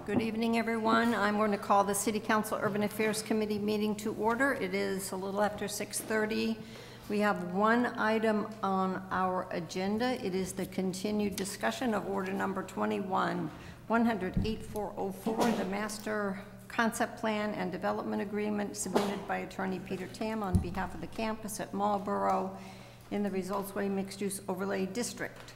Good evening, everyone. I'm going to call the City Council Urban Affairs Committee meeting to order. It is a little after 6:30. We have one item on our agenda. It is the continued discussion of order number 21-100-8404, the Master Concept Plan and Development Agreement submitted by Attorney Peter Tam on behalf of the campus at Marlborough in the Results Way Mixed Use Overlay District.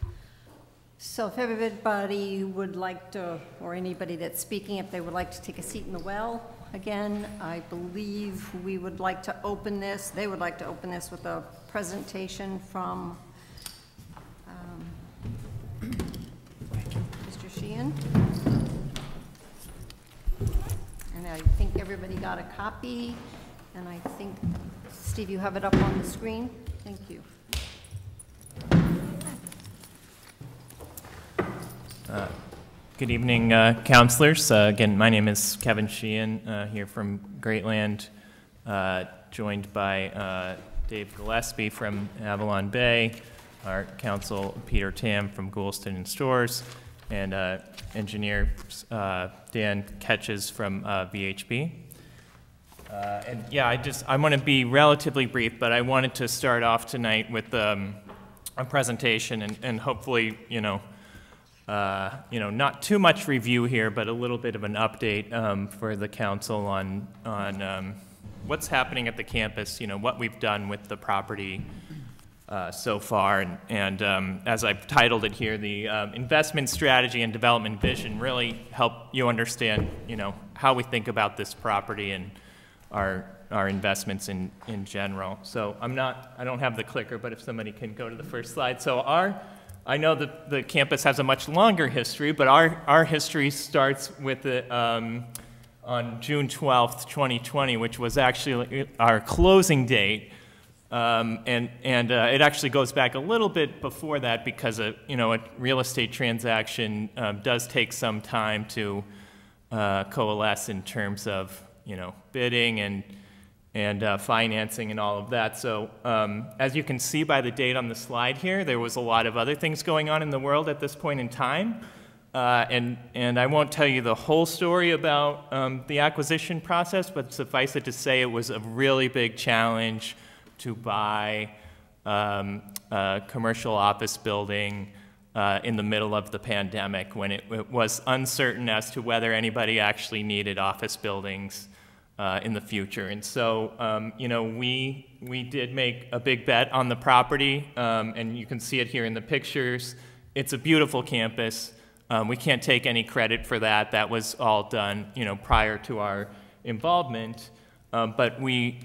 So if everybody would like to, or anybody that's speaking, if they would like to take a seat in the well, again, I believe we would like to open this, they would like to open this with a presentation from Mr. Sheehan. And I think everybody got a copy, and I think, Steve, you have it up on the screen. Thank you. Good evening, councilors. Again, my name is Kevin Sheehan, here from Greatland, joined by Dave Gillespie from Avalon Bay, our council Peter Tam from Goulston and Storrs, and engineer Dan Ketches from VHB. And yeah, I want to be relatively brief, but I wanted to start off tonight with a presentation and hopefully, not too much review here, but a little bit of an update for the council on what's happening at the campus, what we've done with the property so far. And as I've titled it here, the investment strategy and development vision really help you understand, how we think about this property and our investments in general. So I don't have the clicker, but if somebody can go to the first slide. So I know that the campus has a much longer history, but our history starts with on June 12th, 2020, which was actually our closing date. And it actually goes back a little bit before that because a real estate transaction does take some time to coalesce in terms of bidding and financing and all of that. So as you can see by the date on the slide here, there was a lot of other things going on in the world at this point in time. And I won't tell you the whole story about the acquisition process, but suffice it to say it was a really big challenge to buy a commercial office building in the middle of the pandemic when it was uncertain as to whether anybody actually needed office buildings in the future. And so, we did make a big bet on the property, and you can see it here in the pictures. It's a beautiful campus. We can't take any credit for that. That was all done, prior to our involvement. But we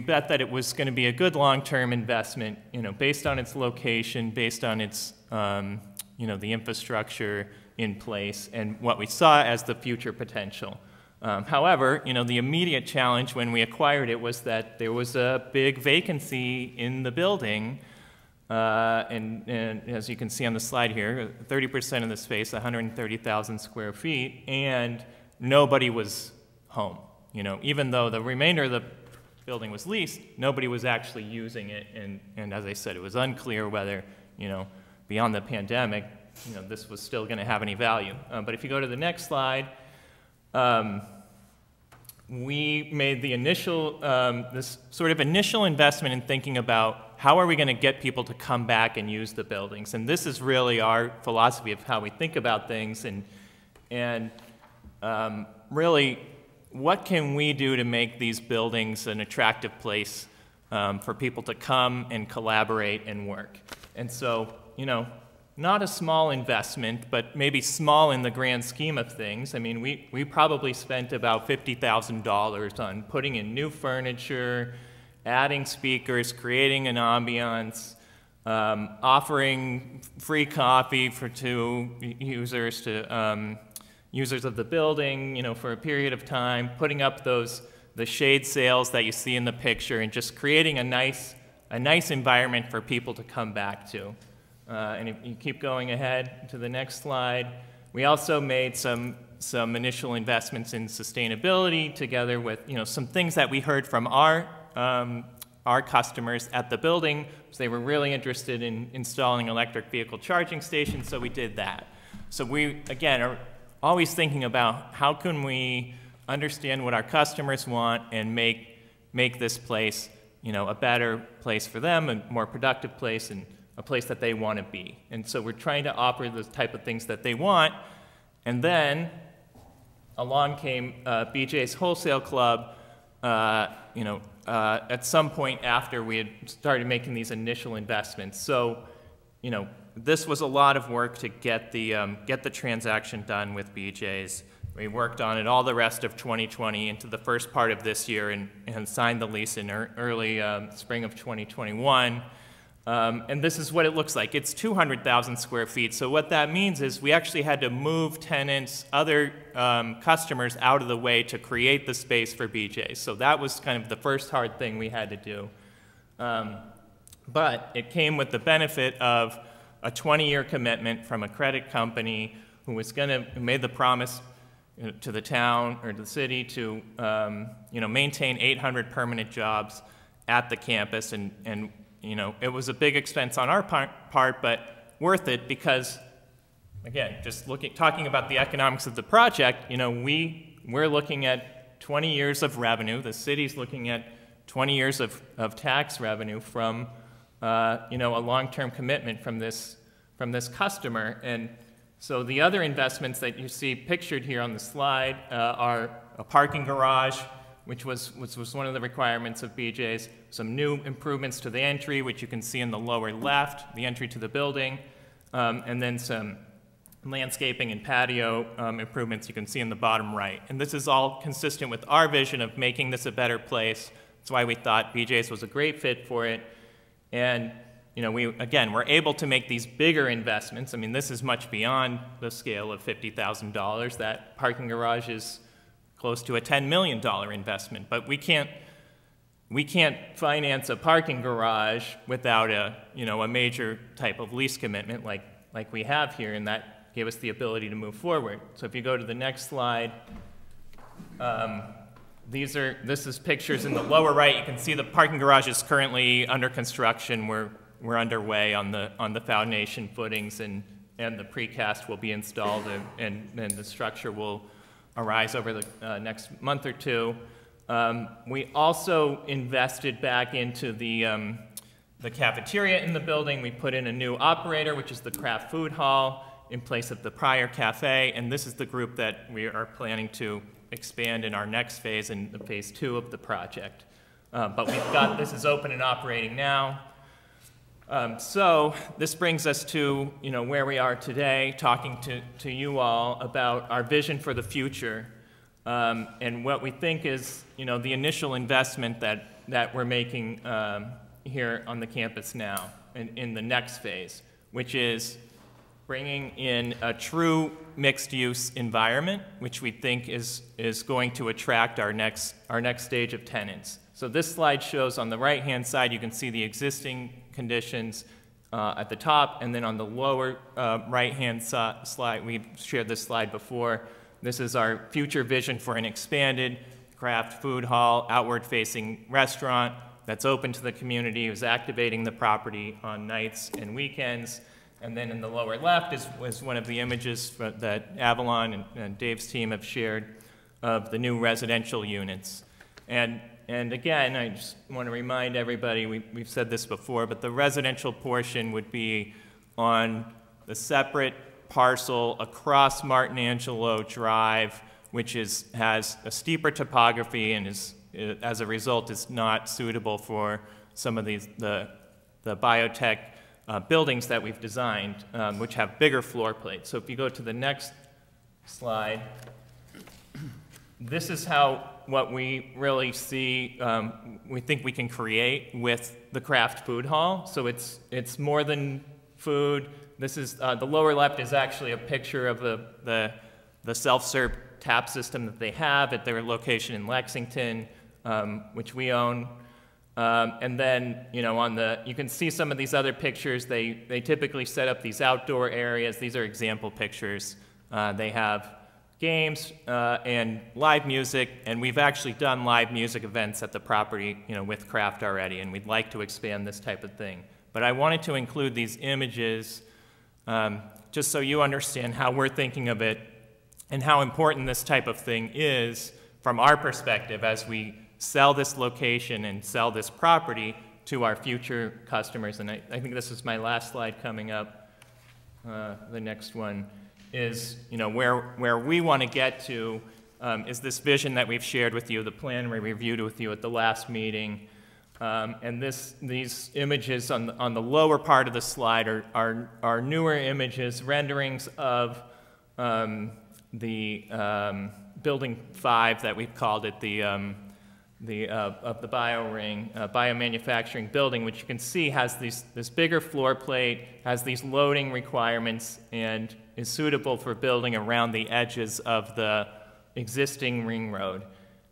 bet that it was going to be a good long-term investment, based on its location, based on its, the infrastructure in place, and what we saw as the future potential. However, the immediate challenge when we acquired it was that there was a big vacancy in the building, and as you can see on the slide here, 30% of the space, 130,000 square feet, and nobody was home. Even though the remainder of the building was leased, nobody was actually using it, and as I said, it was unclear whether, beyond the pandemic, this was still going to have any value. But if you go to the next slide, we made the initial, this sort of initial investment in thinking about how are we going to get people to come back and use the buildings. And this is really our philosophy of how we think about things, and really what can we do to make these buildings an attractive place for people to come and collaborate and work. And so, not a small investment, but maybe small in the grand scheme of things. I mean, we probably spent about $50,000 on putting in new furniture, adding speakers, creating an ambiance, offering free coffee to users of the building, for a period of time, putting up the shade sails that you see in the picture, and just creating a nice environment for people to come back to. And if you keep going ahead to the next slide, we also made some initial investments in sustainability together with some things that we heard from our customers at the building. So they were really interested in installing electric vehicle charging stations, so we did that. So we, again, always thinking about how can we understand what our customers want and make this place, a better place for them, a more productive place, and a place that they want to be. And so we're trying to offer the type of things that they want. And then along came BJ's Wholesale Club, at some point after we had started making these initial investments. So, this was a lot of work to get the transaction done with BJ's. We worked on it all the rest of 2020 into the first part of this year and signed the lease in early spring of 2021. And this is what it looks like. It's 200,000 square feet. So what that means is we actually had to move tenants, other customers out of the way to create the space for BJ's. So that was kind of the first hard thing we had to do. But it came with the benefit of a 20-year commitment from a credit company who made the promise to the town or to the city to maintain 800 permanent jobs at the campus, and it was a big expense on our part, but worth it because, again, just talking about the economics of the project, we're looking at 20 years of revenue. The city's looking at 20 years of tax revenue from a long-term commitment from this customer. And so the other investments that you see pictured here on the slide are a parking garage, which was one of the requirements of BJ's, some new improvements to the entry, which you can see in the lower left, the entry to the building, and then some landscaping and patio improvements you can see in the bottom right. And this is all consistent with our vision of making this a better place. That's why we thought BJ's was a great fit for it. And we're able to make these bigger investments. I mean, this is much beyond the scale of $50,000. That parking garage is close to a $10 million investment, but we can't finance a parking garage without a major type of lease commitment like we have here, and that gave us the ability to move forward. So if you go to the next slide, this is pictures in the lower right. You can see the parking garage is currently under construction. We're underway on the foundation footings, and the precast will be installed, and the structure will arise over the next month or two. We also invested back into the cafeteria in the building. We put in a new operator, which is the Craft Food Hall, in place of the prior cafe, and this is the group that we are planning to expand in our next phase, in the phase 2 of the project. But this is open and operating now. So this brings us to where we are today, talking to you all about our vision for the future, and what we think is the initial investment that we're making here on the campus now in the next phase, which is bringing in a true mixed-use environment, which we think is going to attract our next stage of tenants. So this slide shows on the right-hand side, you can see the existing conditions at the top, and then on the lower right-hand slide, we've shared this slide before. This is our future vision for an expanded craft food hall, outward-facing restaurant that's open to the community, who's activating the property on nights and weekends. And then in the lower left was one of the images that Avalon and Dave's team have shared of the new residential units. And again, I just want to remind everybody, we've said this before, but the residential portion would be on the separate parcel across Martin Angelo Drive, which has a steeper topography and as a result is not suitable for some of the biotech buildings that we've designed, which have bigger floor plates. So if you go to the next slide, this is what we really see, we think we can create with the Craft Food Hall. So it's more than food. This is, the lower left is actually a picture of the self-serve tap system that they have at their location in Lexington, which we own. And then, you can see some of these other pictures. They typically set up these outdoor areas. These are example pictures. They have games and live music, and we've actually done live music events at the property, with Craft already, and we'd like to expand this type of thing. But I wanted to include these images just so you understand how we're thinking of it and how important this type of thing is from our perspective as we sell this location and sell this property to our future customers. And I think this is my last slide coming up. The next one is, where we want to get to is this vision that we've shared with you, the plan we reviewed with you at the last meeting. And these images on the lower part of the slide are newer images, renderings of the Building 5 that we've called it, of the biomanufacturing building, which you can see has this bigger floor plate, has these loading requirements, and is suitable for building around the edges of the existing ring road.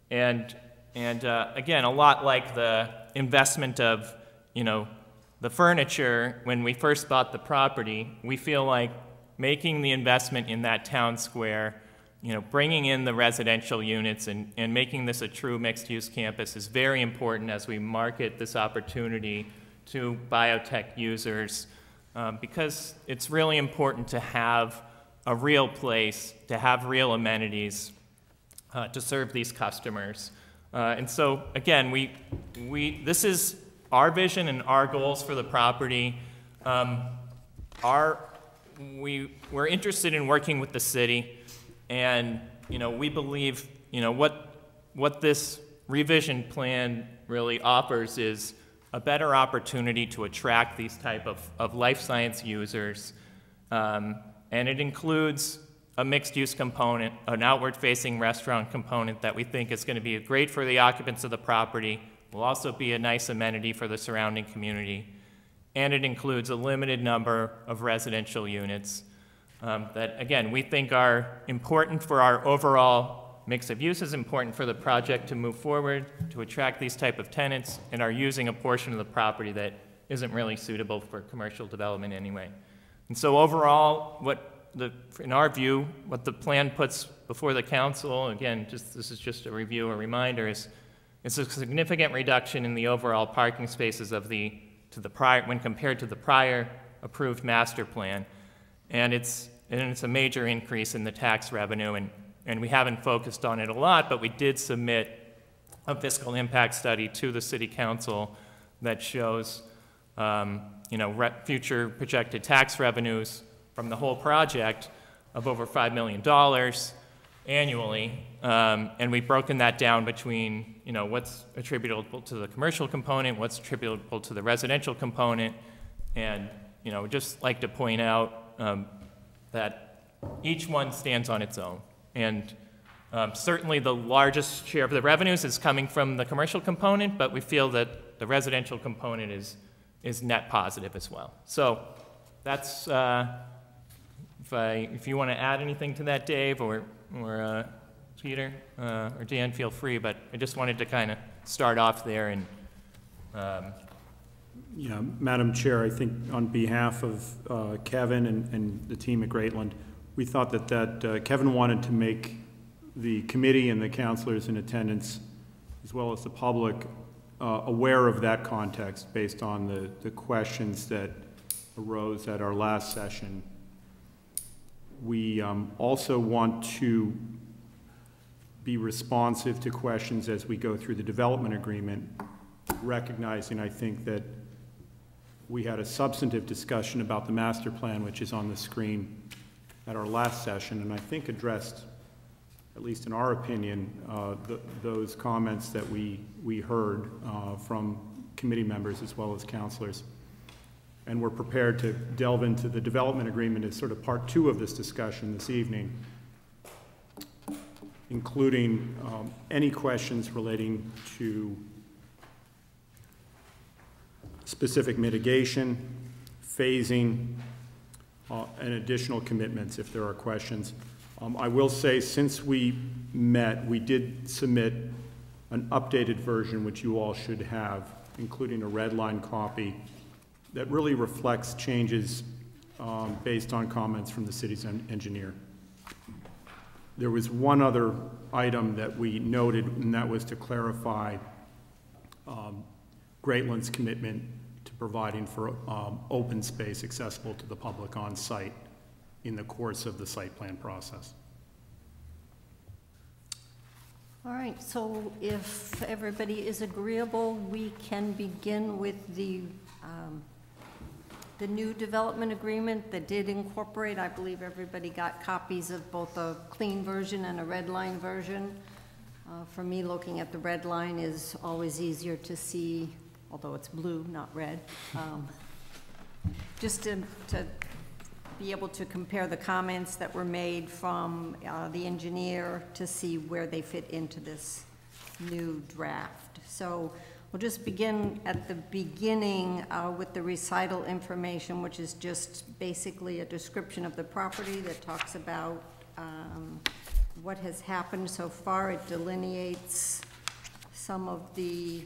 And again, a lot like the investment of, the furniture when we first bought the property, we feel like making the investment in that town square, bringing in the residential units and making this a true mixed-use campus is very important as we market this opportunity to biotech users, because it's really important to have a real place, to have real amenities to serve these customers. And so, again, this is our vision and our goals for the property. We're interested in working with the city, and we believe what this revision plan really offers is a better opportunity to attract these type of life science users, and it includes a mixed-use component, an outward-facing restaurant component that we think is going to be great for the occupants of the property, will also be a nice amenity for the surrounding community, and it includes a limited number of residential units that, again, we think are important for our overall mix of uses, important for the project to move forward, to attract these type of tenants, and are using a portion of the property that isn't really suitable for commercial development anyway. And so overall, in our view, what the plan puts before the council, again, this is just a review, a reminder, is it's a significant reduction in the overall parking spaces when compared to the prior approved master plan, and it's a major increase in the tax revenue, and we haven't focused on it a lot, but we did submit a fiscal impact study to the city council that shows future projected tax revenues from the whole project of over $5 million annually, and we've broken that down between what's attributable to the commercial component, what's attributable to the residential component, and just like to point out that each one stands on its own, and certainly the largest share of the revenues is coming from the commercial component, but we feel that the residential component is net positive as well. So that's if you want to add anything to that, Dave, or Peter, or Dan, feel free, but I just wanted to kind of start off there. And yeah, Madam Chair, I think on behalf of Kevin and the team at Greatland, we thought that Kevin wanted to make the committee and the councilors in attendance, as well as the public, aware of that context based on the questions that arose at our last session. We also want to be responsive to questions as we go through the development agreement, recognizing, I think, that we had a substantive discussion about the master plan, which is on the screen, at our last session, and I think addressed, at least in our opinion, those comments that we heard from committee members as well as councilors. And we're prepared to delve into the development agreement as sort of part 2 of this discussion this evening, including any questions relating to specific mitigation, phasing, and additional commitments if there are questions. I will say, since we met, we did submit an updated version, which you all should have, including a red line copy that really reflects changes based on comments from the city's engineer. There was one other item that we noted, and that was to clarify Greatland's commitment to providing for open space accessible to the public on site in the course of the site plan process. All right, so if everybody is agreeable, we can begin with the new development agreement that did incorporate, I believe everybody got copies of both a clean version and a red line version. For me, looking at the red line is always easier to see, although it's blue, not red. Just to be able to compare the comments that were made from the engineer to see where they fit into this new draft. So we'll just begin at the beginning with the recital information, which is just basically a description of the property that talks about what has happened so far. It delineates some of the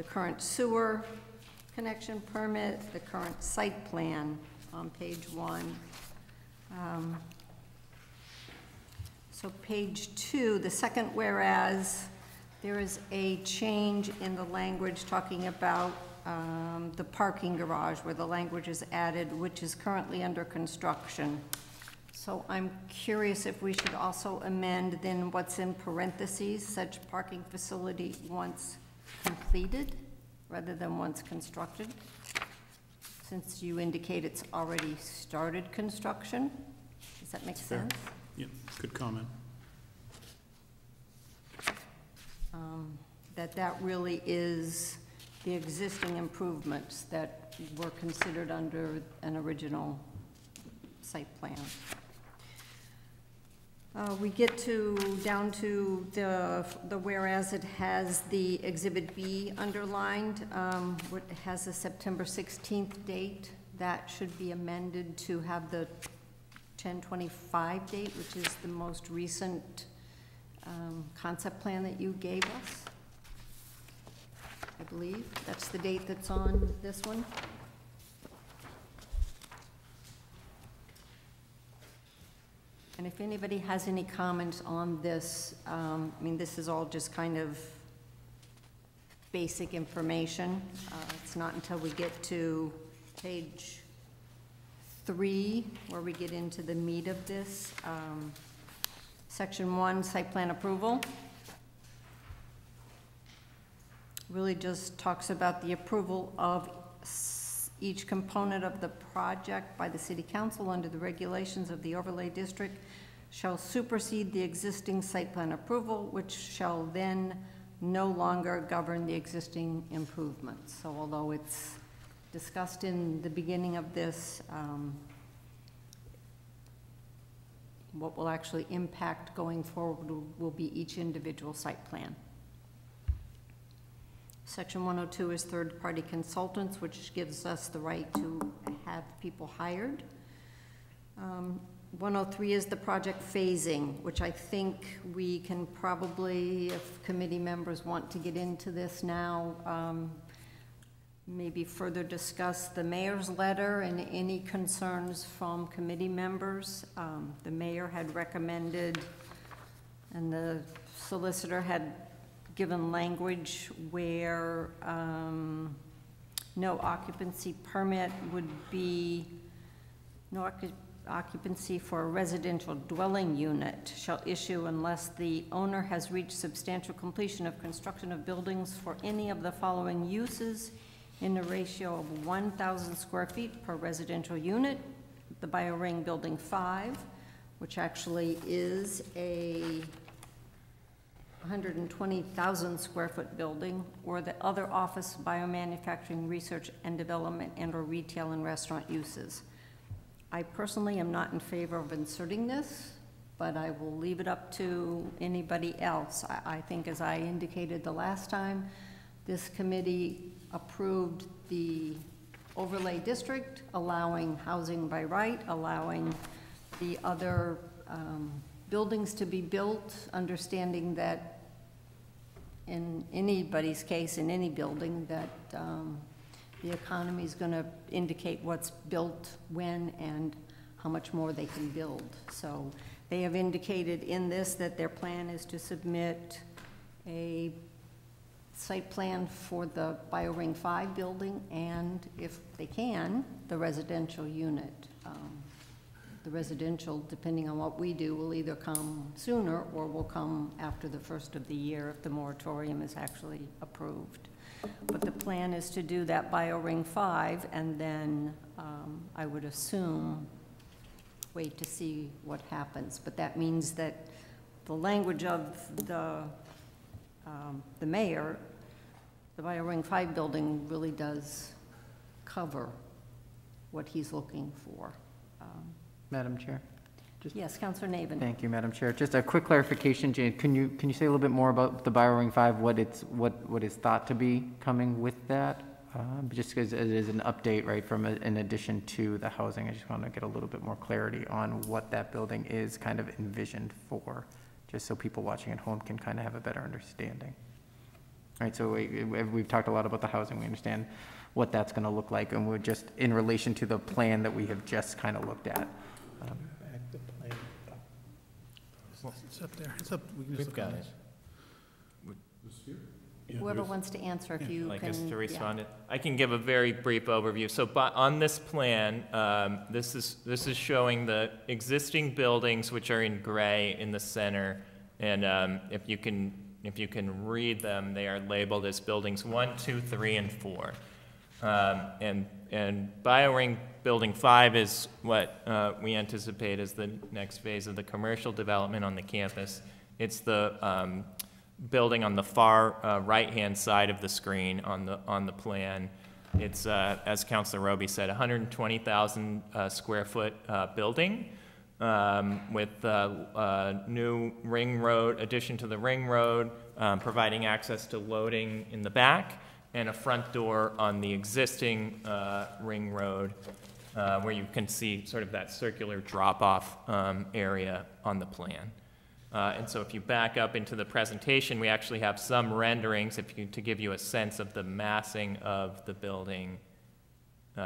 current sewer connection permit, the current site plan on page 1. So page 2, the second whereas, there is a change in the language talking about the parking garage, where the language is added, which is currently under construction. So I'm curious if we should also amend then what's in parentheses, such parking facility once completed, rather than once constructed, since you indicate it's already started construction. Does that make sense? Yeah, good comment. That really is the existing improvements that were considered under an original site plan. We get down to the whereas it has the Exhibit B underlined. It has a September 16th date. That should be amended to have the 10/25 date, which is the most recent concept plan that you gave us. I believe that's the date that's on this one. And if anybody has any comments on this, I mean, this is all just kind of basic information. It's not until we get to page 3 where we get into the meat of this. Section 1, site plan approval. Really just talks about the approval of each component of the project by the City Council under the regulations of the overlay district shall supersede the existing site plan approval, which shall then no longer govern the existing improvements. So although it's discussed in the beginning of this, what will actually impact going forward will be each individual site plan. Section 102 is third-party consultants, which gives us the right to have people hired. 103 is the project phasing, which I think we can probably, if committee members want to get into this now, maybe further discuss the mayor's letter and any concerns from committee members. The mayor had recommended, and the solicitor had given language where no occupancy permit would be, no occupancy for a residential dwelling unit shall issue unless the owner has reached substantial completion of construction of buildings for any of the following uses in a ratio of 1,000 square feet per residential unit, the BioRing Building 5, which actually is a 120,000 square foot building, or the other office, biomanufacturing, research and development, and or retail and restaurant uses. I personally am not in favor of inserting this, but I will leave it up to anybody else. I think, as I indicated the last time, this committee approved the overlay district, allowing housing by right, allowing the other buildings to be built, understanding that in anybody's case, in any building, that the economy is going to indicate what's built when and how much more they can build. So they have indicated in this that their plan is to submit a site plan for the BioRing 5 building and, if they can, the residential unit, the residential, depending on what we do, will either come sooner or will come after the first of the year if the moratorium is actually approved. But the plan is to do that bio ring 5, and then I would assume wait to see what happens. But that means that the language of the mayor, the bio ring 5 building really does cover what he's looking for. Madam Chair? Yes, Councilor Navin. Thank you, Madam Chair. Just a quick clarification, Jane. Can you say a little bit more about the bio ring 5, what is thought to be coming with that? Just because it is an update, right, from in addition to the housing. I just want to get a little bit more clarity on what that building is kind of envisioned for, just so people watching at home can kind of have a better understanding. All right, so we've talked a lot about the housing. We understand what that's going to look like, and we're just in relation to the plan that we have just kind of looked at. It's up there. It's up. We can just We've look got at it. Whoever wants to answer, if you Like can. us to yeah. respond? I can give a very brief overview. So on this plan, this is showing the existing buildings, which are in gray in the center. And if you can read them, they are labeled as buildings 1, 2, 3, and 4. And BioRing Building 5 is what we anticipate as the next phase of the commercial development on the campus. It's the building on the far right-hand side of the screen on the plan. It's, as Councilor Roby said, 120,000 square foot building with new ring road, addition to the ring road, providing access to loading in the back, and a front door on the existing ring road where you can see sort of that circular drop-off area on the plan. And so if you back up into the presentation, we actually have some renderings to give you a sense of the massing of the building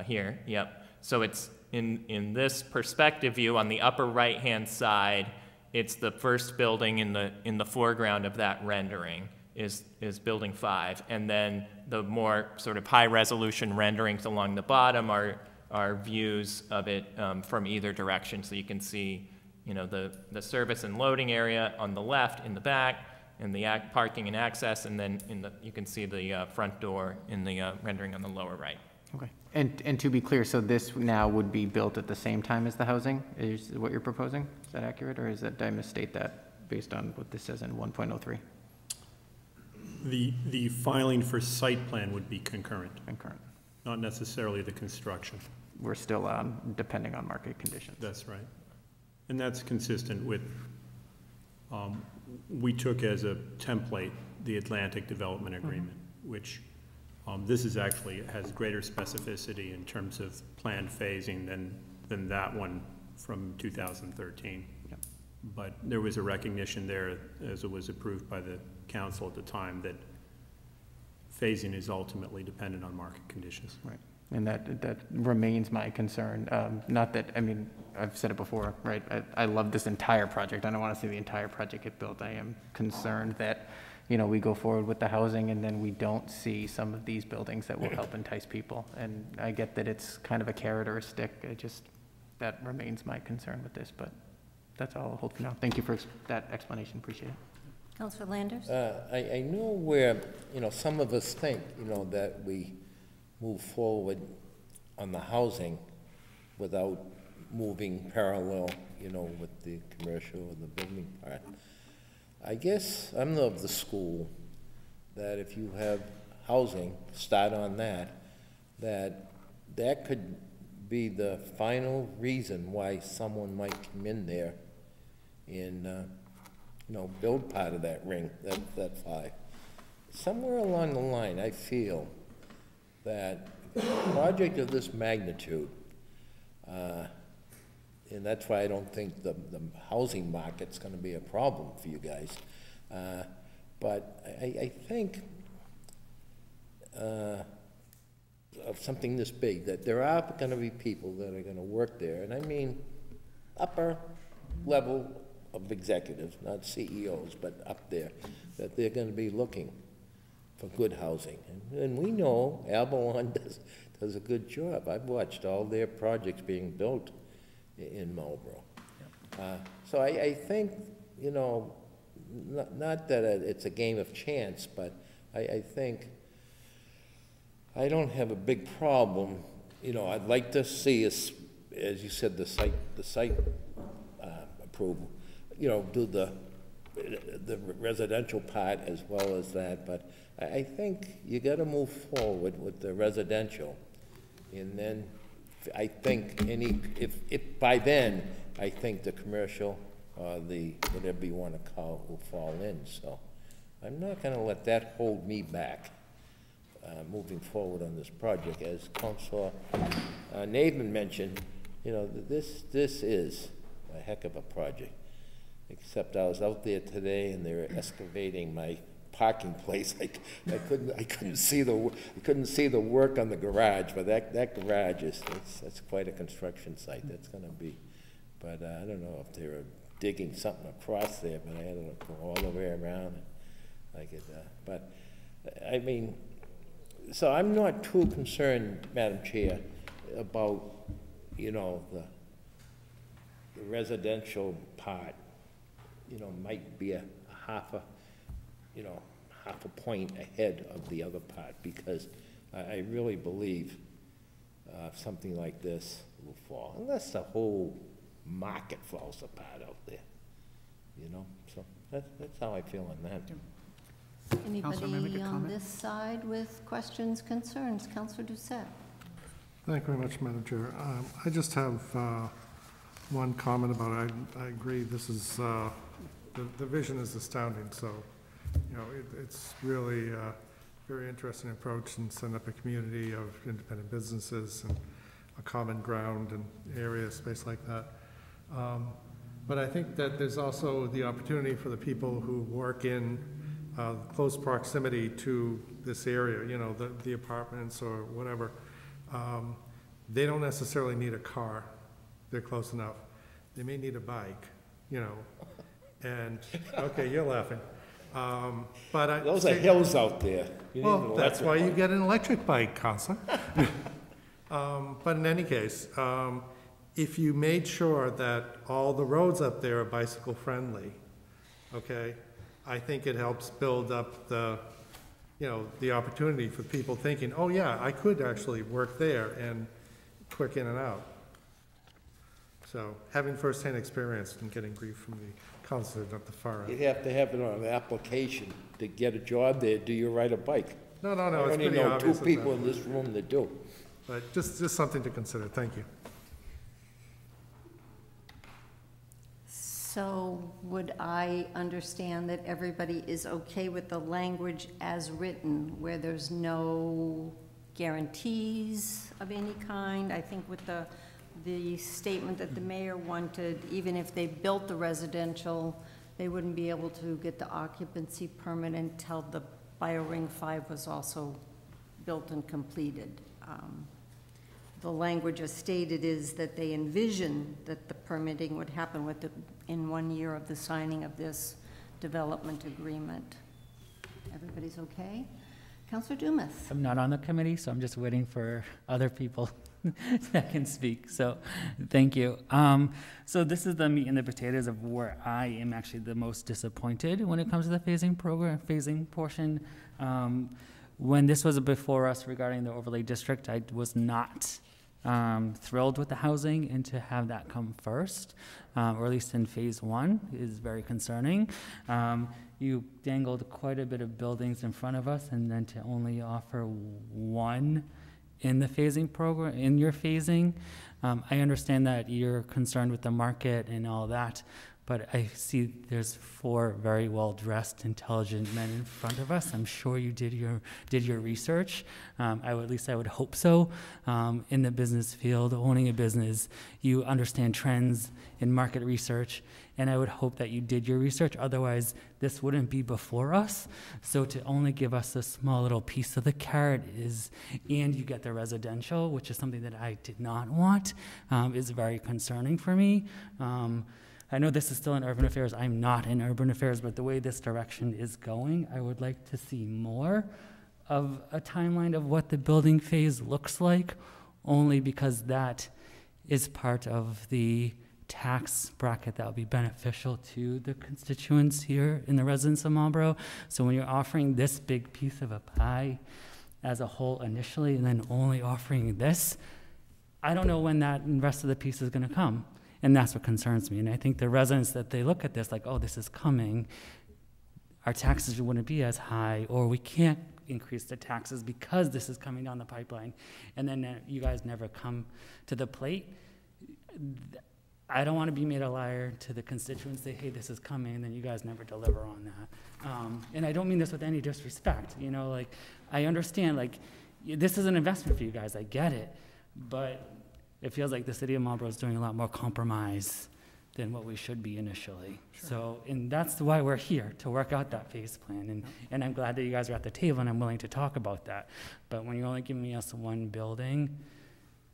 here. Yep. So it's in this perspective view on the upper right-hand side, it's the first building in the foreground of that rendering is Building 5. And then the more sort of high-resolution renderings along the bottom are views of it from either direction. So you can see, you know, the service and loading area on the left in the back, and the parking and access, and then you can see the front door in the rendering on the lower right. Okay. And to be clear, so this now would be built at the same time as the housing, is what you're proposing? Is that accurate, or did I misstate that based on what this says in 1.03? The filing for site plan would be concurrent, Concurrent. not necessarily the construction. We're still depending on market conditions. That's right. And that's consistent with, we took as a template the Atlantic Development Agreement, which this is actually has greater specificity in terms of planned phasing than that one from 2013. Yep. But there was a recognition there, as it was approved by the council at the time, that phasing is ultimately dependent on market conditions. Right. And that remains my concern. Not that, I mean, I've said it before, right? I love this entire project. I don't want to see the entire project get built. I am concerned that, you know, we go forward with the housing and then we don't see some of these buildings that will help entice people. And I get that it's kind of a carrot or a stick. That remains my concern with this, but that's all I'll hold for now. Thank you for that explanation. Appreciate it. Councilor Landers? I know where, you know, some of us think, you know, that we move forward on the housing without moving parallel, you know, with the commercial and the building part. I guess I'm of the school that if you have housing, start on that could be the final reason why someone might come in there and, you know, build part of that ring, that 5. Somewhere along the line, I feel that a project of this magnitude, and that's why I don't think the housing market's going to be a problem for you guys. But I think of something this big, that there are going to be people that are going to work there, and I mean upper level of executives, not CEOs, but up there, that they're going to be looking for good housing. And we know Avalon does a good job. I've watched all their projects being built, in Marlborough. So I think, you know, not that it's a game of chance, but I think I don't have a big problem. You know, I'd like to see us, as you said, the site approval, you know, do the residential part as well as that, but I think you gotta move forward with the residential. And then I think if by then, I think the commercial, the, whatever you wanna call it, will fall in. So I'm not gonna let that hold me back, moving forward on this project. As Councilor Nathan mentioned, you know, this is a heck of a project. Except I was out there today and they were excavating my parking place. I couldn't see the work on the garage, but that garage that's quite a construction site. That's going to be, but I don't know if they were digging something across there, but I had to go all the way around. But I mean, so I'm not too concerned, Madam Chair, about, you know, the residential part. You know, might be a half a point ahead of the other part, because I really believe something like this will fall, unless the whole market falls apart out there, you know? So that's how I feel on that. Councilor, may I make a Anybody on comment? this side with questions, concerns? Councilor Doucette? Thank you very much, Madam Chair. I just have one comment about it. I agree, this is, the vision is astounding, so, you know, it's really a very interesting approach, and setting up a community of independent businesses and a common ground and area, space like that. But I think that there's also the opportunity for the people who work in close proximity to this area, you know, the apartments or whatever. They don't necessarily need a car. They're close enough. They may need a bike, you know, and, okay, you're laughing. But Those are hills out there. You need an well, that's electric why you bike. get an electric bike, Counselor. But in any case, if you made sure that all the roads up there are bicycle friendly, okay, I think it helps build up the, you know, the opportunity for people thinking, oh yeah, I could actually work there and quick in and out. So having firsthand experience and getting grief from the counselor at the far You'd end. have to have it on an application to get a job there. Do you ride a bike? No, I it's only pretty know obvious. two people in this room that do. But just something to consider. Thank you. So would I understand that everybody is okay with the language as written, where there's no guarantees of any kind? I think with the statement that the mayor wanted, even if they built the residential, they wouldn't be able to get the occupancy permit until the Bio-Ring 5 was also built and completed. The language as stated is that they envision that the permitting would happen in 1 year of the signing of this development agreement. Everybody's okay? Councilor Dumas? I'm not on the committee, so I'm just waiting for other people that can speak. So, thank you. So this is the meat and the potatoes of where I am actually the most disappointed when it comes to the phasing portion. When this was before us regarding the overlay district, I was not thrilled with the housing, and to have that come first, or at least in phase 1, is very concerning. You dangled quite a bit of buildings in front of us, and then to only offer one in the phasing program, in your phasing. I understand that you're concerned with the market and all that, but I see there's 4 very well-dressed, intelligent men in front of us. I'm sure you did your research. At least I would hope so. In the business field, owning a business, you understand trends in market research, and I would hope that you did your research. Otherwise, this wouldn't be before us. So to only give us a small little piece of the carrot and you get the residential, which is something that I did not want, is very concerning for me. I know this is still in urban affairs. I'm not in urban affairs, but the way this direction is going, I would like to see more of a timeline of what the building phase looks like, only because that is part of the tax bracket that will be beneficial to the constituents here in the residents of Marlborough. So when you're offering this big piece of a pie as a whole initially, and then only offering this, I don't know when that rest of the piece is going to come. And that's what concerns me. And I think the residents, that they look at this like, oh, this is coming, our taxes wouldn't be as high, or we can't increase the taxes because this is coming down the pipeline. And then you guys never come to the plate. I don't want to be made a liar to the constituents, say, hey, this is coming, and then you guys never deliver on that. And I don't mean this with any disrespect, you know, like, I understand, like, this is an investment for you guys, I get it, but it feels like the city of Marlborough is doing a lot more compromise than what we should be initially. Sure. So, and that's why we're here, to work out that phase plan, and I'm glad that you guys are at the table, and I'm willing to talk about that. But when you're only giving us one building,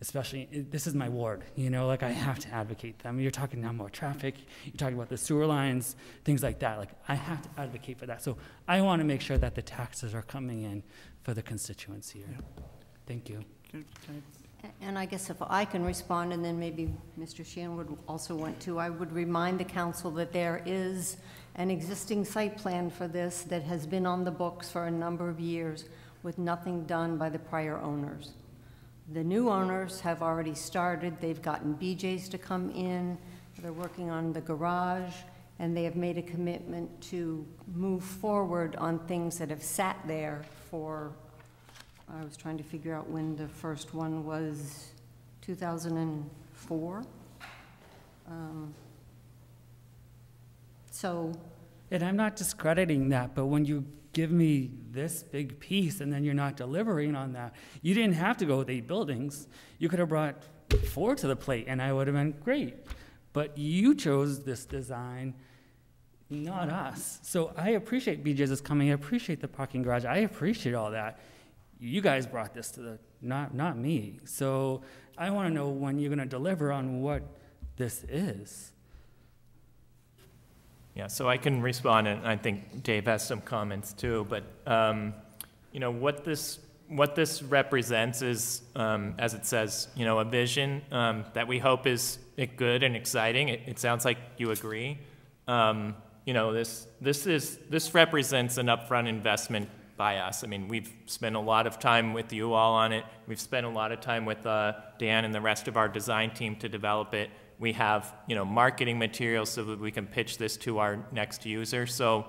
especially, this is my ward, you know, like, I have to advocate them. You're talking now more traffic, you're talking about the sewer lines, things like that. Like, I have to advocate for that. So I want to make sure that the taxes are coming in for the constituents here. Yeah. Thank you. And I guess if I can respond, and then maybe Mr. Sheehan would also want to, I would remind the council that there is an existing site plan for this that has been on the books for a number of years with nothing done by the prior owners. The new owners have already started. They've gotten BJ's to come in. They're working on the garage, and they have made a commitment to move forward on things that have sat there for, I was trying to figure out when the first one was, 2004. And I'm not discrediting that, but when you give me this big piece and then you're not delivering on that, you didn't have to go with 8 buildings. You could have brought 4 to the plate and I would have been great. But you chose this design, not us. So I appreciate BJ's is coming. I appreciate the parking garage. I appreciate all that. You guys brought this to the, not me. So I want to know when you're going to deliver on what this is. Yeah, so I can respond, and I think Dave has some comments too, but you know, what this represents is, as it says, you know, a vision that we hope is good and exciting. It sounds like you agree. You know, this represents an upfront investment by us. I mean, we've spent a lot of time with you all on it. We've spent a lot of time with Dan and the rest of our design team to develop it. We have, you know, marketing materials so that we can pitch this to our next user. So,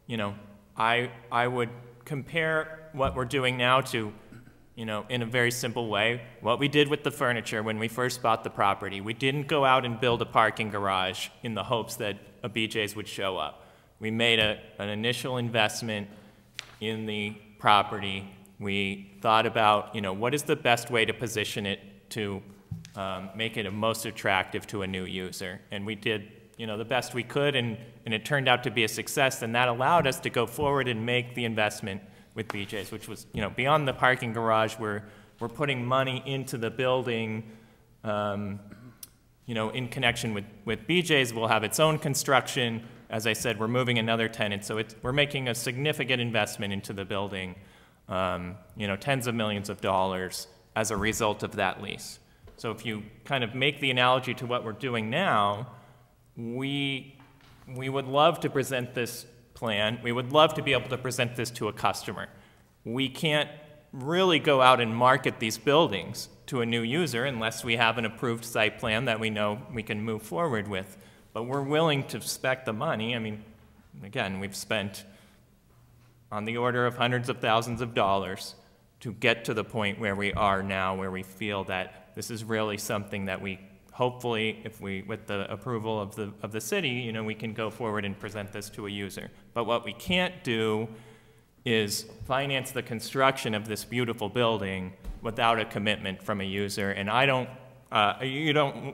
you know, I would compare what we're doing now to, you know, in a very simple way, what we did with the furniture when we first bought the property. We didn't go out and build a parking garage in the hopes that a BJ's would show up. We made an initial investment in the property. We thought about, you know, what is the best way to position it to make it most attractive to a new user. And we did, you know, the best we could, and it turned out to be a success, and that allowed us to go forward and make the investment with BJ's, which was, you know, beyond the parking garage. We're putting money into the building, you know, in connection with BJ's. We'll have its own construction. As I said, we're moving another tenant, so we're making a significant investment into the building, you know, tens of millions of dollars as a result of that lease. So if you kind of make the analogy to what we're doing now, we would love to present this plan. We would love to be able to present this to a customer. We can't really go out and market these buildings to a new user unless we have an approved site plan that we know we can move forward with. But we're willing to spec the money. I mean, again, we've spent on the order of hundreds of thousands of dollars to get to the point where we are now, where we feel that this is really something that we hopefully, if we, with the approval of the city, you know, we can go forward and present this to a user. But what we can't do is finance the construction of this beautiful building without a commitment from a user. And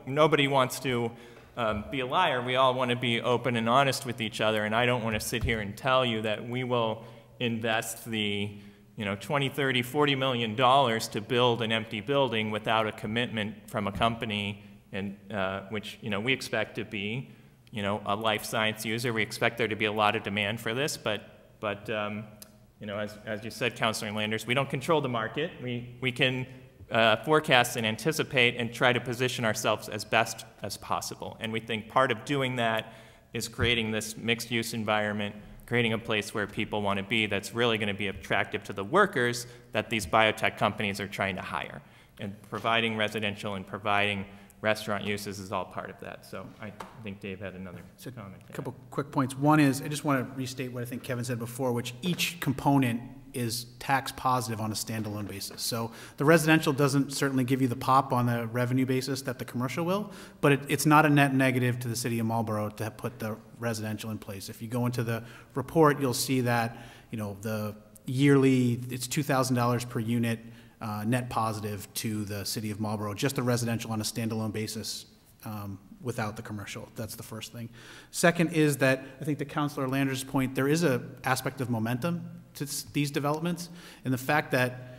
nobody wants to be a liar. We all want to be open and honest with each other, and I don't want to sit here and tell you that we will invest the, you know, $20, $30, $40 million to build an empty building without a commitment from a company, and which, you know, we expect to be, you know, a life science user. We expect there to be a lot of demand for this, but you know, as you said, Councilor Landers, we don't control the market. We can forecast and anticipate and try to position ourselves as best as possible. And we think part of doing that is creating this mixed-use environment, creating a place where people want to be that's really going to be attractive to the workers that these biotech companies are trying to hire. And providing residential and providing restaurant uses is all part of that. So I think Dave had another comment. A couple quick points. One is, I just want to restate what I think Kevin said before, which each component is tax positive on a standalone basis. So the residential doesn't certainly give you the pop on the revenue basis that the commercial will, but it's not a net negative to the city of Marlborough to put the residential in place. If you go into the report, you'll see that, you know, the yearly, it's $2,000 per unit net positive to the city of Marlborough, just the residential on a standalone basis without the commercial. That's the first thing. Second is that I think to Councilor Lander's point, there is an aspect of momentum to these developments, and the fact that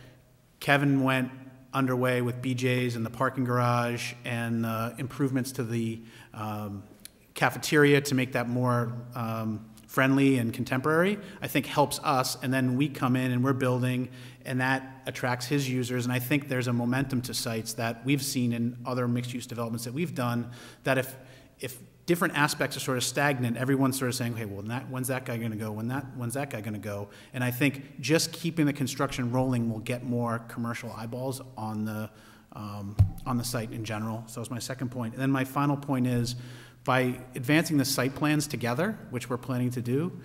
Kevin went underway with BJ's and the parking garage and improvements to the cafeteria to make that more friendly and contemporary, I think helps us, and then we come in and we're building, and that attracts his users. And I think there's a momentum to sites that we've seen in other mixed-use developments that we've done, that if different aspects are sort of stagnant, everyone's sort of saying, hey, well, when's that guy going to go? When's that guy going to go? And I think just keeping the construction rolling will get more commercial eyeballs on the site in general. So that's my second point. And then my final point is, by advancing the site plans together, which we're planning to do,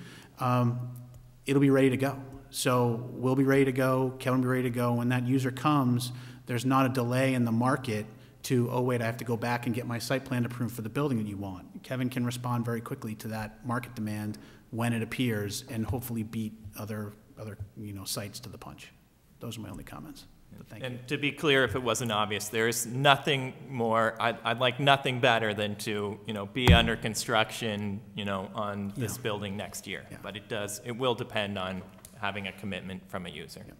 it'll be ready to go. So we'll be ready to go, Kevin will be ready to go. When that user comes, there's not a delay in the market to, oh wait, I have to go back and get my site plan approved for the building that you want. Kevin can respond very quickly to that market demand when it appears, and hopefully beat other sites to the punch. Those are my only comments. Thank you. And to be clear, if it wasn't obvious, there's nothing more, I'd like nothing better than to, be under construction, on this building next year. Yeah. But it will depend on having a commitment from a user. Yeah.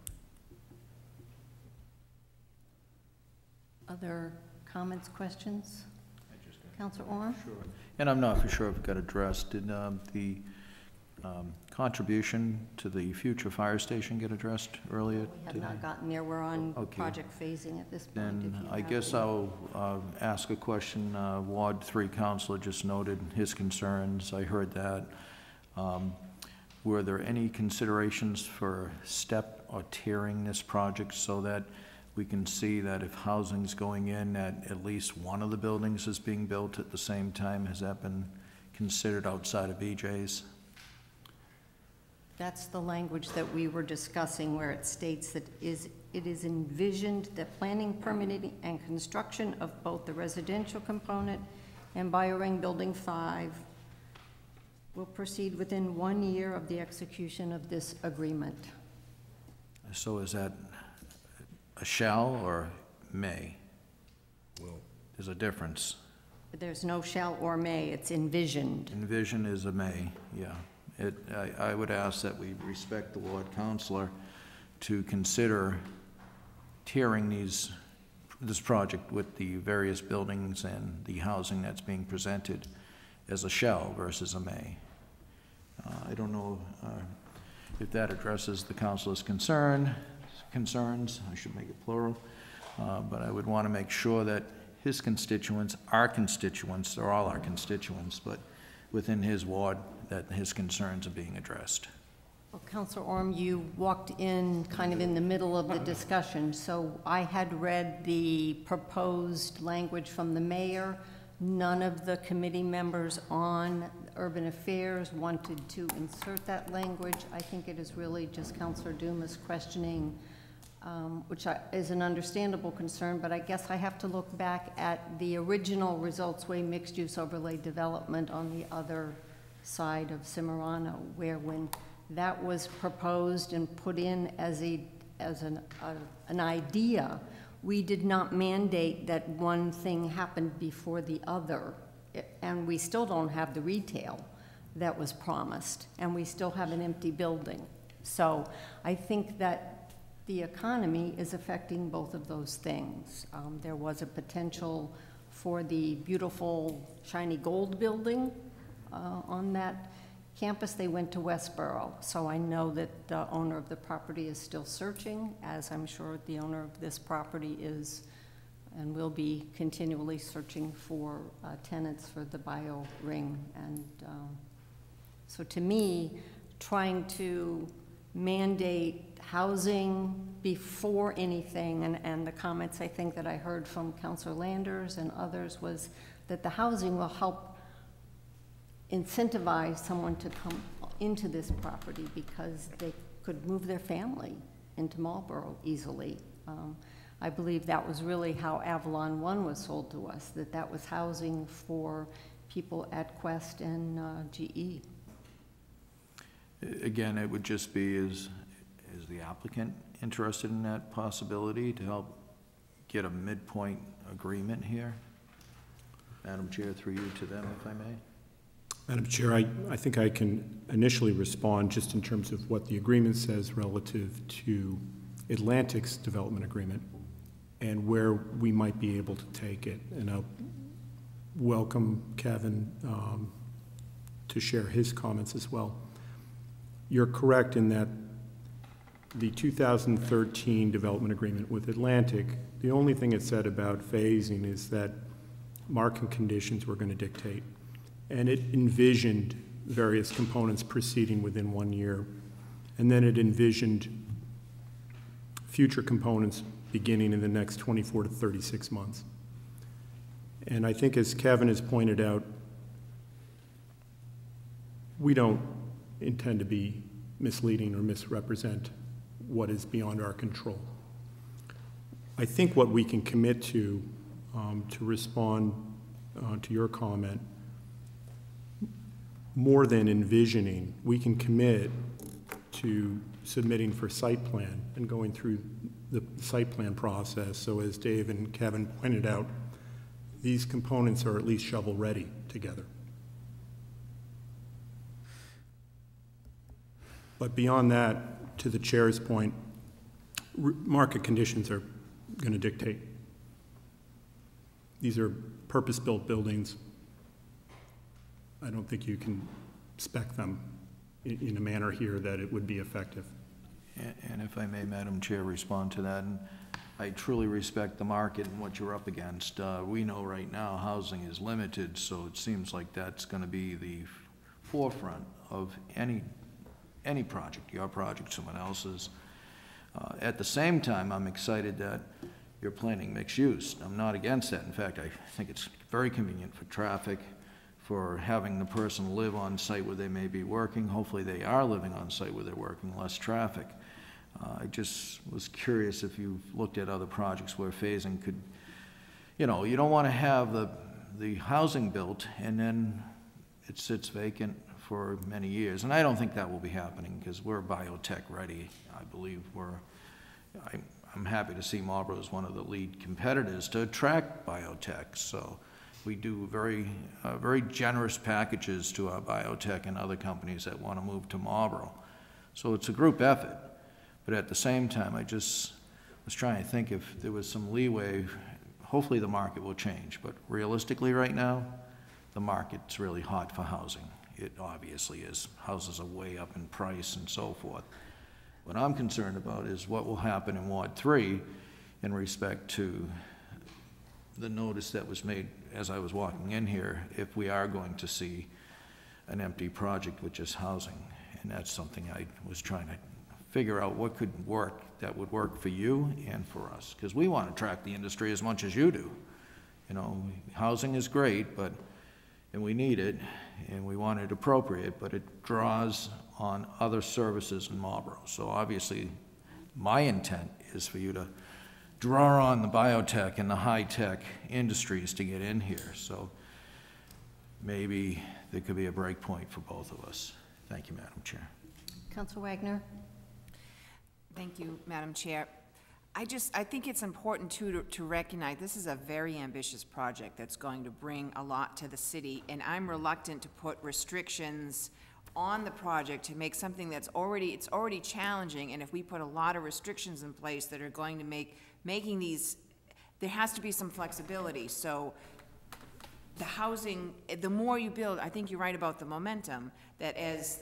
Other comments, questions? Councilor Orr? Sure. And I'm not for sure if it got addressed. Did the contribution to the future fire station get addressed earlier We have today? not gotten there. We're on Okay. project phasing at this point. Then I guess I'll ask a question. Ward 3 councilor just noted his concerns. I heard that. Were there any considerations for step or tiering this project so that we can see that if housing's going in, that at least one of the buildings is being built at the same time? Has that been considered outside of BJ's? That's the language that we were discussing, where it states that it is envisioned that planning, permitting, and construction of both the residential component and Bio-Ring Building 5 will proceed within 1 year of the execution of this agreement. So is that a shall or may? Well, There's a difference. There's no shall or may, it's envisioned. Envision is a may, yeah. I would ask that we respect the ward councilor to consider tiering this project with the various buildings and the housing that's being presented as a shall versus a may. I don't know if that addresses the councilor's concerns, I should make it plural, but I would want to make sure that his constituents, our constituents, they're all our constituents, but within his ward, that his concerns are being addressed. Well, Councilor Orm, you walked in kind of in the middle of the discussion, so I had read the proposed language from the mayor. None of the committee members on Urban Affairs wanted to insert that language. I think it is really just Councilor Dumas questioning, which is an understandable concern, but I guess I have to look back at the original Results Way mixed-use overlay development on the other side of Cimarano, where when that was proposed and put in as an idea, we did not mandate that one thing happened before the other, and we still don't have the retail that was promised, and we still have an empty building. So I think that the economy is affecting both of those things. There was a potential for the beautiful shiny gold building on that campus, they went to Westboro. So I know that the owner of the property is still searching, as I'm sure the owner of this property is and will be continually searching for tenants for the bio ring. And so to me, trying to mandate housing before anything, and the comments I think that I heard from Councilor Landers and others was that the housing will help incentivize someone to come into this property because they could move their family into Marlborough easily. I believe that was really how Avalon One was sold to us, that was housing for people at Quest and GE. Again, it would just be, is the applicant interested in that possibility to help get a midpoint agreement here? Madam Chair, through you to them, if I may. Madam Chair, I think I can initially respond just in terms of what the agreement says relative to Atlantic's development agreement and where we might be able to take it. And I'll welcome Kevin to share his comments as well. You're correct in that the 2013 development agreement with Atlantic, the only thing it said about phasing is that market conditions were going to dictate. And it envisioned various components proceeding within 1 year. And then it envisioned future components beginning in the next 24 to 36 months. And I think, as Kevin has pointed out, we don't intend to be misleading or misrepresent what is beyond our control. I think what we can commit to respond to your comment, more than envisioning, we can commit to submitting for site plan and going through the site plan process. So as Dave and Kevin pointed out, these components are at least shovel-ready together. But beyond that, to the chair's point, market conditions are going to dictate. These are purpose-built buildings. I don't think you can spec them in a manner here that it would be effective. And if I may, Madam Chair, respond to that. And I truly respect the market and what you're up against. We know right now housing is limited, so it seems like that's going to be the forefront of any project, your project, someone else's. At the same time, I'm excited that you're planning mixed use. I'm not against that. In fact, I think it's very convenient for traffic, for having the person live on site where they may be working. Hopefully they are living on site where they're working, less traffic. I just was curious if you've looked at other projects where phasing could, you know, you don't want to have the housing built and then it sits vacant for many years. And I don't think that will be happening because we're biotech ready. I believe I'm happy to see Marlborough as one of the lead competitors to attract biotech. So we do very generous packages to our biotech and other companies that want to move to Marlborough. So it's a group effort. But at the same time, I just was trying to think if there was some leeway. Hopefully the market will change. But realistically right now, the market's really hot for housing. It obviously is. Houses are way up in price and so forth. What I'm concerned about is what will happen in Ward 3 in respect to the notice that was made as I was walking in here, if we are going to see an empty project with just housing. And that's something I was trying to figure out what could work that would work for you and for us. Because we want to attract the industry as much as you do. You know, housing is great, and we need it, and we want it appropriate, but it draws on other services in Marlborough. So obviously, my intent is for you to draw on the biotech and the high-tech industries to get in here. So maybe there could be a break point for both of us. Thank you, Madam Chair. Councilor Wagner? Thank you, Madam Chair. I think it's important too to recognize this is a very ambitious project that's going to bring a lot to the city, and I'm reluctant to put restrictions on the project to make something that's already challenging. And if we put a lot of restrictions in place that are going to making these, there has to be some flexibility. So the housing, the more you build, I think you're right about the momentum, that as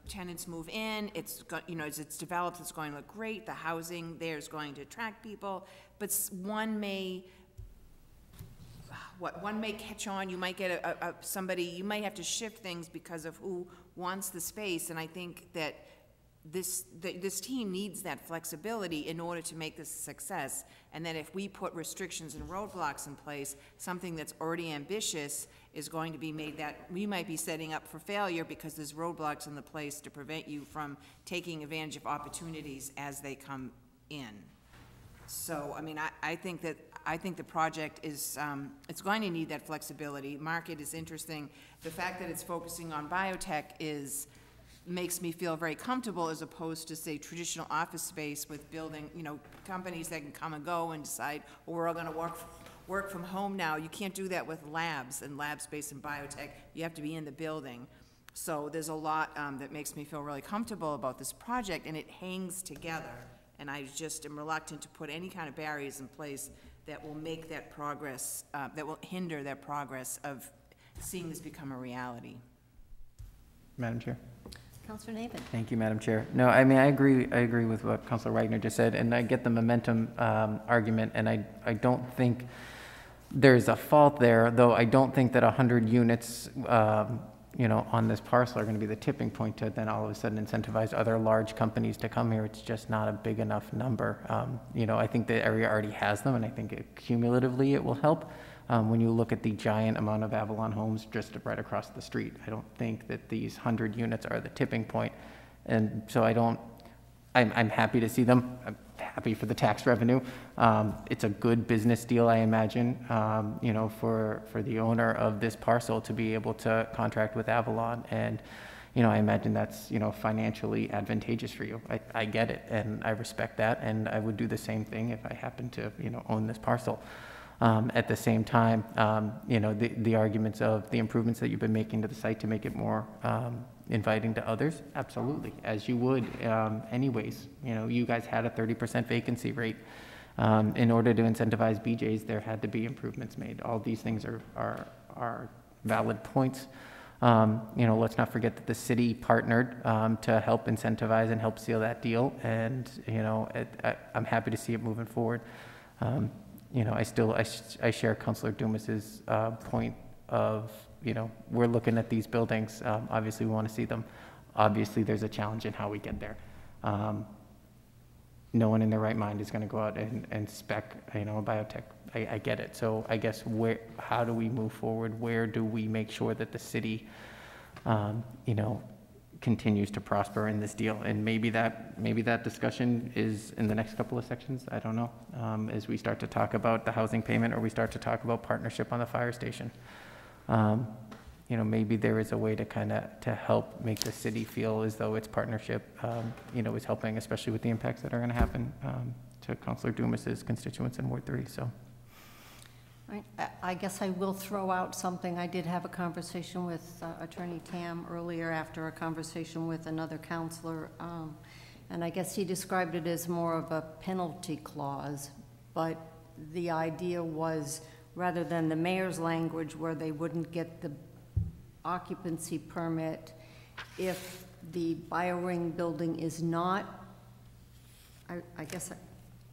tenants move in, as it's developed, it's going to look great, the housing there is going to attract people, but one may catch on, you might get somebody, you might have to shift things because of who wants the space, and I think that this team needs that flexibility in order to make this a success, and that if we put restrictions and roadblocks in place, something that's already ambitious is going to be made that we might be setting up for failure because there's roadblocks in the place to prevent you from taking advantage of opportunities as they come in. So, I mean, I think the project is, it's going to need that flexibility. Market is interesting. The fact that it's focusing on biotech makes me feel very comfortable as opposed to, say, traditional office space with building, companies that can come and go and decide, well, we're all gonna work from home now. You can't do that with labs and lab space and biotech. You have to be in the building. So there's a lot that makes me feel really comfortable about this project, and it hangs together. And I just am reluctant to put any kind of barriers in place that will make that progress, that will hinder that progress of seeing this become a reality. Madam Chair. Councilor Navin. Thank you, Madam Chair. No, I mean, I agree with what Councilor Wagner just said, and I get the momentum argument, and I don't think there's a fault there, though I don't think that 100 units, on this parcel are going to be the tipping point to then all of a sudden incentivize other large companies to come here. It's just not a big enough number. I think the area already has them, and I think cumulatively it will help. When you look at the giant amount of Avalon homes just right across the street, I don't think that these 100 units are the tipping point. And so I'm happy to see them. I'm happy for the tax revenue. It's a good business deal, I imagine, for the owner of this parcel to be able to contract with Avalon. And, I imagine that's, financially advantageous for you. I get it, and I respect that, and I would do the same thing if I happened to, own this parcel. At the same time, the arguments of the improvements that you've been making to the site to make it more inviting to others, absolutely, as you would anyways. You guys had a 30% vacancy rate. In order to incentivize BJ's, there had to be improvements made. All these things are valid points. Let's not forget that the city partnered to help incentivize and help seal that deal, and I'm happy to see it moving forward. I share Councilor Dumas's point of, we're looking at these buildings. Obviously, we want to see them. Obviously, there's a challenge in how we get there. No one in their right mind is going to go out and spec, a biotech. I get it. So I guess how do we move forward? Where do we make sure that the city, continues to prosper in this deal? And maybe that discussion is in the next couple of sections. I don't know. As we start to talk about the housing payment, or we start to talk about partnership on the fire station. Maybe there is a way to help make the city feel as though its partnership, is helping, especially with the impacts that are going to happen to Councilor Dumas's constituents in Ward 3. So. I guess I will throw out something. I did have a conversation with Attorney Tam earlier after a conversation with another counselor, and I guess he described it as more of a penalty clause, but the idea was, rather than the mayor's language where they wouldn't get the occupancy permit if the BioRing building is not, I guess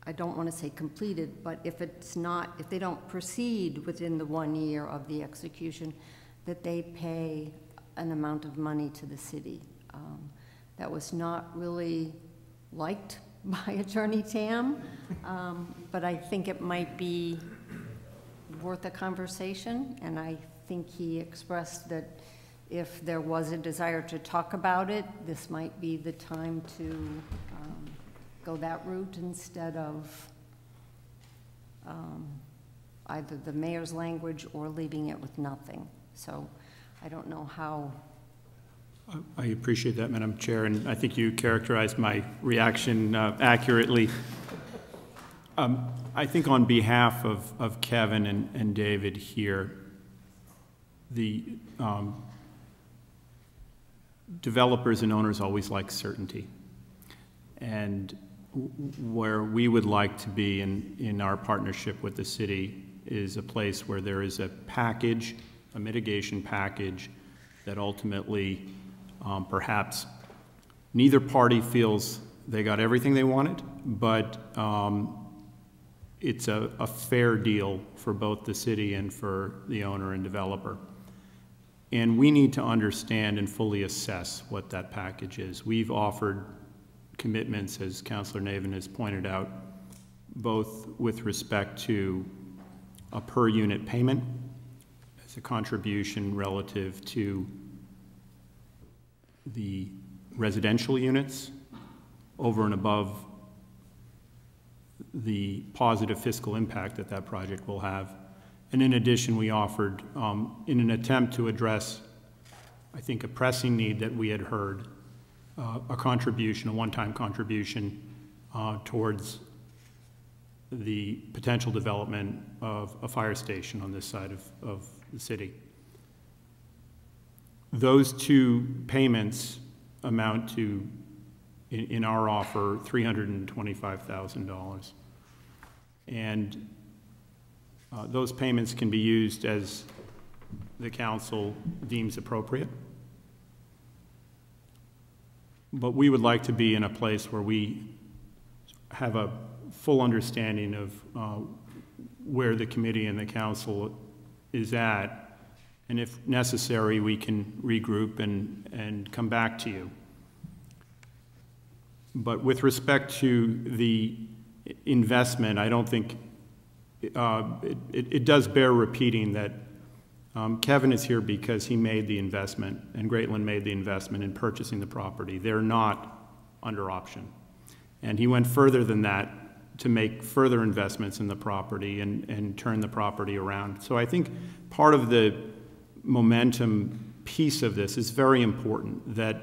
I don't want to say completed, but if they don't proceed within the 1 year of the execution, that they pay an amount of money to the city. That was not really liked by Attorney Tam, but I think it might be worth a conversation, and I think he expressed that if there was a desire to talk about it, this might be the time to go that route instead of either the mayor's language or leaving it with nothing. So I don't know how. I appreciate that, Madam Chair, and I think you characterized my reaction accurately. I think on behalf of Kevin and David here, the developers and owners always like certainty. And where we would like to be in our partnership with the city is a place where there is a package a mitigation package that ultimately perhaps neither party feels they got everything they wanted, but it's a fair deal for both the city and for the owner and developer. And we need to understand and fully assess what that package is. We've offered commitments, as Councilor Navin has pointed out, both with respect to a per unit payment as a contribution relative to the residential units over and above the positive fiscal impact that that project will have. And in addition, we offered, in an attempt to address, I think, a pressing need that we had heard, a contribution, a one-time contribution towards the potential development of a fire station on this side of the city. Those two payments amount to, in our offer, $325,000. And those payments can be used as the council deems appropriate. But we would like to be in a place where we have a full understanding of where the committee and the council is at, and if necessary, we can regroup and come back to you. But with respect to the investment, I don't think it does bear repeating that Kevin is here because he made the investment, and Greatland made the investment in purchasing the property. They're not under option. And he went further than that to make further investments in the property and turn the property around. So I think part of the momentum piece of this is very important, that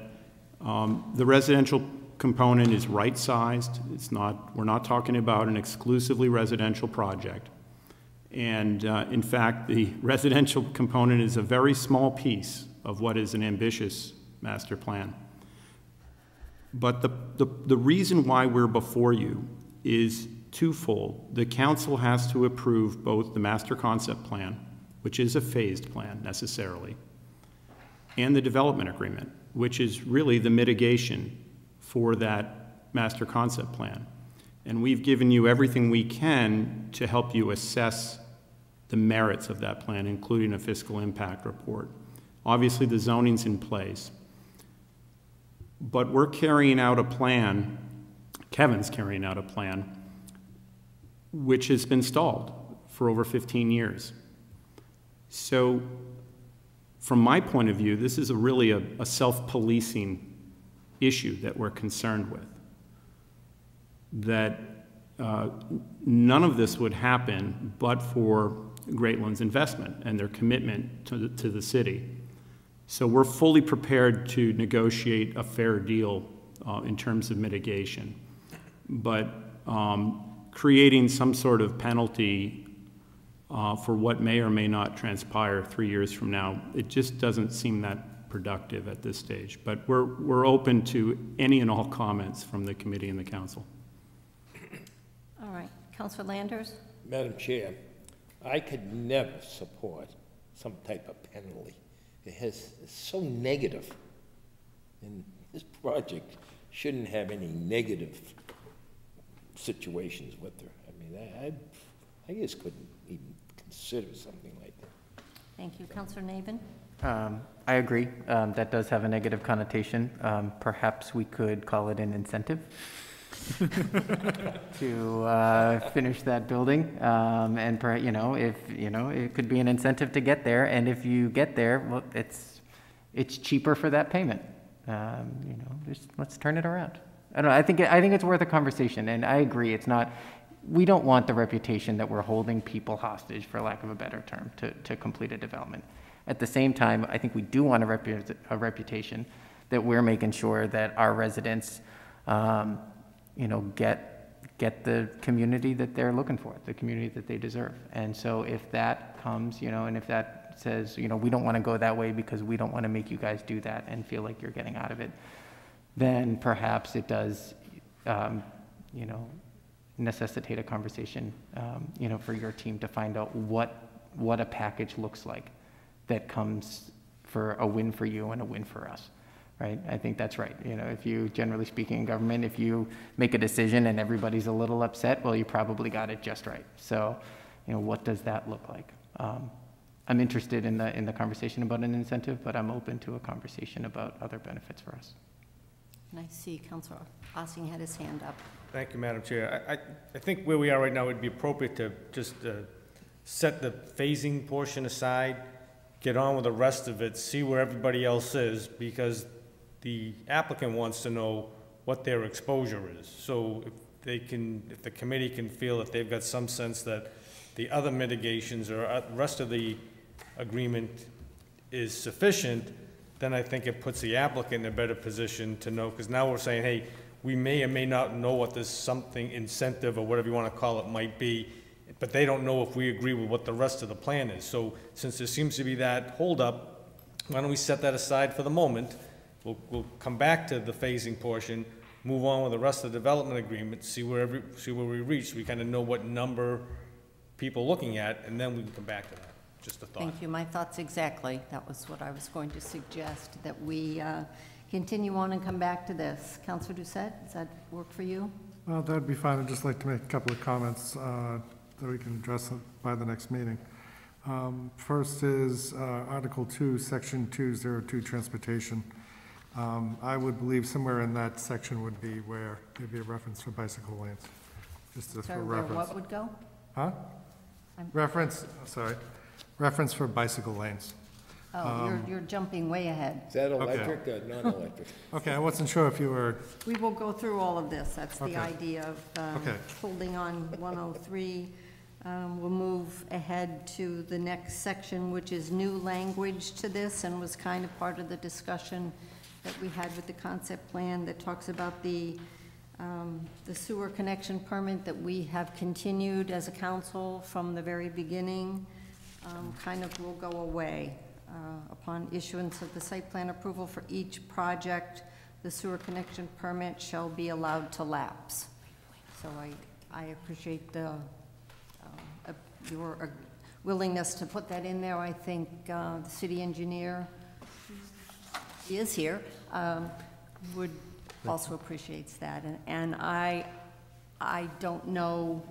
the residential component is right-sized. It's not, we're not talking about an exclusively residential project. And in fact, the residential component is a very small piece of what is an ambitious master plan. But the reason why we're before you is twofold. The council has to approve both the master concept plan, which is a phased plan necessarily, and the development agreement, which is really the mitigation for that master concept plan. And we've given you everything we can to help you assess the merits of that plan, including a fiscal impact report. Obviously, the zoning's in place, but we're carrying out a plan, Kevin's carrying out a plan, which has been stalled for over 15 years. So, from my point of view, this is really a self-policing issue that we're concerned with. That none of this would happen but for Greatland's investment and their commitment to the city. So we're fully prepared to negotiate a fair deal in terms of mitigation. But creating some sort of penalty for what may or may not transpire 3 years from now, it just doesn't seem that productive at this stage. But we're open to any and all comments from the committee and the council. All right, Councilor Landers? Madam Chair, I could never support some type of penalty. It's so negative, and this project shouldn't have any negative situations with her. I mean, I just couldn't even consider something like that. Thank you. Councilor Navin? I agree. That does have a negative connotation. Perhaps we could call it an incentive to finish that building, and it could be an incentive to get there. And if you get there, well, it's cheaper for that payment. Just let's turn it around. I don't know. I think it's worth a conversation, and I agree. It's not. We don't want the reputation that we're holding people hostage, for lack of a better term, to complete a development. At the same time, I think we do want a reputation that we're making sure that our residents, get the community that they're looking for, the community that they deserve. And so if that comes, and if that says, we don't want to go that way because we don't want to make you guys do that and feel like you're getting out of it, then perhaps it does, necessitate a conversation, for your team to find out what a package looks like. that comes for a win for you and a win for us, right? I think that's right. You know, if you, generally speaking in government, if you make a decision and everybody's a little upset, well, you probably got it just right. So, you know, what does that look like? I'm interested in the conversation about an incentive, but I'm open to a conversation about other benefits for us. And I see Councilor Ossing had his hand up. Thank you, Madam Chair. I think where we are right now, it would be appropriate to just set the phasing portion aside, get on with the rest of it, see where everybody else is, because the applicant wants to know what their exposure is. So if the committee can feel that they've got some sense that the other mitigations or the rest of the agreement is sufficient, then I think it puts the applicant in a better position to know, because now we're saying, hey, we may or may not know what this something incentive or whatever you want to call it might be, but they don't know if we agree with what the rest of the plan is. So since there seems to be that holdup, why don't we set that aside for the moment? We'll come back to the phasing portion, move on with the rest of the development agreement, see where we reach. We kind of know what number people looking at, and then we can come back to that. Just a thought. Thank you. My thoughts exactly. That was what I was going to suggest, that we continue on and come back to this. Councilor Doucette, does that work for you? Well, that'd be fine. I'd just like to make a couple of comments that we can address by the next meeting. First is Article 2, Section 202, Transportation. I would believe somewhere in that section would be where there'd be a reference for bicycle lanes, just as for reference. What would go? Huh? Reference for bicycle lanes. Oh, you're jumping way ahead. Is that electric or non-electric? Okay, I wasn't sure if you were, We will go through all of this. That's the Okay. idea of Okay. holding on 103. We'll move ahead to the next section, which is new language to this, and was kind of part of the discussion that we had with the concept plan that talks about the sewer connection permit that we have continued as a council from the very beginning, kind of will go away. Upon issuance of the site plan approval for each project, the sewer connection permit shall be allowed to lapse. So I appreciate your willingness to put that in there. I think the city engineer, he is here, would also appreciates that. And I don't know,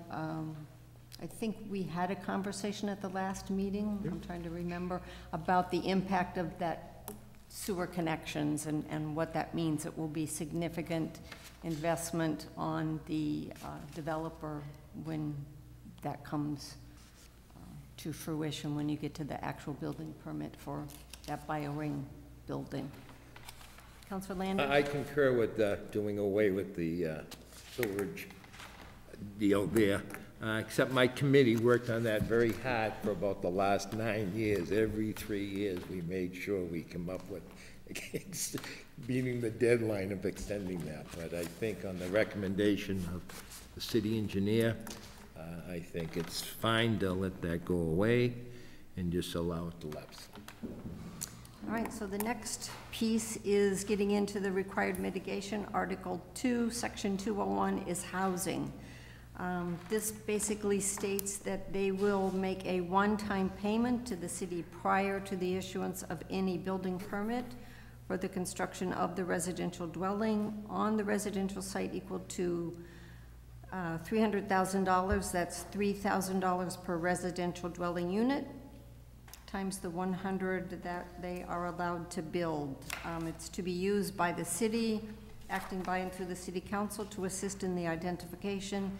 I think we had a conversation at the last meeting, I'm trying to remember, about the impact of that sewer connections and what that means. It will be significant investment on the developer when that comes to fruition, when you get to the actual building permit for that bio-ring building. Councilor Landon? I concur with doing away with the sewerage deal there. Except my committee worked on that very hard for about the last 9 years. Every 3 years, we made sure we come up with beating the deadline of extending that. But I think on the recommendation of the city engineer, I think it's fine to let that go away and just allow it to lapse. All right, so the next piece is getting into the required mitigation. Article 2, Section 201 is housing. This basically states that they will make a one-time payment to the city prior to the issuance of any building permit for the construction of the residential dwelling on the residential site equal to $300,000. That's $3,000 per residential dwelling unit times the 100 that they are allowed to build. It's to be used by the city, acting by and through the city council, to assist in the identification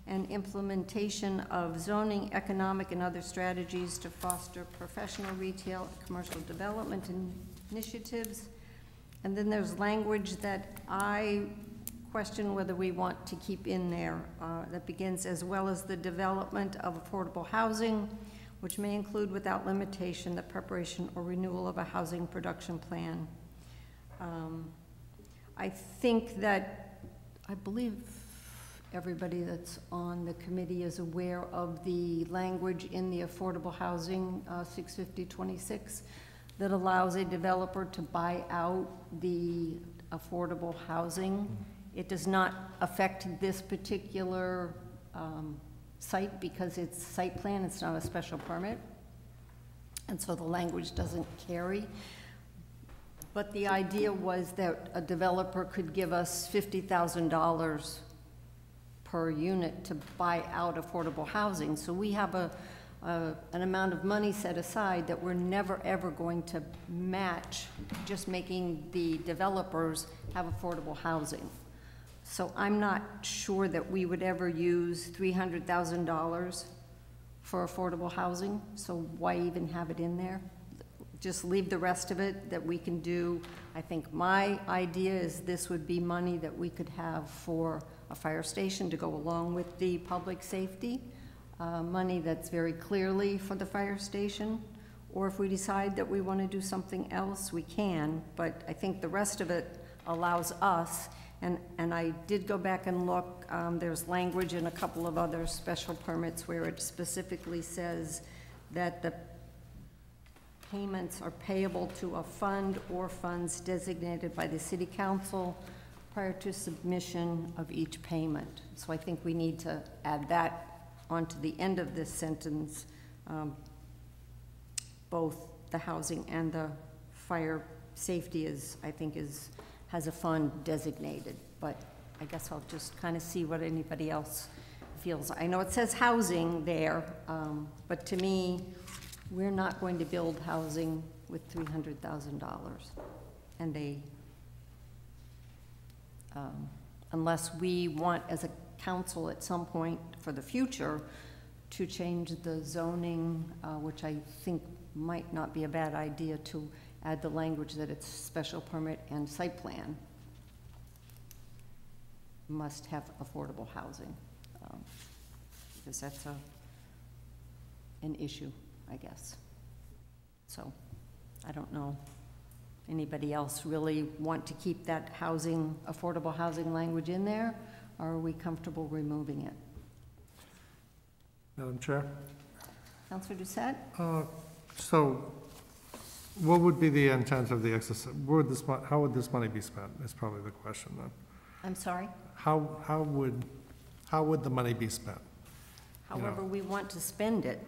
and implementation of zoning, economic, and other strategies to foster professional, retail, and commercial development initiatives. And then there's language that I question whether we want to keep in there that begins, as well as the development of affordable housing, which may include without limitation the preparation or renewal of a housing production plan. I think that, I believe everybody that's on the committee is aware of the language in the affordable housing 65026 that allows a developer to buy out the affordable housing. It does not affect this particular site because it's site plan, it's not a special permit. and so the language doesn't carry. But the idea was that a developer could give us $50,000 per unit to buy out affordable housing. So we have an amount of money set aside that we're never, ever going to match, just making the developers have affordable housing. So I'm not sure that we would ever use $300,000 for affordable housing, so why even have it in there? Just leave the rest of it that we can do. I think my idea is this would be money that we could have for a fire station to go along with the public safety, money that's very clearly for the fire station, or if we decide that we want to do something else, we can, but I think the rest of it allows us, and I did go back and look, there's language in a couple of other special permits where it specifically says that the payments are payable to a fund or funds designated by the city council prior to submission of each payment. So I think we need to add that onto the end of this sentence. Both the housing and the fire safety has a fund designated, but I guess I'll just kind of see what anybody else feels. I know it says housing there, but to me, we're not going to build housing with $300,000. And unless we want as a council at some point for the future to change the zoning, which I think might not be a bad idea, to add the language that it's special permit and site plan must have affordable housing, because that's an issue, I guess. So I don't know. Anybody else really want to keep that housing, affordable housing language in there, or are we comfortable removing it? Madam Chair? Councilor Doucette? So what would be the intent of the exercise? How would this money be spent is probably the question then. I'm sorry? How would the money be spent? However we want to spend it.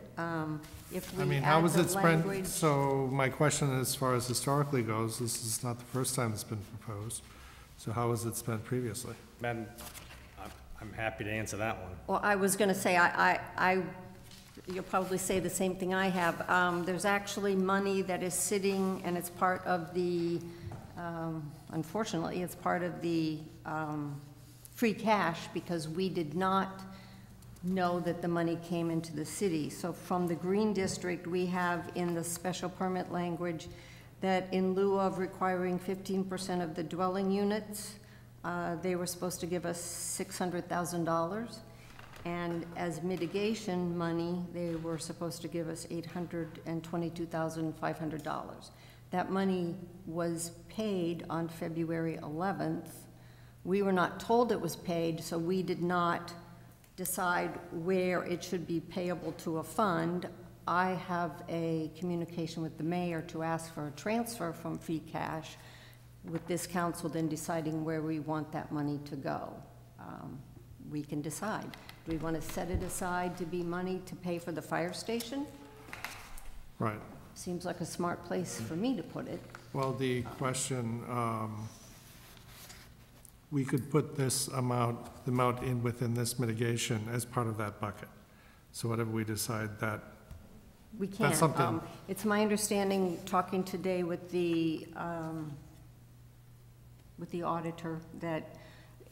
If we how add was the it spent? language. So my question, as far as historically goes, this is not the first time it's been proposed. So how was it spent previously? Madam, I'm happy to answer that one. Well, I was going to say, you'll probably say the same thing I have. There's actually money that is sitting, and it's part of the, unfortunately, it's part of the free cash, because we did not know that the money came into the city. So from the Green District, we have in the special permit language that in lieu of requiring 15% of the dwelling units, they were supposed to give us $600,000. And as mitigation money, they were supposed to give us $822,500. That money was paid on February 11th. We were not told it was paid, so we did not decide where it should be payable to a fund. I have a communication with the mayor to ask for a transfer from free cash, with this council then deciding where we want that money to go. We can decide. Do we want to set it aside to be money to pay for the fire station? Right. Seems like a smart place for me to put it. Well, the question, we could put this amount, the amount in within this mitigation as part of that bucket. So whatever we decide that. We can. That's something. It's my understanding, talking today with the auditor, that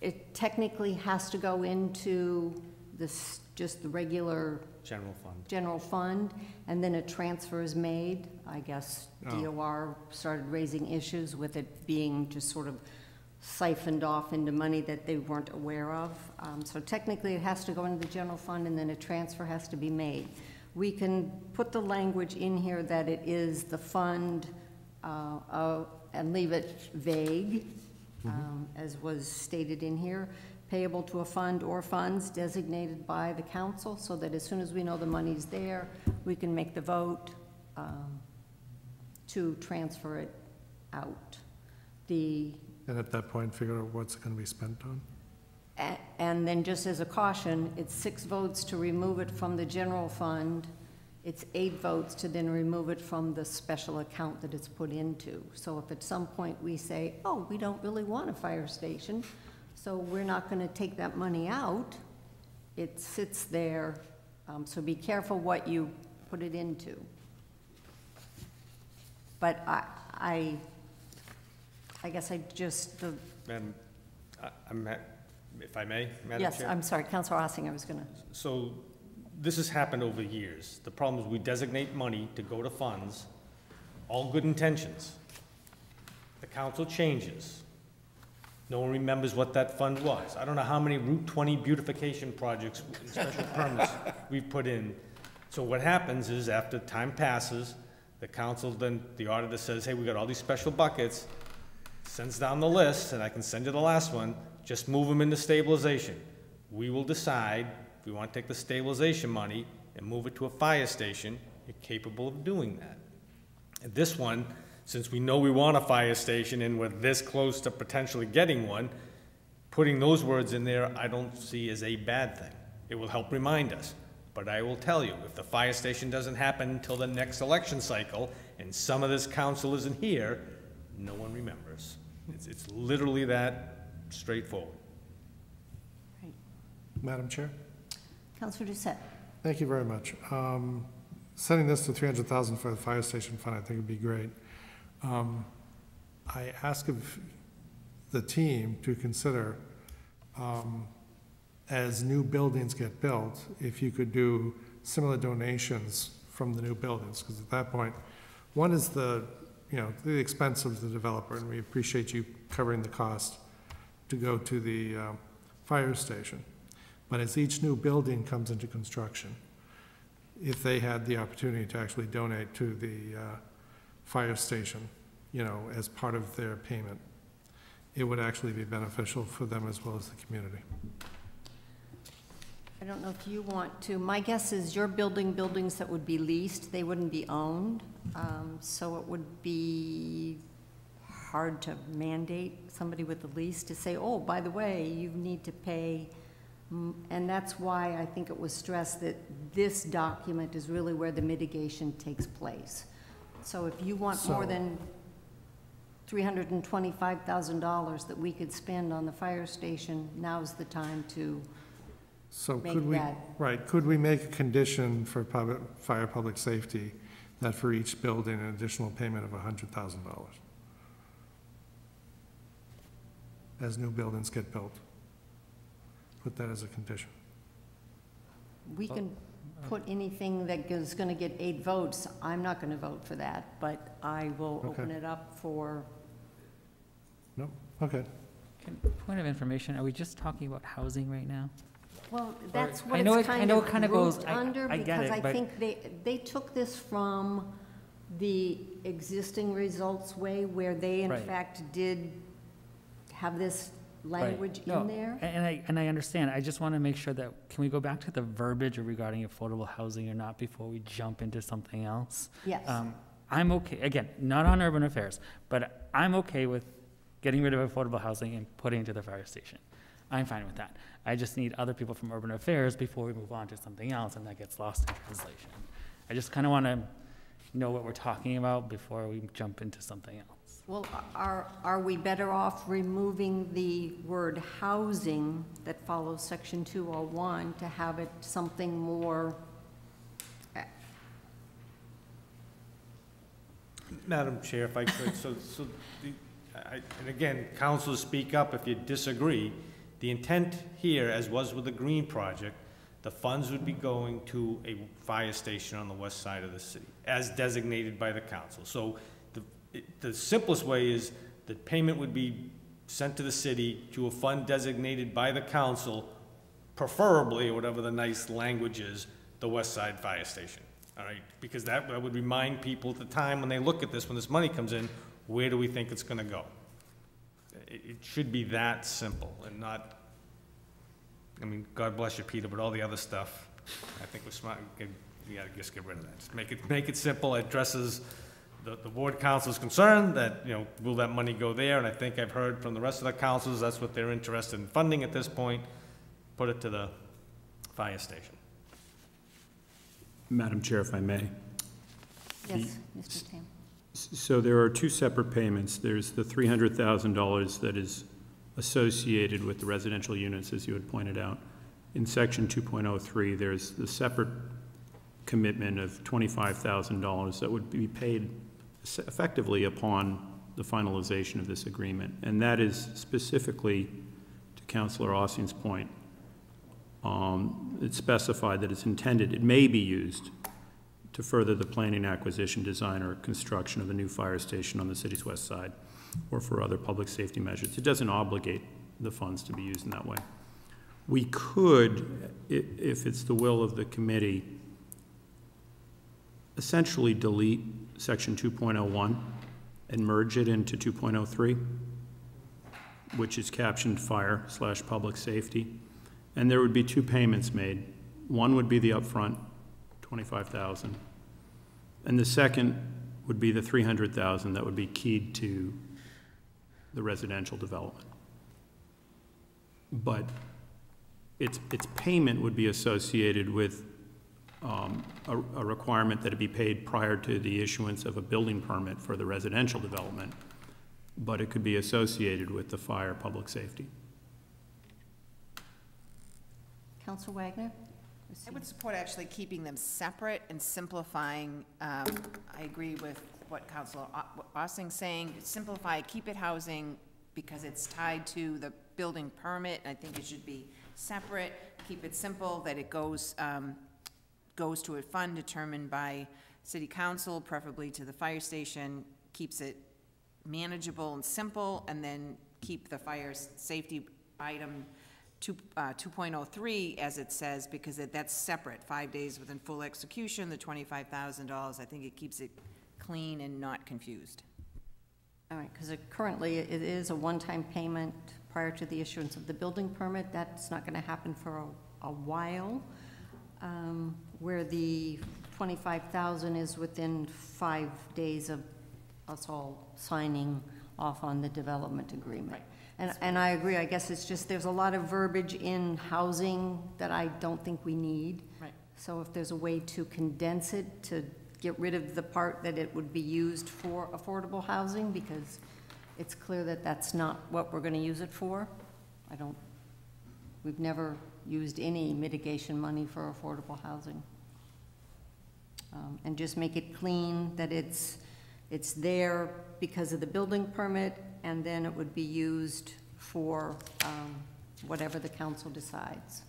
it technically has to go into this, just the regular general fund, and then a transfer is made. I guess DOR started raising issues with it being just sort of siphoned off into money that they weren't aware of. So technically it has to go into the general fund, and then a transfer has to be made. We can put the language in here that it is the fund and leave it vague, as was stated in here, payable to a fund or funds designated by the council, so that as soon as we know the money's there, we can make the vote to transfer it out. And at that point, figure out what's going to be spent on? And then just as a caution, it's 6 votes to remove it from the general fund it's 8 votes to then remove it from the special account that it's put into. So if at some point we say, oh, we don't really want a fire station, so we're not going to take that money out, it sits there. So be careful what you put it into. But I guess I just, Madam, if I may, Madam Chair? yes, I'm sorry, Councilor Ossing, I was going to. So this has happened over years. The problem is we designate money to go to funds, all good intentions. The council changes. No one remembers what that fund was. I don't know how many Route 20 beautification projects, special permits we've put in. So what happens is after time passes, the council then, the auditor says, hey, we got all these special buckets, sends down the list, and I can send you the last one, just move them into stabilization. We will decide if we want to take the stabilization money and move it to a fire station. You're capable of doing that. And this one, since we know we want a fire station and we're this close to potentially getting one, putting those words in there I don't see as a bad thing. It will help remind us. But I will tell you, if the fire station doesn't happen until the next election cycle and some of this council isn't here, no one remembers. It's literally that straightforward. Right. Madam Chair? Councilor Doucette. Thank you very much. Setting this to $300,000 for the fire station fund, I think would be great. I ask of the team to consider, as new buildings get built, if you could do similar donations from the new buildings, because at that point, one is the expense of the developer, and we appreciate you covering the cost to go to the fire station. But as each new building comes into construction, if they had the opportunity to actually donate to the fire station, as part of their payment, it would actually be beneficial for them as well as the community. I don't know if you want to. My guess is you're building buildings that would be leased. They wouldn't be owned. So it would be hard to mandate somebody with a lease to say, oh, by the way, you need to pay. And that's why I think it was stressed that this document is really where the mitigation takes place. So if you want more than $325,000 that we could spend on the fire station, now's the time to could we make a condition for fire public safety that for each building an additional payment of $100,000 as new buildings get built? Put that as a condition. We can put anything that is going to get 8 votes. I'm not going to vote for that, but I will open it up for. No? Okay. Point of information, are we just talking about housing right now? Well, that's what I know it's it kind of goes grouped under, I get because it, I but think they took this from the existing results way where they in Right. fact did have this language No, in there. And I understand. I just want to make sure that, can we go back to the verbiage regarding affordable housing or not before we jump into something else? Yes. I'm okay, again, not on urban affairs, but I'm okay with getting rid of affordable housing and putting it to the fire station. I'm fine with that. I just need other people from urban affairs before we move on to something else and that gets lost in translation. I just kind of want to know what we're talking about before we jump into something else. Well, are we better off removing the word housing that follows section 201 to have it something more? Madam Chair, if I could, and again, councilors speak up if you disagree. The intent here, as was with the Green Project, the funds would be going to a fire station on the west side of the city, as designated by the council. So the simplest way is that payment would be sent to the city to a fund designated by the council, preferably, whatever the nice language is, the west side fire station. All right, because that would remind people at the time when they look at this, when this money comes in, where do we think it's going to go? It should be that simple and not, I mean, God bless you, Peter, but all the other stuff, I think we're smart. You gotta just get rid of that. Just make it simple. It addresses the ward council's concern that, will that money go there? And I think I've heard from the rest of the councils, that's what they're interested in funding at this point. Put it to the fire station. Madam Chair, if I may. Yes, Mr. Tam. So there are two separate payments. There's the $300,000 that is associated with the residential units, as you had pointed out. In section 2.03, there's the separate commitment of $25,000 that would be paid effectively upon the finalization of this agreement. And that is specifically, to Councilor Ossian's point, it's specified that it's intended, it may be used to further the planning, acquisition, design, or construction of a new fire station on the city's west side, or for other public safety measures. It doesn't obligate the funds to be used in that way. We could, if it's the will of the committee, essentially delete section 2.01 and merge it into 2.03, which is captioned fire/public safety. And there would be two payments made. One would be the upfront, $25,000, and the second would be the $300,000 that would be keyed to the residential development. But its payment would be associated with a requirement that it be paid prior to the issuance of a building permit for the residential development, but it could be associated with the fire public safety. Councilor Wagner? I would support actually keeping them separate and simplifying. I agree with what Councilor Ossing's saying. Simplify, keep it housing because it's tied to the building permit. I think it should be separate. Keep it simple, that it goes to a fund determined by City Council, preferably to the fire station. Keeps it manageable and simple, and then keep the fire safety item 2.03 as it says, because that's separate. 5 days within full execution, the $25,000. I think it keeps it clean and not confused. All right, because currently it is a one-time payment prior to the issuance of the building permit. That's not going to happen for a while. Where the $25,000 is within 5 days of us all signing off on the development agreement. Right. And I agree, I guess it's just, there's a lot of verbiage in housing that I don't think we need. Right. So if there's a way to condense it, to get rid of the part that it would be used for affordable housing, because it's clear that that's not what we're gonna use it for. We've never used any mitigation money for affordable housing. And just make it clean, that it's there because of the building permit, and then it would be used for whatever the council decides.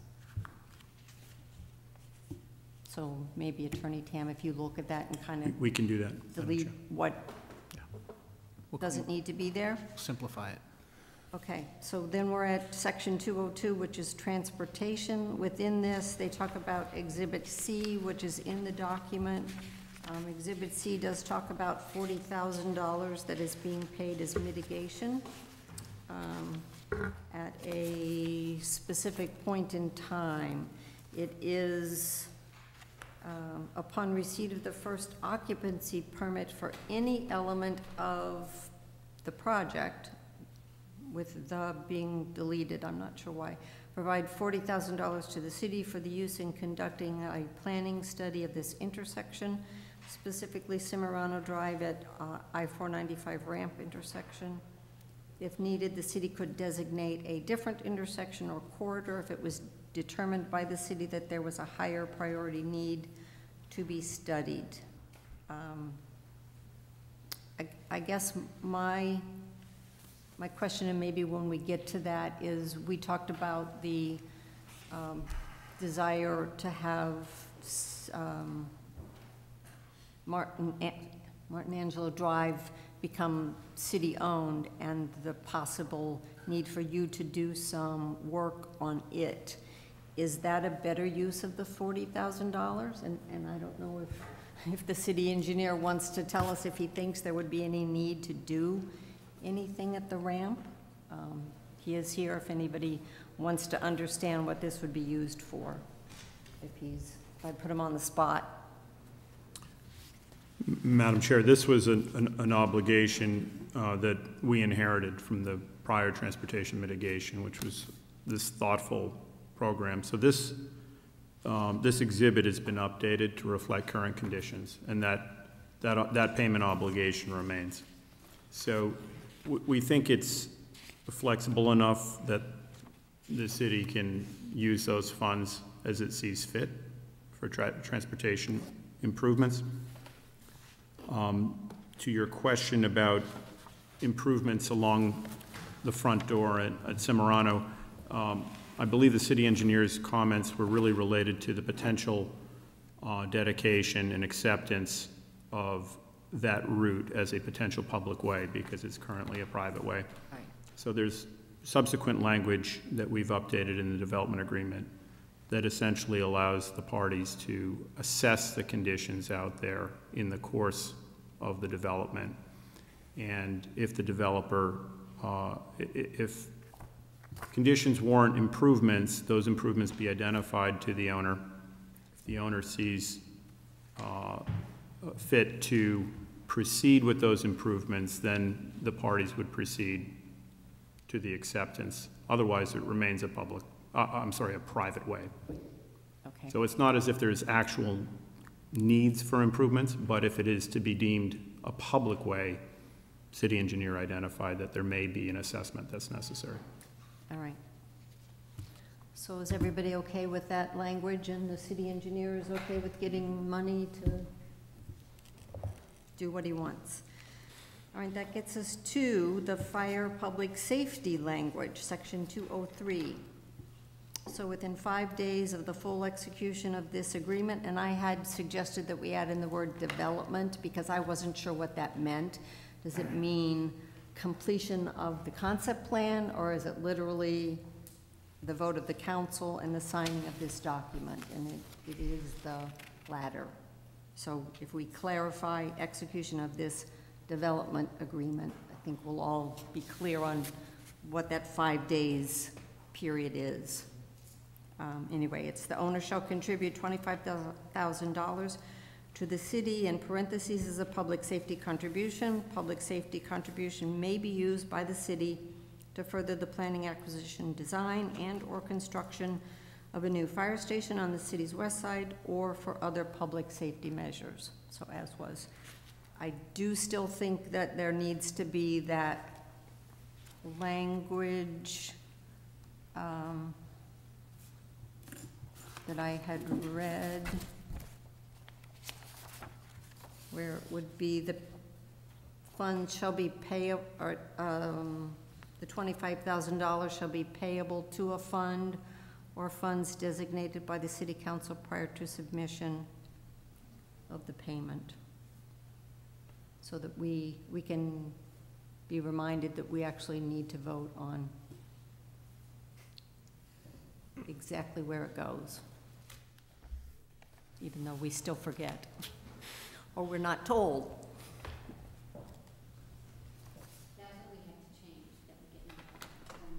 So maybe Attorney Tam, if you look at that and kind of We can do that. delete what We'll doesn't need to be there. simplify it. Okay, so then we're at section 202, which is transportation. Within this, they talk about Exhibit C, which is in the document. Exhibit C does talk about $40,000 that is being paid as mitigation at a specific point in time. It is upon receipt of the first occupancy permit for any element of the project, with the being deleted, I'm not sure why, provide $40,000 to the city for the use in conducting a planning study of this intersection, specifically Cimarano Drive at I-495 ramp intersection. If needed, the city could designate a different intersection or corridor if it was determined by the city that there was a higher priority need to be studied. I guess my question, and maybe when we get to that, is we talked about the desire to have Martin Angelo Drive become city-owned, and the possible need for you to do some work on it. Is that a better use of the $40,000? And I don't know if the city engineer wants to tell us if he thinks there would be any need to do anything at the ramp. He is here if anybody wants to understand what this would be used for, if I put him on the spot. Madam Chair, this was an obligation that we inherited from the prior transportation mitigation, which was this thoughtful program. So this this exhibit has been updated to reflect current conditions, and that payment obligation remains. So we think it's flexible enough that the city can use those funds as it sees fit for transportation improvements. To your question about improvements along the front door at Cimarano, I believe the city engineer's comments were really related to the potential dedication and acceptance of that route as a potential public way, because it's currently a private way. Right. So there's subsequent language that we've updated in the development agreement that essentially allows the parties to assess the conditions out there in the course of the development. And if the developer, if conditions warrant improvements, those improvements be identified to the owner. If the owner sees fit to proceed with those improvements, then the parties would proceed to the acceptance. Otherwise, it remains a private way. Okay. So it's not as if there's actual needs for improvements, but if it is to be deemed a public way, city engineer identified that there may be an assessment that's necessary. All right. So is everybody okay with that language, and the city engineer is okay with getting money to do what he wants? All right, that gets us to the fire public safety language, section 203. So within 5 days of the full execution of this agreement, and I had suggested that we add in the word development because I wasn't sure what that meant. Does it mean completion of the concept plan, or is it literally the vote of the council and the signing of this document? And it is the latter. So if we clarify execution of this development agreement, I think we'll all be clear on what that 5 days period is. Anyway, it's the owner shall contribute $25,000 to the city, in parentheses, is a public safety contribution. Public safety contribution may be used by the city to further the planning, acquisition, design, and/or construction of a new fire station on the city's west side, or for other public safety measures. So as was. I do still think that there needs to be that language that I had read, where it would be the funds shall be payable, or the $25,000 shall be payable to a fund or funds designated by the city council prior to submission of the payment, so that we can be reminded that we actually need to vote on exactly where it goes, even though we still forget, or we're not told. That's what we have to change, that we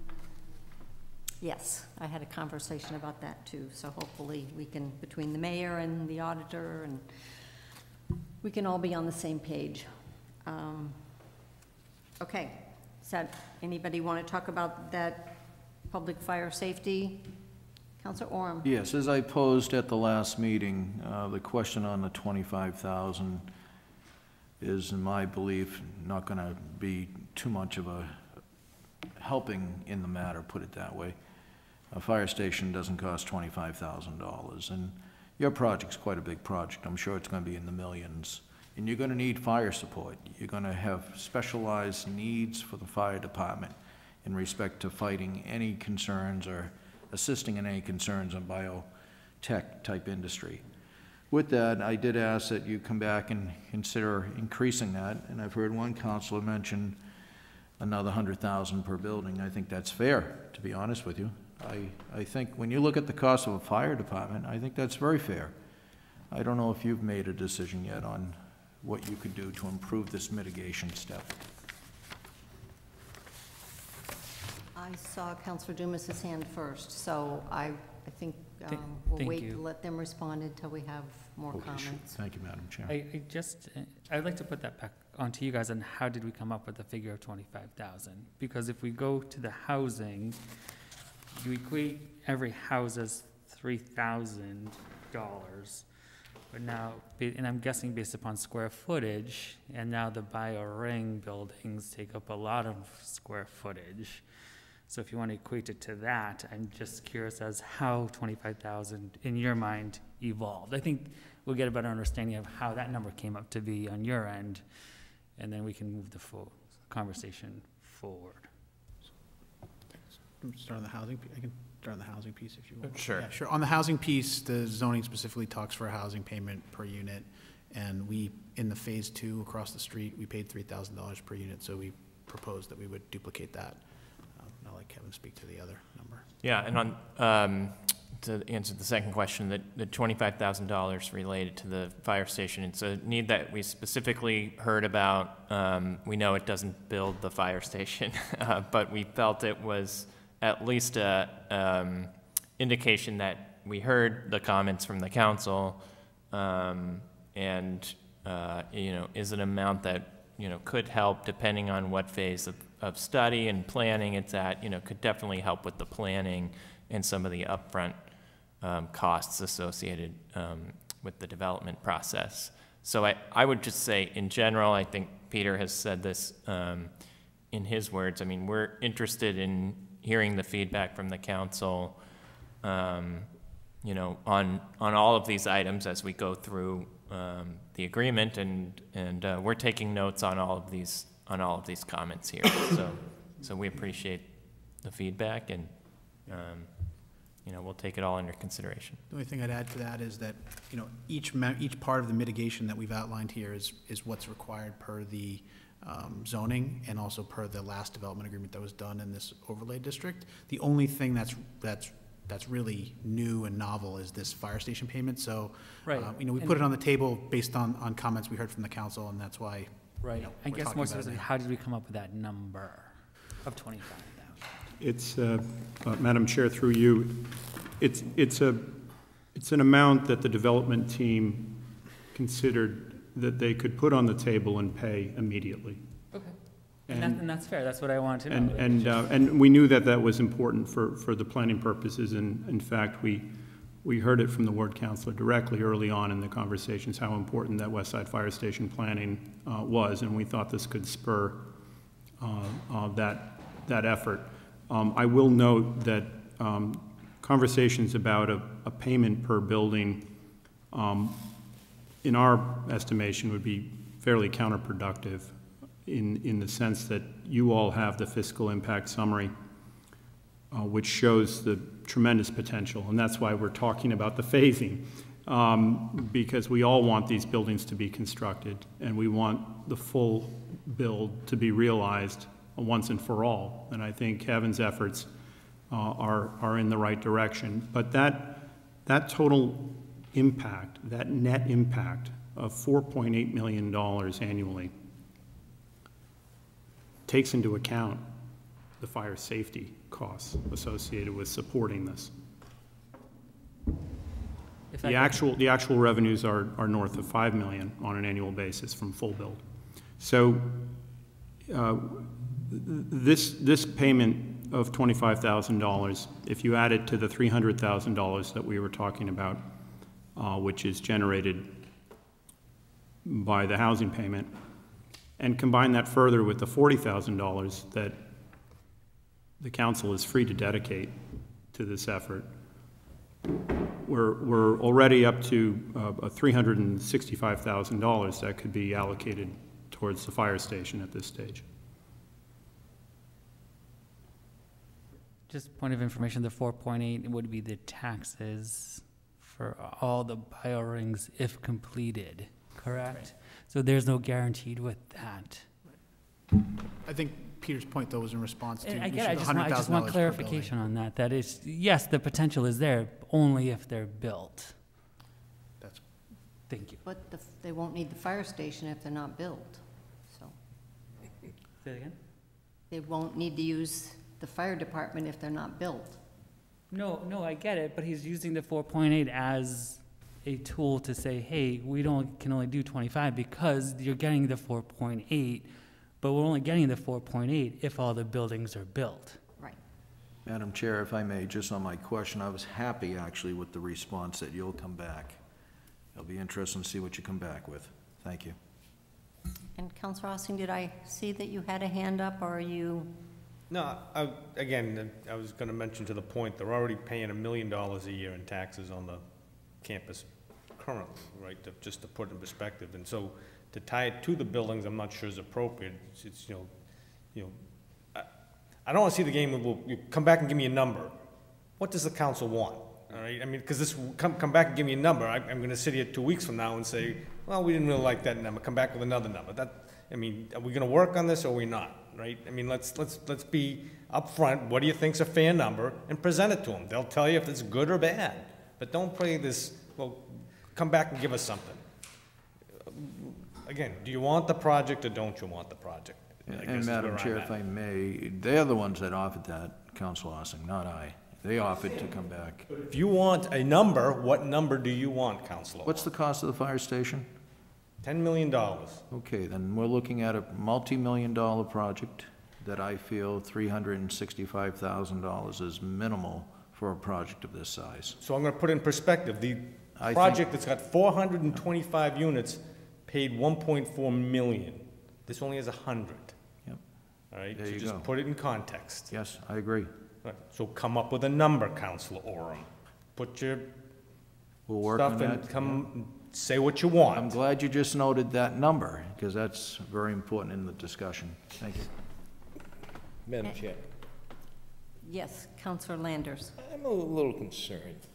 get. Yes, I had a conversation about that too, so hopefully we can, between the mayor and the auditor, and we can all be on the same page. Okay, so anybody want to talk about that public fire safety? Councilor Orem? Yes, as I posed at the last meeting, the question on the 25,000 is, in my belief, not going to be too much of a helping in the matter, put it that way. A fire station doesn't cost $25,000, and your project's quite a big project. I'm sure it's going to be in the millions, and you're going to need fire support. You're going to have specialized needs for the fire department in respect to fighting any concerns or assisting in any concerns on biotech type industry. With that, I did ask that you come back and consider increasing that, and I've heard one councilor mention another 100,000 per building. I think that's fair, to be honest with you. I think when you look at the cost of a fire department, I think that's very fair. I don't know if you've made a decision yet on what you could do to improve this mitigation step. I saw Councilor Dumas's hand first, so I think we'll thank wait you. to let them respond until we have more Okay, sure. comments. Thank you, Madam Chair. I'd like to put that back onto you guys on how did we come up with the figure of 25,000? Because if we go to the housing, you equate every house as $3,000. But now, and I'm guessing based upon square footage, and now the bio-ring buildings take up a lot of square footage. So if you want to equate it to that, I'm just curious as how 25,000 in your mind evolved. I think we'll get a better understanding of how that number came up to be on your end, and then we can move the full conversation forward. Start on the housing, I can start on the housing piece if you want. Sure. Yeah, sure. On the housing piece, the zoning specifically talks for a housing payment per unit. And we, in the phase 2 across the street, we paid $3,000 per unit. So we proposed that we would duplicate that. I'll let Kevin speak to the other number. Yeah, and on, to answer the second question, the $25,000 related to the fire station, it's a need that we specifically heard about. We know it doesn't build the fire station, but we felt it was at least a indication that we heard the comments from the council, and is an amount that could help depending on what phase of study and planning it's at. Could definitely help with the planning and some of the upfront costs associated with the development process. So I would just say, in general, I think Peter has said this in his words. I mean, we're interested in hearing the feedback from the council, on all of these items as we go through the agreement, and we're taking notes on all of these comments here. So we appreciate the feedback, and we'll take it all under consideration. The only thing I'd add to that is that, each part of the mitigation that we've outlined here is what's required per the zoning and also per the last development agreement that was done in this overlay district. The only thing that's really new and novel is this fire station payment. So, right. We put it on the table based on comments we heard from the council, and that's why. Right. I guess more specifically, how did we come up with that number of 25,000? It's, Madam Chair, through you, it's an amount that the development team considered that they could put on the table and pay immediately. Okay. And that's fair. That's what I wanted to know. And we knew that was important for the planning purposes. And in fact, we heard it from the ward councilor directly early on in the conversations how important that West Side Fire Station planning was, and we thought this could spur that effort. I will note that conversations about a payment per building, in our estimation, would be fairly counterproductive in the sense that you all have the fiscal impact summary, which shows the tremendous potential, and that's why we're talking about the phasing, because we all want these buildings to be constructed, and we want the full build to be realized once and for all. And I think Kevin's efforts are in the right direction. But that total impact, that net impact of $4.8 million annually, takes into account the fire safety costs associated with supporting this. The actual revenues are north of $5 million on an annual basis from full build. So this payment of $25,000, if you add it to the $300,000 that we were talking about, which is generated by the housing payment, and combine that further with the $40,000 that the council is free to dedicate to this effort, we're already up to $365,000 that could be allocated towards the fire station at this stage. Just point of information, the 4.8 would be the taxes for all the bio rings if completed, correct? Right. So there's no guaranteed with that. I think Peter's point, though, was in response to I just want clarification on that. That is, yes, the potential is there, only if they're built. Thank you. But they won't need the fire station if they're not built, so. Say it again? They won't need to use the fire department if they're not built. No, I get it, but he's using the 4.8 as a tool to say, hey, we can only do 25 because you're getting the 4.8, but we're only getting the 4.8 if all the buildings are built. Right. Madam Chair, if I may, just on my question, I was happy actually with the response that you'll come back. It'll be interesting to see what you come back with. Thank you. And Councilor Ossing, did I see that you had a hand up, or are you? No, again, I was going to mention to the point, they're already paying $1 million a year in taxes on the campus currently, right, just to put it in perspective. And so to tie it to the buildings, I'm not sure is appropriate. It's I don't want to see the game of, well, you come back and give me a number. What does the council want? All right, I mean, because this, come back and give me a number. I'm going to sit here 2 weeks from now and say, well, we didn't really like that number. Come back with another number. I mean, are we going to work on this or are we not? Right? I mean, let's be upfront. What do you think's a fair number, and present it to them. They'll tell you if it's good or bad. But don't play this. Well, come back and give us something. Again, do you want the project or don't you want the project? And Madam Chair, if I may, they're the ones that offered that, Councilor Ossing, not I. They offered to come back. If you want a number, what number do you want, Councilor? What's the cost of the fire station? $10 million. Okay, then we're looking at a multi-million-dollar project that I feel $365,000 is minimal for a project of this size. So I'm going to put it in perspective. The project that's got 425 units paid $1.4 million. This only has 100. Yep. All right, There so you just go. put it in context. Yes, I agree. Right. So come up with a number, Councilor Oram. Put your We'll work stuff on and that. come say what you want. I'm glad you just noted that number, because that's very important in the discussion. Thank you. Madam Chair, Yes, Councilor Landers. I'm a little concerned.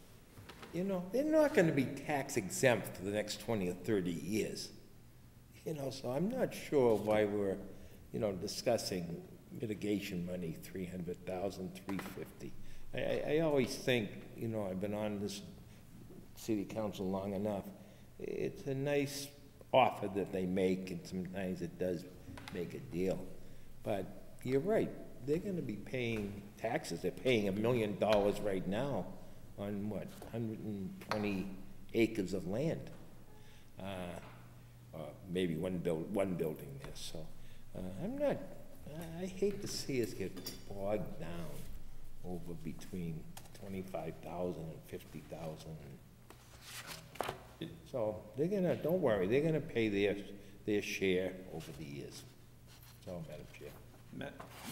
You know, they're not going to be tax exempt for the next 20 or 30 years. You know, so I'm not sure why we're, discussing mitigation money, $300,000, $350,000. I always think, I've been on this city council long enough. It's a nice offer that they make, and sometimes it does make a deal. But you're right, they're going to be paying taxes. They're paying $1 million right now on what, 120 acres of land. Maybe one building there. So I hate to see us get bogged down over between 25,000 and 50,000. So they're gonna, don't worry, they're gonna pay their share over the years. So, Madam Chair.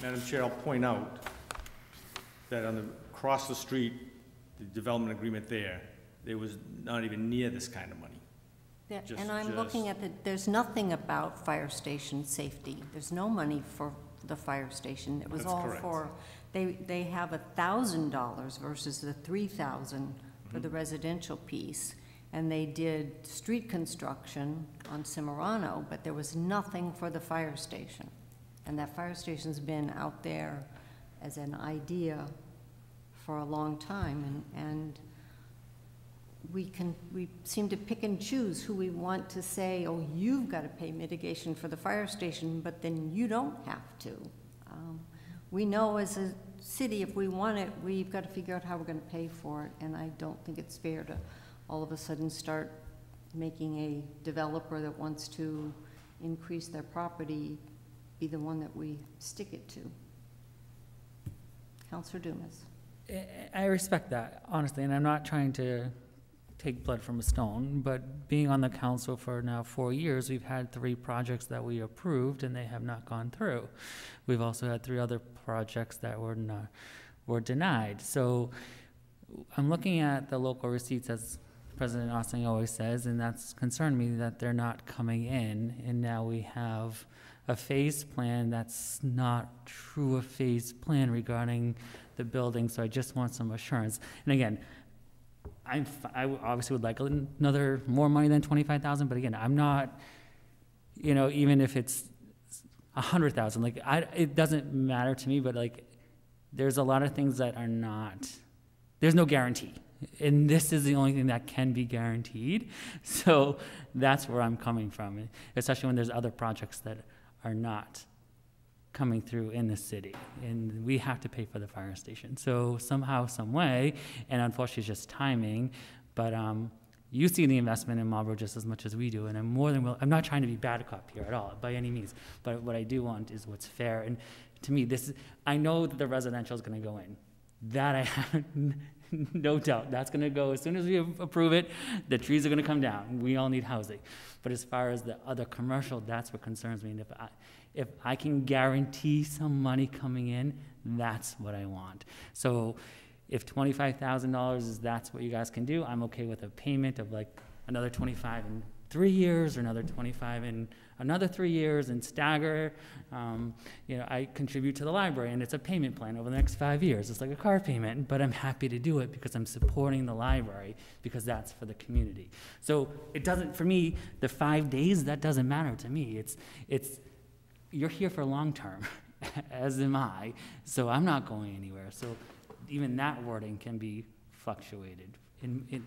Madam Chair, I'll point out that across the street, the development agreement there was not even near this kind of money. Yeah, and I'm looking at there's nothing about fire station safety. There's no money for the fire station. It was That's all correct. for, they have $1,000 versus the $3,000 for the residential piece. And they did street construction on Cimarano, but there was nothing for the fire station. And that fire station's been out there as an idea for a long time, and we seem to pick and choose who we want to say, oh, you've got to pay mitigation for the fire station, but then you don't have to. We know as a city, if we want it, we've got to figure out how we're going to pay for it, and I don't think it's fair to all of a sudden start making a developer that wants to increase their property be the one that we stick it to. Councilor Dumas. I respect that, honestly, and I'm not trying to take blood from a stone, but being on the council for now 4 years, we've had 3 projects that we approved and they have not gone through. We've also had 3 other projects that were denied. So I'm looking at the local receipts, as President Ossing always says, and that's concerned me that they're not coming in, and now we have a phase plan that's not true a phase plan regarding the building, so I just want some assurance. And again, I obviously would like another more money than 25,000, but again, I'm not, even if it's 100,000, like it doesn't matter to me, but like there's a lot of things that are not, there's no guarantee. And this is the only thing that can be guaranteed. So that's where I'm coming from, especially when there's other projects that are not coming through in the city, and we have to pay for the fire station. So somehow, some way, and unfortunately it's just timing, but you see the investment in Marlborough just as much as we do, and I'm more than willing, I'm not trying to be bad cop here at all, by any means, but what I do want is what's fair, and to me, I know that the residential is gonna go in. That I have no doubt. That's going to go, as soon as we approve it, the trees are going to come down. We all need housing. But as far as the other commercial, that's what concerns me. And if I can guarantee some money coming in, that's what I want. So if $25,000 is that's what you guys can do, I'm okay with a payment of like another 25 in 3 years, or another 25 in another 3 years, and stagger. I contribute to the library, and it's a payment plan over the next 5 years. It's like a car payment, but I'm happy to do it because I'm supporting the library, because that's for the community. So it doesn't, for me, the 5 days, that doesn't matter to me. It's you're here for long term, as am I, so I'm not going anywhere. So even that wording can be fluctuated.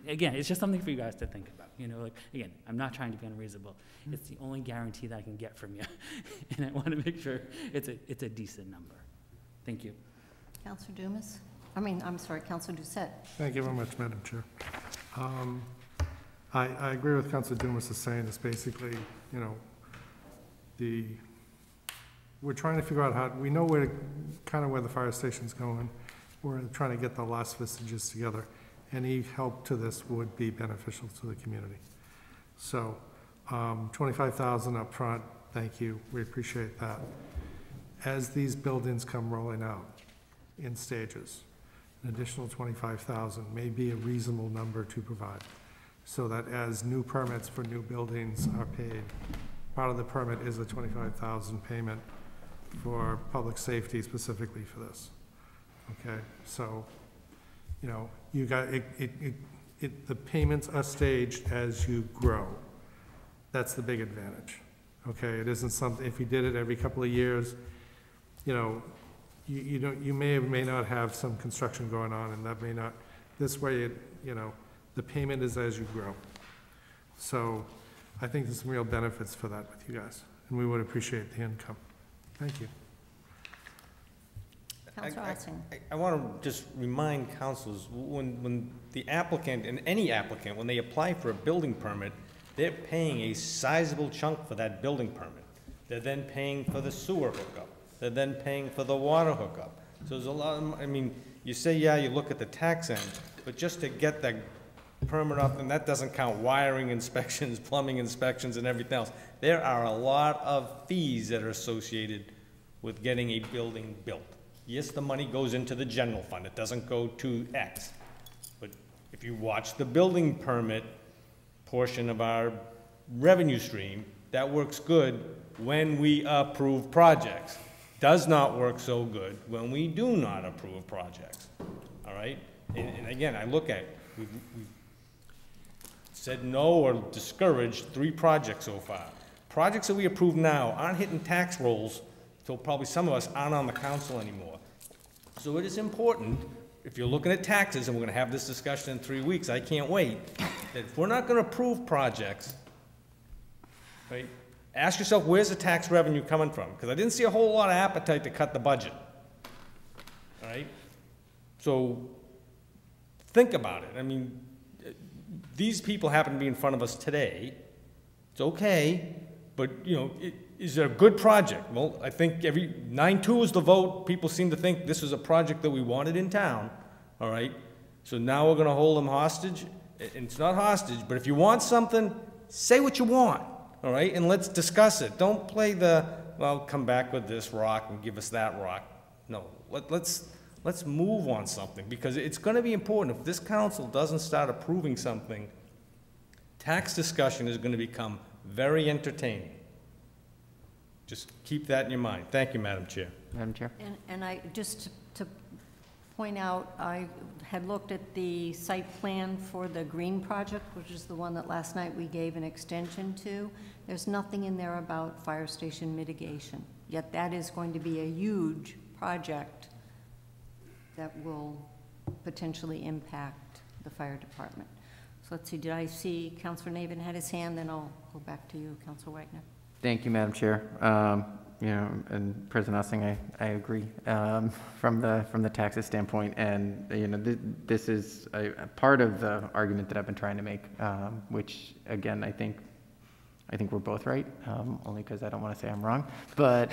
Again, it's just something for you guys to think about. Again, I'm not trying to be unreasonable. It's the only guarantee that I can get from you, and I want to make sure it's a decent number. Thank you. Councilor Dumas? Councilor Doucette. Thank you very much, Madam Chair. I agree with Councilor Dumas is saying. It's basically, we're trying to figure out how, we know where the fire station's going. We're trying to get the last vestiges together. Any help to this would be beneficial to the community. So, $25,000 up front, thank you, we appreciate that. As these buildings come rolling out in stages, an additional $25,000 may be a reasonable number to provide, so that as new permits for new buildings are paid, part of the permit is a $25,000 payment for public safety specifically for this. Okay, so, you got the payments are staged as you grow. That's the big advantage. Okay, it isn't something, if you did it every couple of years, you may or may not have some construction going on, and that may not, this way the payment is as you grow. So I think there's some real benefits for that with you guys, and we would appreciate the income. Thank you. I want to just remind councilors, when the applicant, and any applicant, when they apply for a building permit, they're paying a sizable chunk for that building permit. They're then paying for the sewer hookup. They're then paying for the water hookup. So there's a lot of, you say, yeah, you look at the tax end, but just to get that permit off, and that doesn't count wiring inspections, plumbing inspections, and everything else. There are a lot of fees that are associated with getting a building built. Yes, the money goes into the general fund. It doesn't go to X. But if you watch the building permit portion of our revenue stream, that works good when we approve projects. Does not work so good when we do not approve projects. All right? And again, I look at, we've said no or discouraged 3 projects so far. Projects that we approve now aren't hitting tax rolls, so probably some of us aren't on the council anymore. So it is important, if you're looking at taxes, and we're gonna have this discussion in 3 weeks, I can't wait, that if we're not gonna approve projects, right, ask yourself, where's the tax revenue coming from? Because I didn't see a whole lot of appetite to cut the budget, all right? So think about it. These people happen to be in front of us today. It's okay, but, is it a good project? Well, I think 9-2 was the vote. People seem to think this is a project that we wanted in town, all right? So now we're gonna hold them hostage? And it's not hostage, but if you want something, say what you want, all right? And let's discuss it. Don't play come back with this rock and give us that rock. No, let's move on something, because it's gonna be important. If this council doesn't start approving something, tax discussion is gonna become very entertaining. Just keep that in your mind. Thank you, Madam Chair. Madam Chair? And just to point out, I had looked at the site plan for the green project, which is the one that last night we gave an extension to. There's nothing in there about fire station mitigation, yet that is going to be a huge project that will potentially impact the fire department. So let's see, did I see Councilor Navin had his hand? Then I'll go back to you, Councilor Wagner. Thank you, Madam Chair. And President Ossing, I agree from the taxes standpoint, and this is a part of the argument that I've been trying to make, which again I think we're both right, only because I don't want to say I'm wrong. But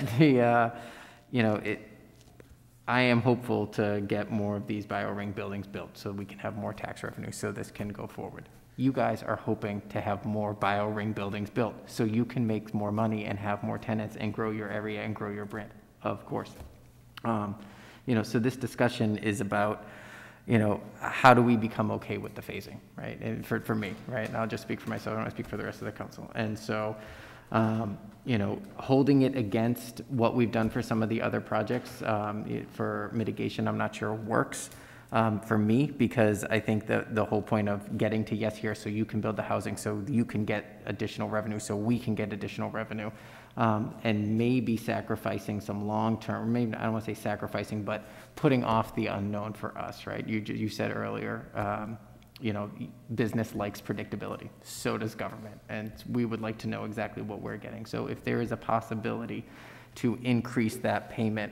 I am hopeful to get more of these bio-ring buildings built so we can have more tax revenue so this can go forward. You guys are hoping to have more bio-ring buildings built so you can make more money and have more tenants and grow your area and grow your brand, of course. You know, so this discussion is about, you know, how do we become okay with the phasing, right? And for me, right? And I'll just speak for myself, I don't want to speak for the rest of the council. And so, you know, holding it against what we've done for some of the other projects for mitigation, I'm not sure works for me, because I think the whole point of getting to yes here so you can build the housing, so you can get additional revenue, so we can get additional revenue, and maybe sacrificing some long-term, maybe I don't want to say sacrificing, but putting off the unknown for us, right? You said earlier, you know, business likes predictability, so does government, and we would like to know exactly what we're getting. So if there is a possibility to increase that payment,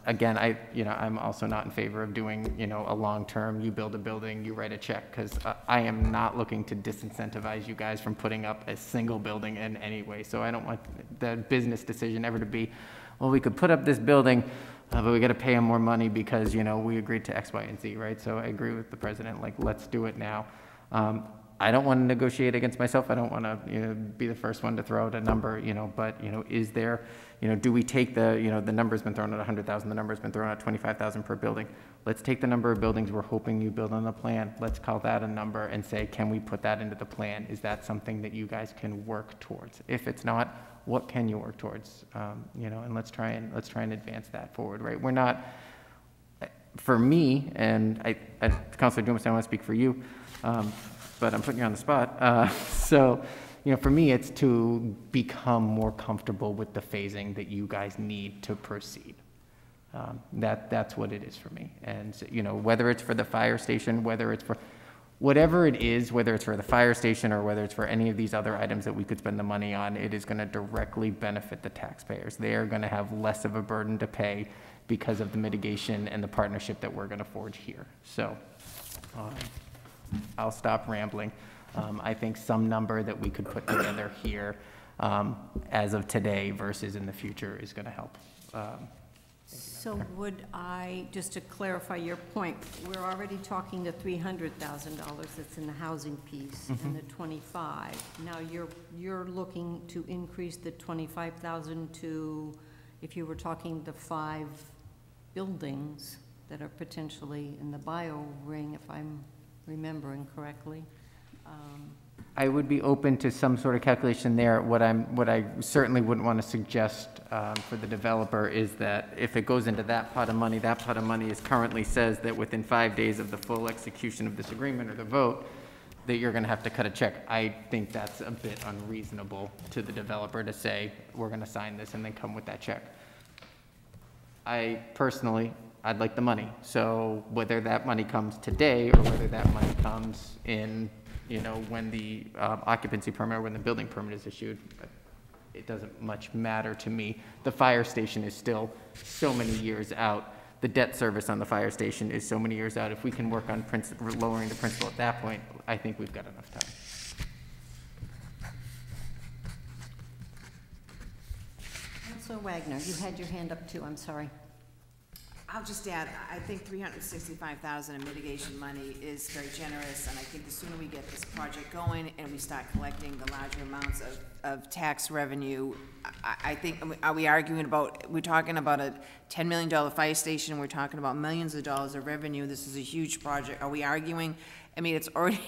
again, I'm also not in favor of doing, you know, a long-term, you build a building, you write a check, because I am not looking to disincentivize you guys from putting up a single building in any way. So I don't want the business decision ever to be, well, we could put up this building, but we got to pay them more money because, you know, we agreed to X, Y, and Z, right? So I agree with the president, like, let's do it now. I don't want to negotiate against myself. I don't want to, you know, be the first one to throw out a number, you know, but, you know, is there, you know, do we take the, you know, the number's been thrown at 100,000, the number's been thrown at 25,000 per building. Let's take the number of buildings we're hoping you build on the plan. Let's call that a number and say, can we put that into the plan? Is that something that you guys can work towards? If it's not, what can you work towards? You know, and let's try and advance that forward, right? We're not, for me, and Councilor Dumas, I want to speak for you, but I'm putting you on the spot. So, you know, for me, it's to become more comfortable with the phasing that you guys need to proceed. That's what it is for me. And, you know, whether it's for the fire station, whether it's for whatever it is, whether it's for the fire station or whether it's for any of these other items that we could spend the money on, it is going to directly benefit the taxpayers. They are going to have less of a burden to pay because of the mitigation and the partnership that we're going to forge here. So I'll stop rambling. I think some number that we could put together here as of today versus in the future is going to help. So would I, just to clarify your point, we're already talking the $300,000 that's in the housing piece and the 25. Now you're looking to increase the 25,000 to, if you were talking the 5 buildings that are potentially in the bio ring, if I'm remembering correctly. I would be open to some sort of calculation there. What I certainly wouldn't want to suggest for the developer is that if it goes into that pot of money is currently says that within 5 days of the full execution of this agreement or the vote, that you're going to have to cut a check. I think that's a bit unreasonable to the developer to say, we're going to sign this and then come with that check. I'd like the money. So whether that money comes today or whether that money comes in, you know, when the occupancy permit or when the building permit is issued, it doesn't much matter to me. The fire station is still so many years out. The debt service on the fire station is so many years out. If we can work on lowering the principal at that point, I think we've got enough time. Councilor Wagner, you had your hand up too, I'm sorry. I'll just add, I think $365,000 in mitigation money is very generous, and I think the sooner we get this project going and we start collecting the larger amounts of tax revenue, I think, are we arguing about, we're talking about a $10 million fire station, we're talking about millions of dollars of revenue, this is a huge project, are we arguing, I mean, it's already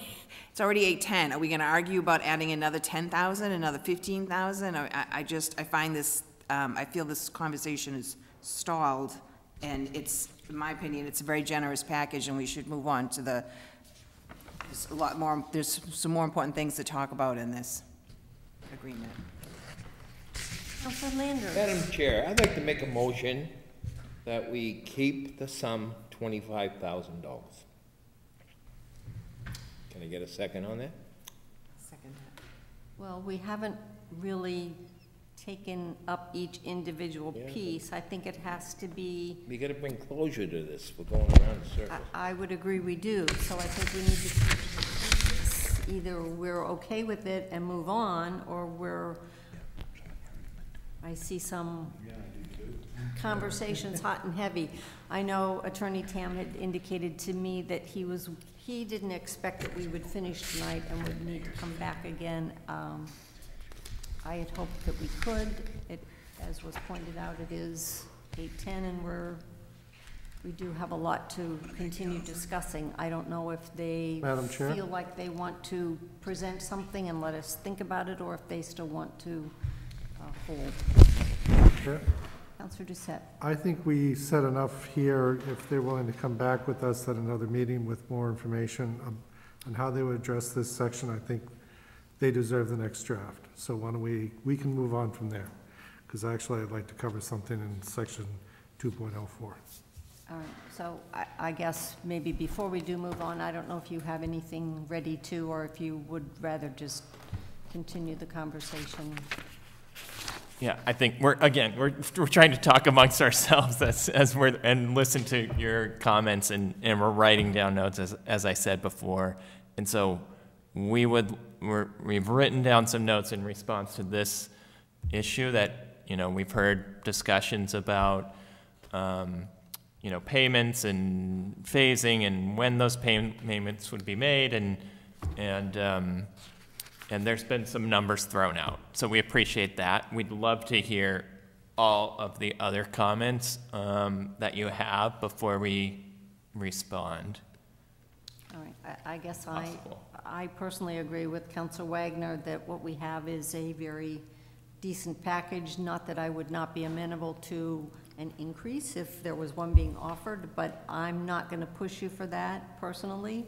810, are we gonna argue about adding another 10,000, another 15,000? I find this, I feel this conversation is stalled. And it's, in my opinion, it's a very generous package, and we should move on to there's a lot more, there's some more important things to talk about in this agreement. Councilor Landers. Madam Chair, I'd like to make a motion that we keep the sum $25,000. Can I get a second on that? Second. Well, we haven't really taken up each individual piece. I think it has to be. We got to bring closure to this. We're going around in circles. I would agree we do. So I think we need to, either we're okay with it and move on, or I see some conversations hot and heavy. I know Attorney Tam had indicated to me that he didn't expect that we would finish tonight and would need to come back again. I had hoped that we could. As was pointed out, it is 8:10 and we do have a lot to continue discussing. I don't know if they Madam Chair? feel like they want to present something and let us think about it, or if they still want to hold. Chair? Councilor Doucette. I think we said enough here. If they're willing to come back with us at another meeting with more information on how they would address this section, I think they deserve the next draft. So why don't we can move on from there, because actually I'd like to cover something in section 2.04. All right, so I guess maybe before we do move on, I don't know if you have anything ready to, or if you would rather just continue the conversation. Yeah, I think we're trying to talk amongst ourselves and listen to your comments, and we're writing down notes as I said before. And so we've written down some notes in response to this issue that, we've heard discussions about, payments and phasing and when those payments would be made, and there's been some numbers thrown out. So we appreciate that. We'd love to hear all of the other comments that you have before we respond. All right, I guess I personally agree with Councilor Wagner that what we have is a very decent package. Not that I would not be amenable to an increase if there was one being offered, but I'm not going to push you for that personally.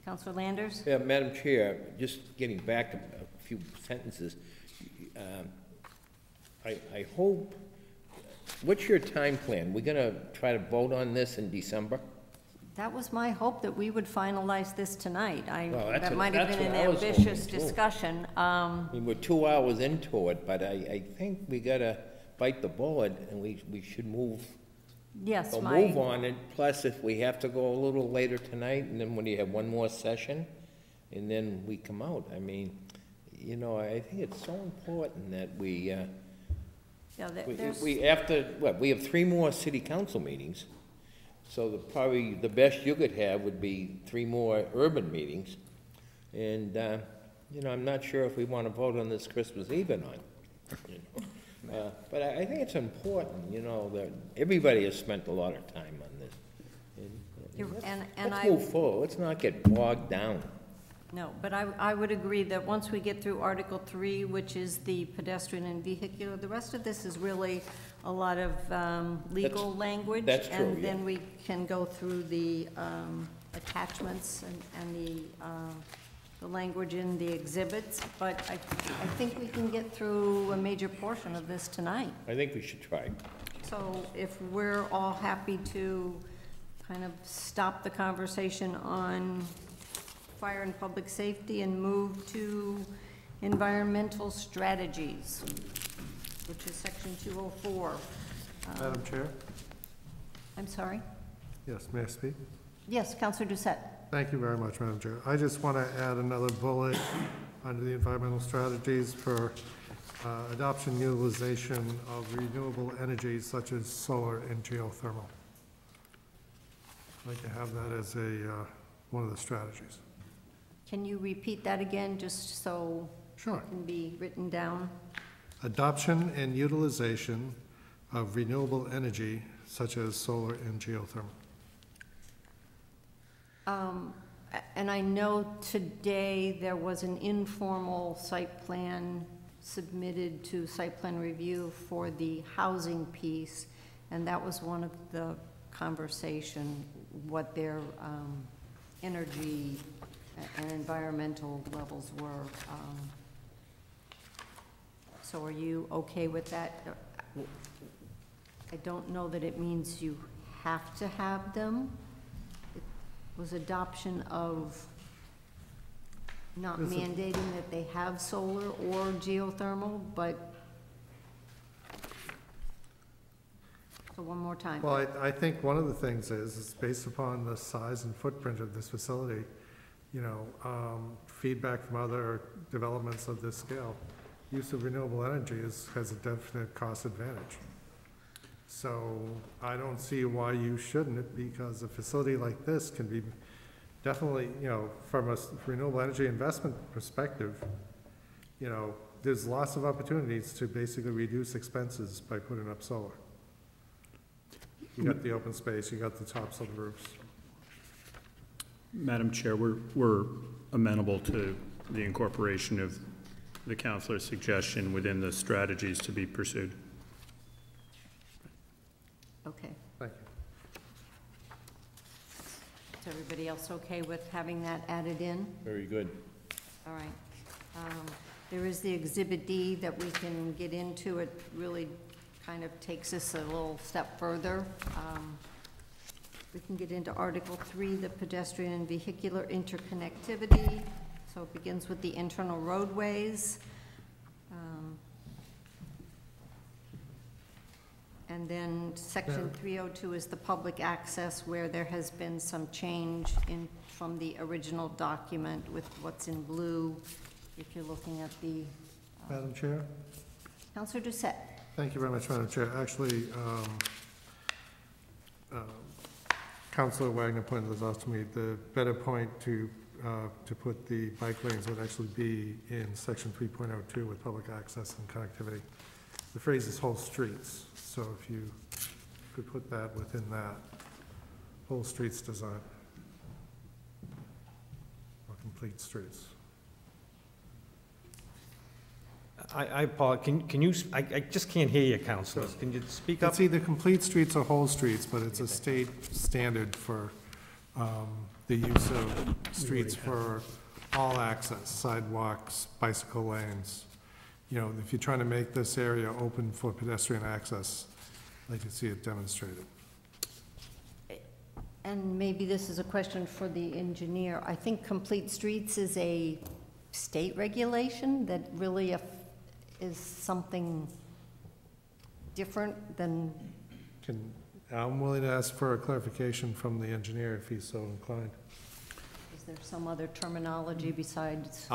Councilor Landers? Yeah, Madam Chair, just getting back a few sentences. I hope, what's your time plan? We're going to try to vote on this in December? That was my hope, that we would finalize this tonight. Well, that might have been an that's what I was ambitious hoping, too. discussion. I mean, we're 2 hours into it, but I think we got to bite the bullet, and we should move. Yes, We'll move on it. Plus, if we have to go a little later tonight, and then when you have one more session, and then we come out. I mean, I think it's so important that we have 3 more city council meetings. So probably the best you could have would be 3 more urban meetings. And, I'm not sure if we want to vote on this Christmas Eve or not. But I think it's important, that everybody has spent a lot of time on this. Let's move forward. Let's not get bogged down. No, but I would agree that once we get through Article 3, which is the pedestrian and vehicular, the rest of this is really a lot of legal language. That's true, and then we can go through the attachments and the language in the exhibits. But I think we can get through a major portion of this tonight. I think we should try. So if we're all happy to kind of stop the conversation on fire and public safety and move to environmental strategies, which is section 204. Madam Chair? I'm sorry? Yes, may I speak? Yes, Councilor Doucette. Thank you very much, Madam Chair. I just want to add another bullet under the environmental strategies for adoption and utilization of renewable energies such as solar and geothermal. I'd like to have that as one of the strategies. Can you repeat that again, just so Sure. it can be written down? Adoption and utilization of renewable energy such as solar and geothermal. And I know today there was an informal site plan submitted to site plan review for the housing piece, and that was one of the conversation, what their energy and environmental levels were. So are you okay with that? I don't know that it means you have to have them. It was adoption of not mandating that they have solar or geothermal, but, so one more time. Well, I think one of the things is based upon the size and footprint of this facility, feedback from other developments of this scale, use of renewable energy has a definite cost advantage. So I don't see why you shouldn't, because a facility like this can be definitely, you know, from a renewable energy investment perspective, you know, there's lots of opportunities to basically reduce expenses by putting up solar. You got the open space, you got the tops of the roofs. Madam Chair, we're amenable to the incorporation of the councilor's suggestion within the strategies to be pursued. Okay. Thank you. Is everybody else okay with having that added in? Very good. All right. There is the Exhibit D that we can get into. It really kind of takes us a little step further. We can get into Article 3, the pedestrian and vehicular interconnectivity. So it begins with the internal roadways. And then Section 302 is the public access, where there has been some change from the original document with what's in blue, if you're looking at the. Madam Chair? Councilor Doucette. Thank you very much, Madam Chair. Actually, Councilor Wagner pointed this out to me. The better point to put the bike lanes would actually be in Section 3.02 with public access and connectivity. The phrase is whole streets, so if you could put that within that, whole streets design, or complete streets. Paul, can you, I just can't hear you, Councilor. Can you speak up? It's either complete streets or whole streets, but it's a state standard for the use of streets for all access, sidewalks, bicycle lanes. You know, if you're trying to make this area open for pedestrian access, I'd like to see it demonstrated. And maybe this is a question for the engineer. I think complete streets is a state regulation that really is something different than. I'm willing to ask for a clarification from the engineer if he's so inclined. Is there some other terminology besides?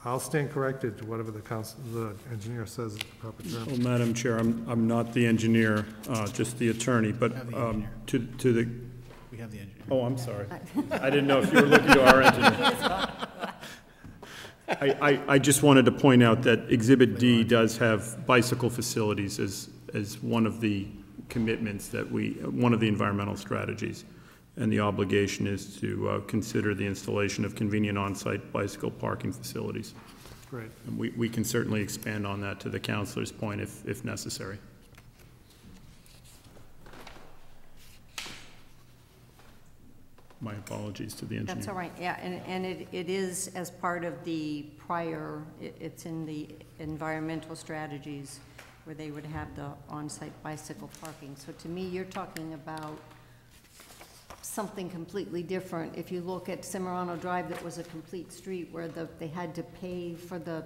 I'll stand corrected to whatever the engineer says is the proper term. Well, Madam Chair, I'm not the engineer, just the attorney, but to the. We have the engineer. Oh, I'm sorry. I didn't know if you were looking to our engineer. I just wanted to point out that Exhibit D does have bicycle facilities as one of the commitments that one of the environmental strategies. And the obligation is to consider the installation of convenient on-site bicycle parking facilities. Great. And we can certainly expand on that to the councilor's point if necessary. My apologies to the engineer. That's all right, yeah, and it is as part of the prior, it's in the environmental strategies where they would have the on-site bicycle parking. So to me, you're talking about something completely different. If you look at Cimarrano Drive, that was a complete street where they had to pay for the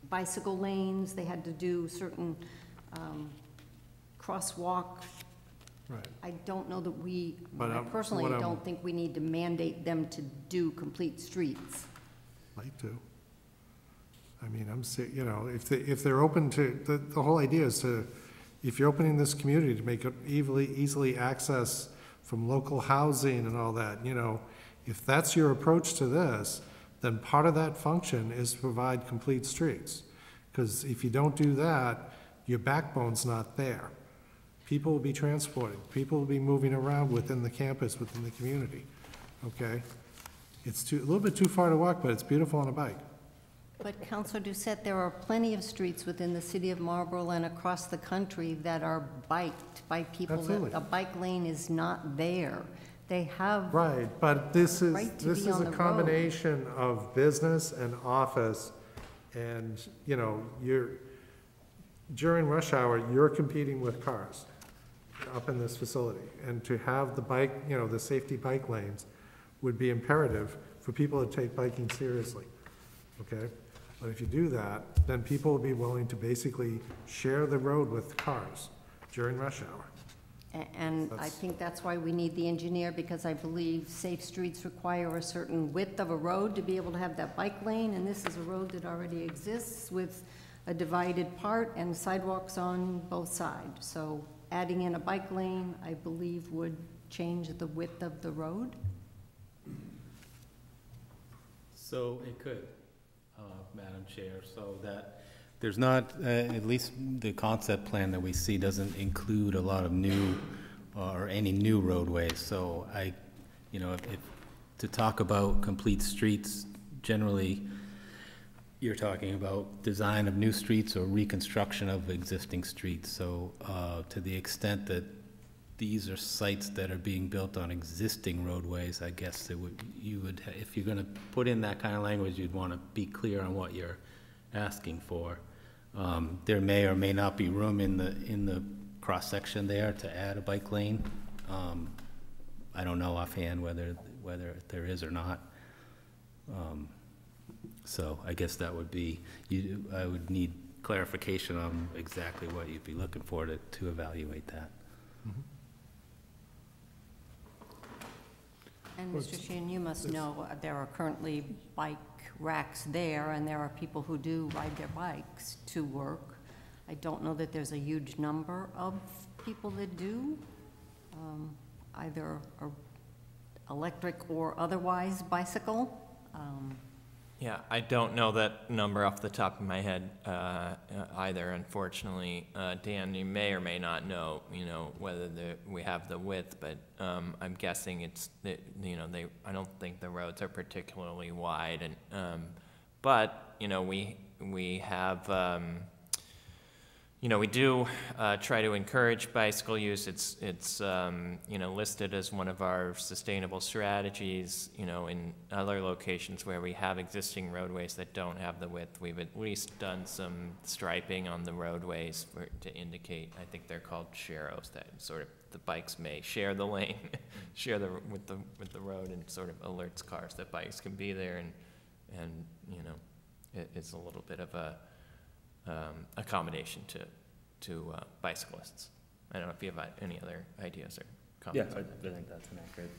bicycle lanes, they had to do certain crosswalk. Right. I don't know that But, I personally don't think we need to mandate them to do complete streets. Like to. I mean, you know, if they're open to, the whole idea is to, if you're opening this community to make it easily access from local housing and all that, you know, if that's your approach to this, then part of that function is to provide complete streets. Because if you don't do that, your backbone's not there. People will be transported. People will be moving around within the campus, within the community, okay? It's a little bit too far to walk, but it's beautiful on a bike. But Councilor Doucette, there are plenty of streets within the city of Marlborough and across the country that are biked by people. Absolutely. That a bike lane is not there. They have. Right, but this is on a the combination of business and office, and, you know, during rush hour, you're competing with cars up in this facility, and to have the bike, you know, the safety bike lanes would be imperative for people to take biking seriously, okay? But if you do that, then people will be willing to basically share the road with cars during rush hour. And I think that's why we need the engineer, because I believe safe streets require a certain width of a road to be able to have that bike lane, and this is a road that already exists with a divided part and sidewalks on both sides. So adding in a bike lane, I believe, would change the width of the road. So it could, Madam Chair, so that there's not, at least the concept plan that we see doesn't include a lot of new or any new roadways. So to talk about complete streets, generally, you're talking about design of new streets or reconstruction of existing streets. So to the extent that these are sites that are being built on existing roadways, I guess if you're going to put in that kind of language, you'd want to be clear on what you're asking for. There may or may not be room in the cross section there to add a bike lane. I don't know offhand whether there is or not. So I guess that would be, I would need clarification on exactly what you'd be looking for to evaluate that. Mm-hmm. And Mr. Sheehan, you must know there are currently bike racks there, and there are people who do ride their bikes to work. I don't know that there's a huge number of people that do, either electric or otherwise bicycle. Yeah, I don't know that number off the top of my head either, unfortunately. Dan, you may or may not know, whether we have the width, but I'm guessing it's, I don't think the roads are particularly wide, and but we have. We do try to encourage bicycle use. It's listed as one of our sustainable strategies. In other locations where we have existing roadways that don't have the width, we've at least done some striping on the roadways to indicate. I think they're called sharrows, that sort of the bikes may share the lane, share with the road, and sort of alerts cars that bikes can be there, and it's a little bit of a accommodation to bicyclists. I don't know if you have any other ideas or comments. Yeah, I think that's an accurate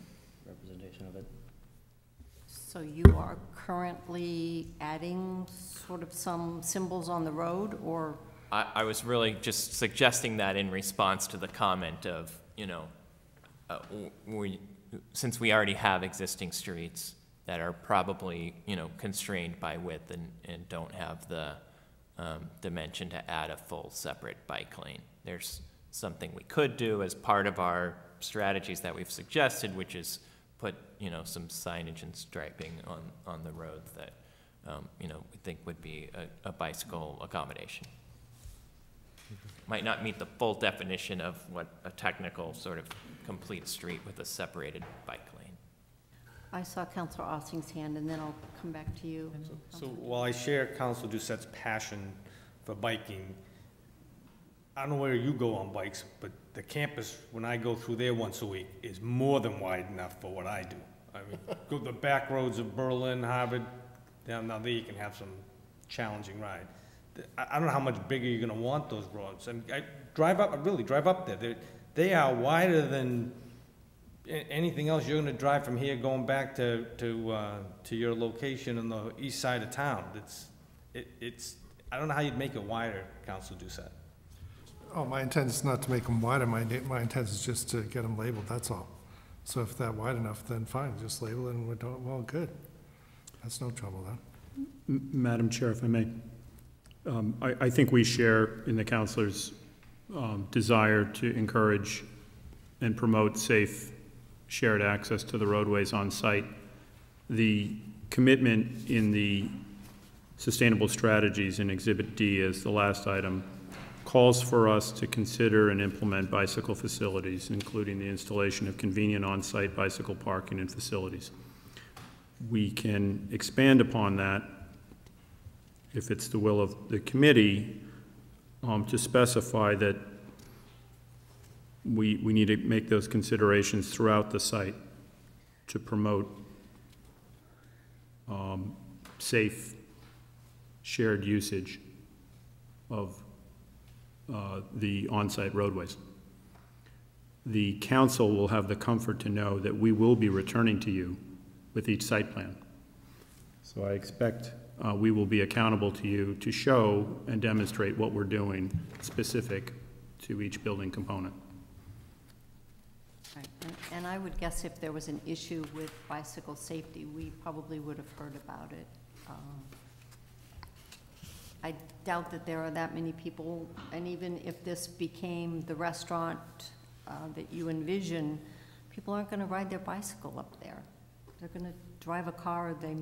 representation of it. So you are currently adding sort of some symbols on the road, or? I was really just suggesting that in response to the comment of, since we already have existing streets that are probably, constrained by width and don't have the dimension to add a full separate bike lane. There's something we could do as part of our strategies that we've suggested, which is put some signage and striping on the roads that we think would be a bicycle accommodation. Might not meet the full definition of what a technical sort of complete street with a separated bike lane. I saw Councilor Ossing's hand, and then I'll come back to you. So while I share Councilor Doucette's passion for biking, I don't know where you go on bikes, but the campus, when I go through there once a week, is more than wide enough for what I do. I mean, go the back roads of Berlin, Harvard, down now there you can have some challenging ride. I don't know how much bigger you're going to want those roads. And I drive up there. They are wider than anything else you're going to drive from here going back to your location on the east side of town. It's I don't know how you'd make it wider, Councilor Doucette. Oh, my intent is not to make them wider. My intent is just to get them labeled, that's all. So if they're wide enough, then fine, just label it and we're doing, well, good. That's no trouble then. Madam Chair, if I may. I think we share in the councilor's desire to encourage and promote safe shared access to the roadways on site. The commitment in the sustainable strategies in Exhibit D as the last item calls for us to consider and implement bicycle facilities, including the installation of convenient on-site bicycle parking and facilities. We can expand upon that if it's the will of the committee to specify that we need to make those considerations throughout the site to promote safe shared usage of the on-site roadways. The council will have the comfort to know that we will be returning to you with each site plan. So I expect we will be accountable to you to show and demonstrate what we're doing specific to each building component. Right. And I would guess if there was an issue with bicycle safety, we probably would have heard about it. I doubt that there are that many people, and even if this became the restaurant that you envision, people aren't going to ride their bicycle up there. They're going to drive a car, they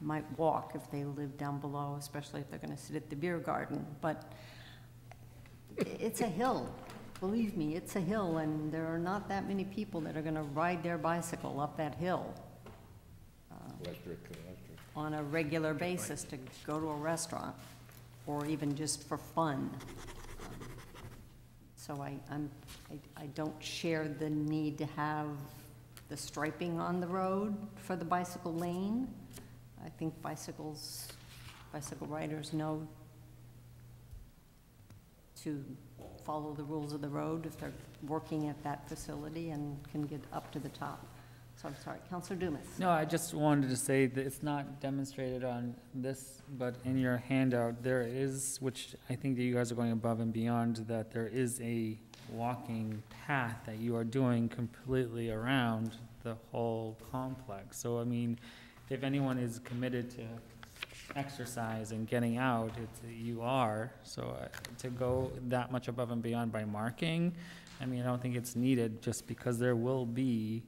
might walk if they live down below, especially if they're going to sit at the beer garden. But it's a hill. Believe me, it's a hill, and there are not that many people that are going to ride their bicycle up that hill on a regular basis to go to a restaurant, or even just for fun. So I don't share the need to have the striping on the road for the bicycle lane. I think bicycle riders know to follow the rules of the road if they're working at that facility and can get up to the top. So I'm sorry, Councilor Dumas. No, I just wanted to say that it's not demonstrated on this, but in your handout, there is, which I think that you guys are going above and beyond, that there is a walking path that you are doing completely around the whole complex. So, I mean, if anyone is committed to exercise and getting out, you are. So to go that much above and beyond by marking, I mean, I don't think it's needed, just because there will be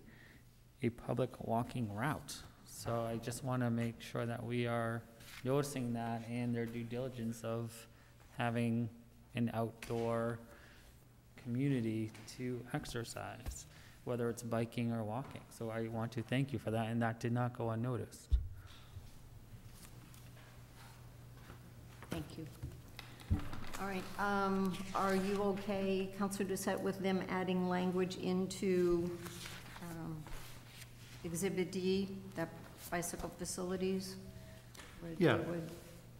a public walking route. So I just want to make sure that we are noticing that and their due diligence of having an outdoor community to exercise, whether it's biking or walking. So I want to thank you for that, and that did not go unnoticed. Thank you. All right, are you okay, Councilor Doucette, with them adding language into Exhibit D, that bicycle facilities? where they Yeah. would-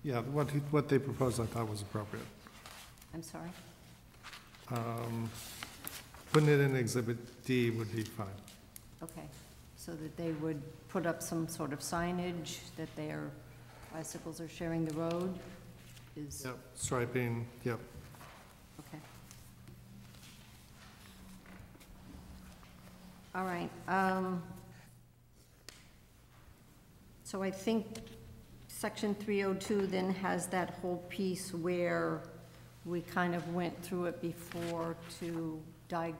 Yeah, what they proposed I thought was appropriate. I'm sorry? Putting it in Exhibit D would be fine. Okay, so that they would put up some sort of signage that their bicycles are sharing the road is? Yep, striping, yep. Okay. All right, so I think Section 302 then has that whole piece where we kind of went through it before to diagnose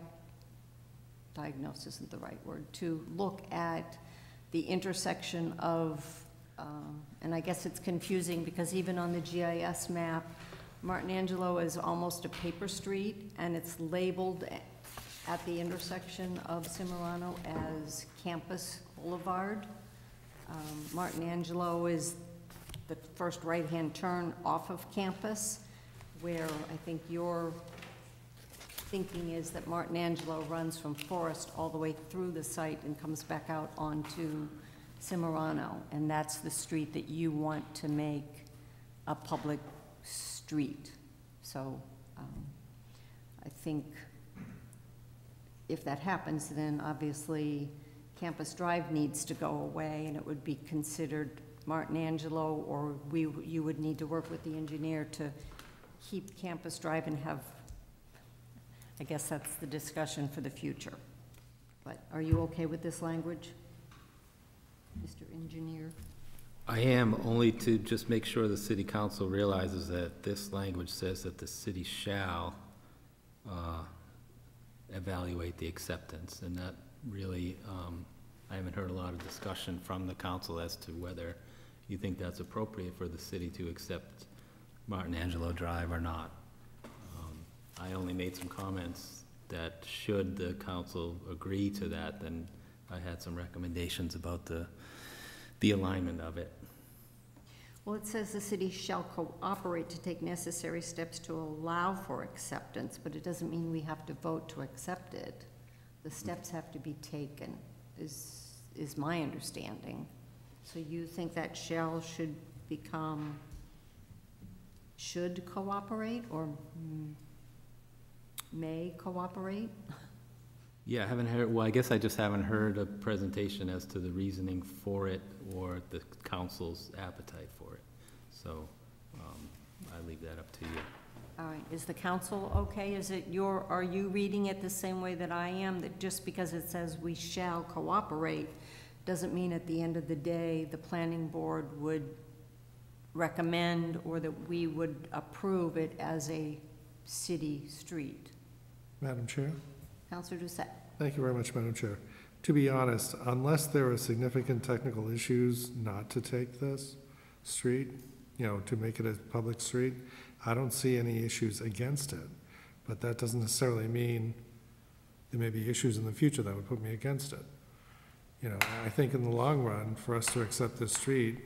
isn't the right word, to look at the intersection of, and I guess it's confusing because even on the GIS map, Martin Angelo is almost a paper street, and it's labeled at the intersection of Cimarano as Campus Boulevard. Martin Angelo is the first right-hand turn off of campus, where I think your thinking is that Martin Angelo runs from Forest all the way through the site and comes back out onto Cimarano, and that's the street that you want to make a public street. So I think if that happens, then obviously Campus Drive needs to go away, and it would be considered Martin Angelo, or you would need to work with the engineer to keep Campus Drive and have, I guess that's the discussion for the future. But are you okay with this language, Mr. Engineer? I am, only to just make sure the city council realizes that this language says that the city shall evaluate the acceptance, and that really, I haven't heard a lot of discussion from the council as to whether you think that's appropriate for the city to accept Martin Angelo Drive or not. I only made some comments that should the council agree to that, then I had some recommendations about the alignment of it. Well, it says the city shall cooperate to take necessary steps to allow for acceptance, but it doesn't mean we have to vote to accept it. The steps have to be taken, is my understanding. So you think that shall should become should cooperate, or may cooperate? Yeah, I haven't heard, well, I guess I just haven't heard a presentation as to the reasoning for it or the council's appetite for it. So I leave that up to you. All right, is the council okay? Is it are you reading it the same way that I am? That just because it says we shall cooperate doesn't mean at the end of the day, the planning board would recommend or that we would approve it as a city street? Madam Chair? Councilor Doucette. Thank you very much, Madam Chair. To be honest, unless there are significant technical issues not to take this street, to make it a public street, I don't see any issues against it. But that doesn't necessarily mean there may be issues in the future that would put me against it. I think in the long run, for us to accept this street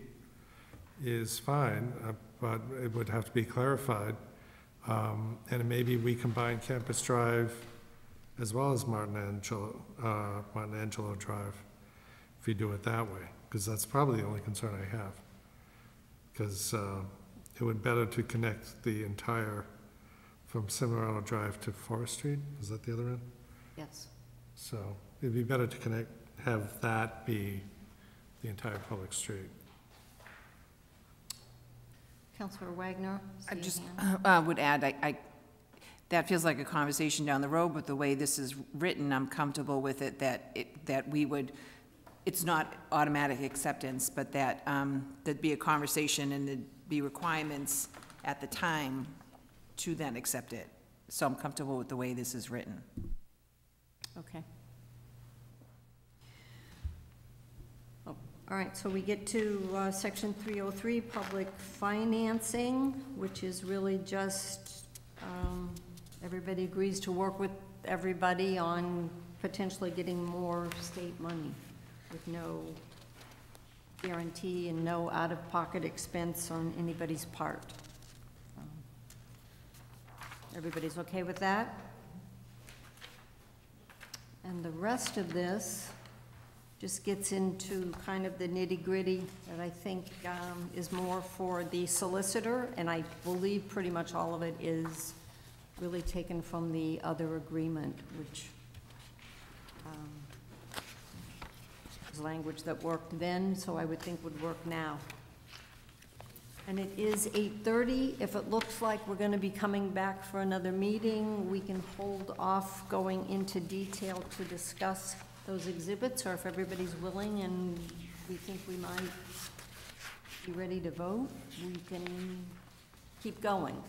is fine, but it would have to be clarified. And maybe we combine Campus Drive as well as Martin Angelo Drive, if you do it that way, because that's probably the only concern I have. Because it would be better to connect the entire, from Cimarano Drive to Forest Street, is that the other end? Yes. So it'd be better to have that be the entire public street. Councilor Wagner? I just would add, that feels like a conversation down the road, but the way this is written, I'm comfortable with it, that we would, it's not automatic acceptance, but that there'd be a conversation and there'd be requirements at the time to then accept it. So I'm comfortable with the way this is written. Okay. All right, so we get to section 303, public financing, which is really just everybody agrees to work with everybody on potentially getting more state money with no guarantee and no out-of-pocket expense on anybody's part. Everybody's okay with that? And the rest of this just gets into kind of the nitty-gritty that I think is more for the solicitor, and I believe pretty much all of it is really taken from the other agreement, which is language that worked then, so I would think would work now. And it is 8:30. If it looks like we're going to be coming back for another meeting, we can hold off going into detail to discuss those exhibits, or if everybody's willing and we think we might be ready to vote, we can keep going.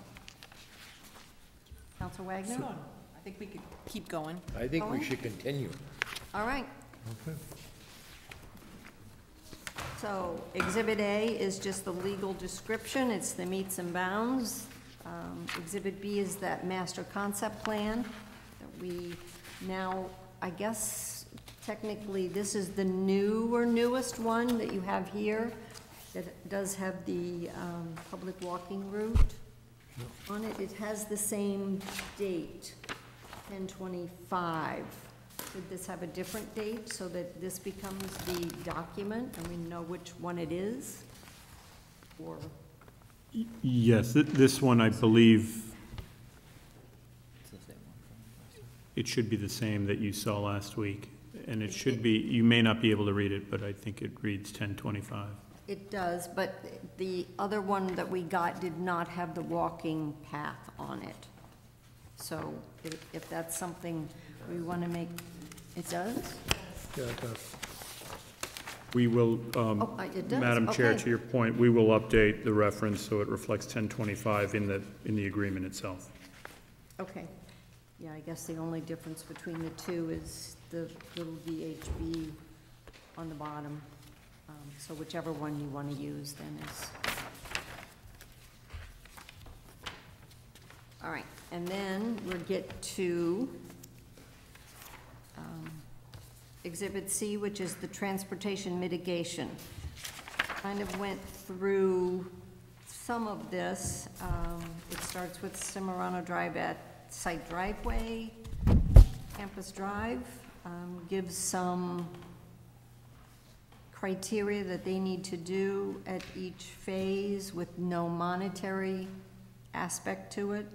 Councilor Wagner? I think we could keep going. I think we should continue. All right. Okay. So Exhibit A is just the legal description. It's the meets and bounds. Exhibit B is that master concept plan that we now, I guess, technically, this is the newest one that you have here that does have the public walking route on it. It has the same date, 10/25. Should this have a different date so that this becomes the document and we know which one it is? Or Yes, this one, I believe, it should be the same that you saw last week. And it should be, you may not be able to read it, but I think it reads 10/25. it does, but the other one that we got did not have the walking path on it. So if that's something we want to make, it does? Yeah, it does. We will, it does, Madam Chair, okay. to your point, we will update the reference so it reflects 10/25 in the agreement itself. Okay. Yeah, I guess the only difference between the two is the little VHB on the bottom. So whichever one you want to use then is. All right, and then we'll get to Exhibit C, which is the transportation mitigation. Kind of went through some of this. It starts with Cimarano Drive at Site Driveway, Campus Drive, gives some criteria that they need to do at each phase with no monetary aspect to it.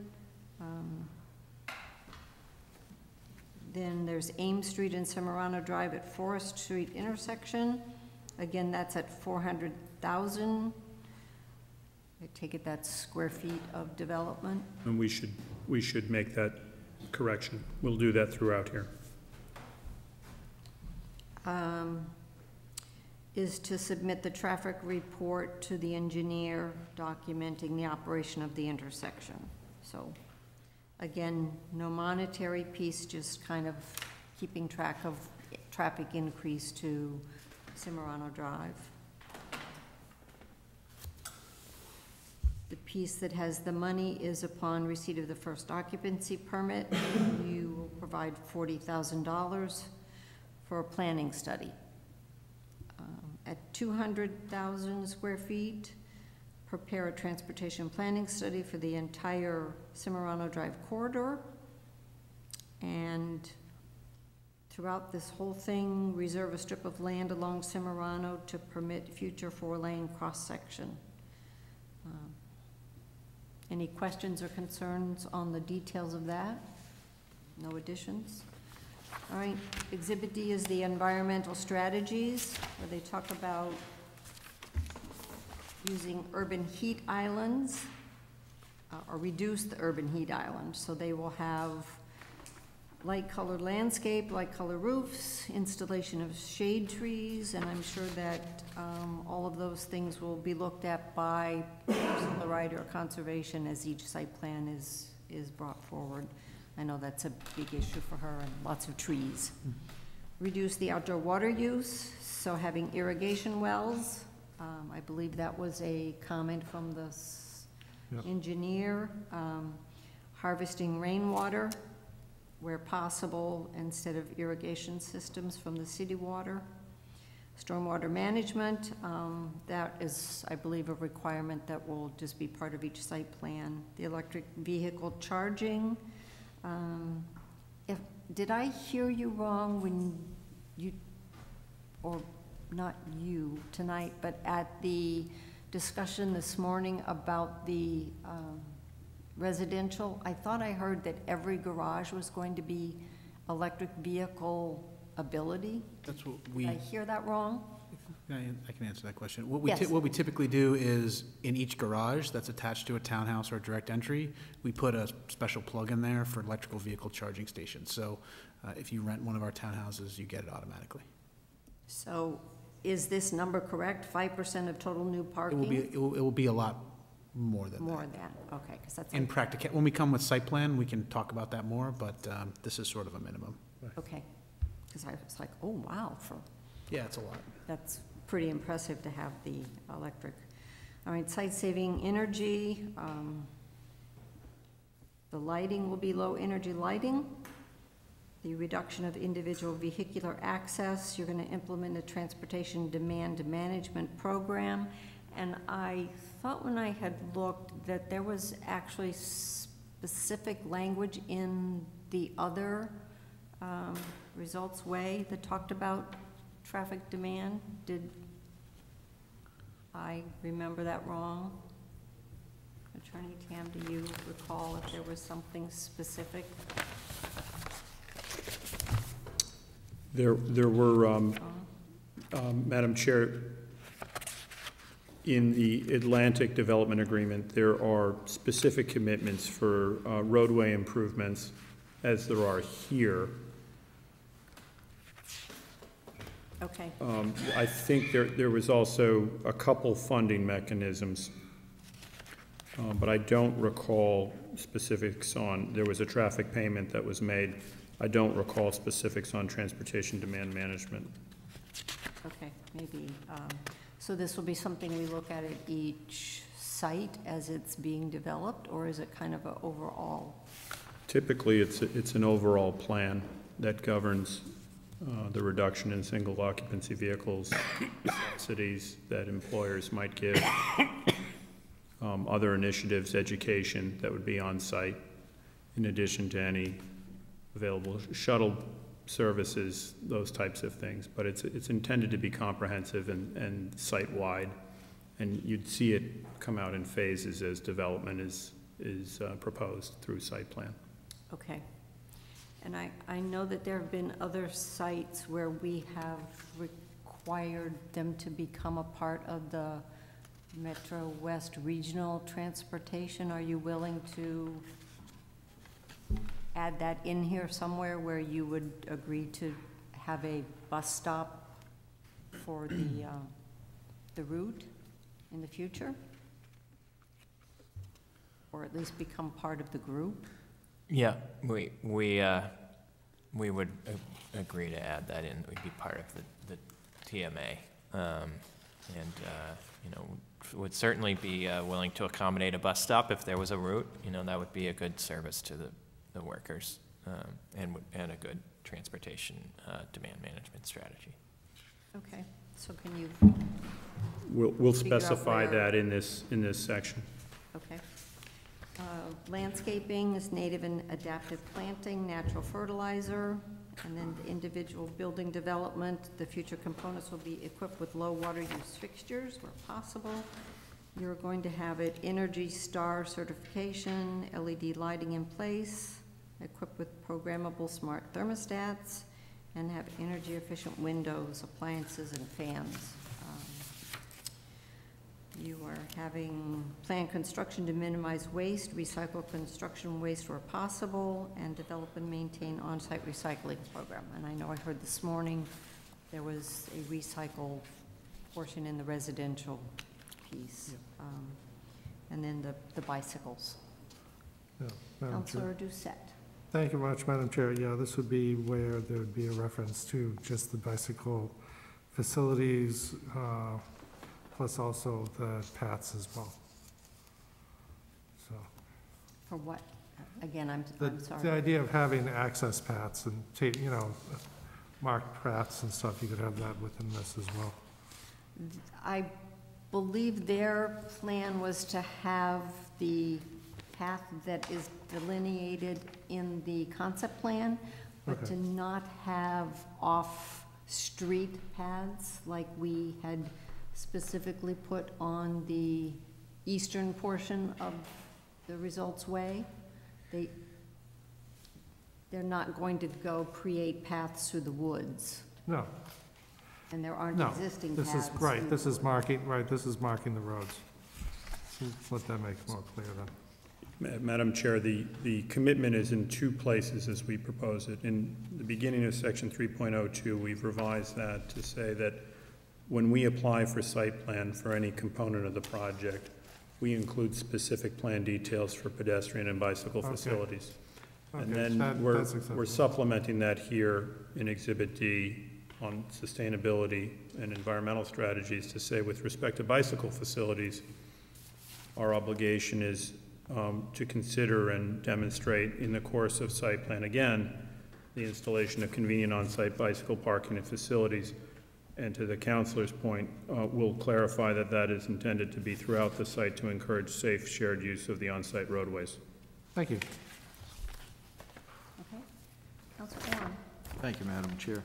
Then there's Ames Street and Cimarano Drive at Forest Street intersection. Again, that's at 400,000. I take it that's square feet of development. And we should make that correction. We'll do that throughout here. Is to submit the traffic report to the engineer documenting the operation of the intersection. So again, no monetary piece, just kind of keeping track of traffic increase to Cimarano Drive. The piece that has the money is upon receipt of the first occupancy permit, you will provide $40,000 for a planning study. At 200,000 square feet, prepare a transportation planning study for the entire Cimarano Drive corridor. And throughout this whole thing, reserve a strip of land along Cimarano to permit future 4-lane cross-section. Any questions or concerns on the details of that? No additions? All right, Exhibit D is the environmental strategies, where they talk about using urban heat islands, or reduce the urban heat island. So they will have light-colored landscape, light-colored roofs, installation of shade trees, and I'm sure that all of those things will be looked at by the right or conservation as each site plan is brought forward. I know that's a big issue for her, and lots of trees. Reduce the outdoor water use, so having irrigation wells. I believe that was a comment from the engineer. Harvesting rainwater where possible instead of irrigation systems from the city water. Stormwater management, that is, I believe, a requirement that will just be part of each site plan. The electric vehicle charging. Did I hear you wrong when you, or not you tonight, but at the discussion this morning about the residential? I thought I heard that every garage was going to be electric vehicle ability. That's what we. Did I hear that wrong? I can answer that question. What Yes. we typically do is, in each garage that's attached to a townhouse or a direct entry, we put a special plug in there for electrical vehicle charging stations. So if you rent one of our townhouses, you get it automatically. So is this number correct? 5% of total new It parking? will be a lot more than that. More than that, okay, because that's. In practical, when we come with site plan, we can talk about that more, but this is sort of a minimum. Okay, because I was like, oh, wow, Yeah, it's a lot. that's pretty impressive to have the electric. All right, site-saving energy. The lighting will be low-energy lighting. The reduction of individual vehicular access. You're going to implement a transportation demand management program. And I thought when I had looked that there was actually specific language in the other results way that talked about traffic demand. Did I remember that wrong? Attorney Tam, do you recall if there was something specific? There were, Madam Chair, in the Atlantic Development Agreement, there are specific commitments for roadway improvements, as there are here. Okay. I think there was also a couple funding mechanisms, but I don't recall specifics on, there was a traffic payment that was made. I don't recall specifics on transportation demand management. Okay, maybe, so this will be something we look at each site as it's being developed, or is it kind of an overall? Typically, it's an overall plan that governs the reduction in single occupancy vehicles, subsidies that employers might give, other initiatives, education that would be on site, in addition to any available shuttle services, those types of things. But it's intended to be comprehensive and site-wide, and you'd see it come out in phases as development is proposed through site plan. Okay. And I know that there have been other sites where we have required them to become a part of the Metro West Regional Transportation. Are you willing to add that in here somewhere where you would agree to have a bus stop for the route in the future? Or at least become part of the group? Yeah, we would agree to add that in. We'd be part of the TMA. You know, would certainly be willing to accommodate a bus stop if there was a route. You know, that would be a good service to the workers and a good transportation demand management strategy. Okay, so can you? We'll figure out specify where- that in this section. Okay. Landscaping is native and adaptive planting, natural fertilizer, and then the individual building development. The future components will be equipped with low water use fixtures where possible. You're going to have it Energy Star certification, LED lighting in place, equipped with programmable smart thermostats, and have energy efficient windows, appliances, and fans. You are having planned construction to minimize waste, recycle construction waste where possible, and develop and maintain on-site recycling program. And I know I heard this morning there was a recycle portion in the residential piece. And then the bicycles. Yeah, Madam Chair. Councilor Doucette. Thank you much, Madam Chair. Yeah, this would be where there would be a reference to just the bicycle facilities, plus also the paths as well. So. For what? Again, I'm The sorry. idea of having access paths and, you know, marked paths and stuff, you could have that within this as well. I believe their plan was to have the path that is delineated in the concept plan, but to not have off-street paths like we had specifically put on the eastern portion of the Results Way. They're not going to go create paths through the woods. No. And there aren't No, existing this paths. is, right, this is marking, this is marking the roads. Let that make more clear then. Madam Chair, the commitment is in two places as we propose it. In the beginning of section 3.02, we've revised that to say that when we apply for site plan for any component of the project, we include specific plan details for pedestrian and bicycle facilities. And then we're supplementing that here in Exhibit D on sustainability and environmental strategies to say with respect to bicycle facilities, our obligation is to consider and demonstrate in the course of site plan, again, the installation of convenient on-site bicycle parking and facilities. And to the councilor's point, we'll clarify that that is intended to be throughout the site to encourage safe shared use of the on-site roadways. Thank you. Okay. Councilor Warren. Thank you, Madam Chair.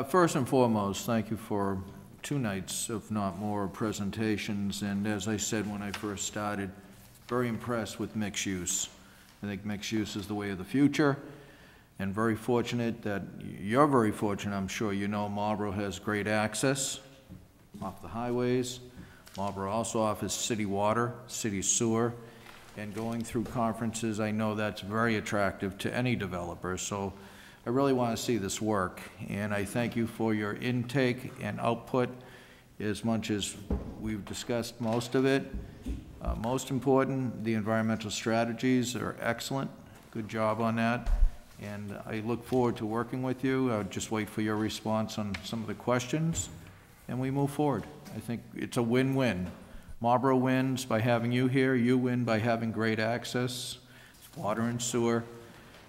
First and foremost, thank you for 2 nights, if not more, presentations. And as I said when I first started, very impressed with mixed use. I think mixed use is the way of the future. And very fortunate that, you're very fortunate, I'm sure you know, Marlborough has great access off the highways. Marlborough also offers city water, city sewer, and going through conferences, I know that's very attractive to any developer. So I really want to see this work, and I thank you for your intake and output as much as we've discussed most of it. Most important, the environmental strategies are excellent. Good job on that. And I look forward to working with you. I'll just wait for your response on some of the questions, and we move forward. I think it's a win-win. Marlborough wins by having you here. You win by having great access, water and sewer,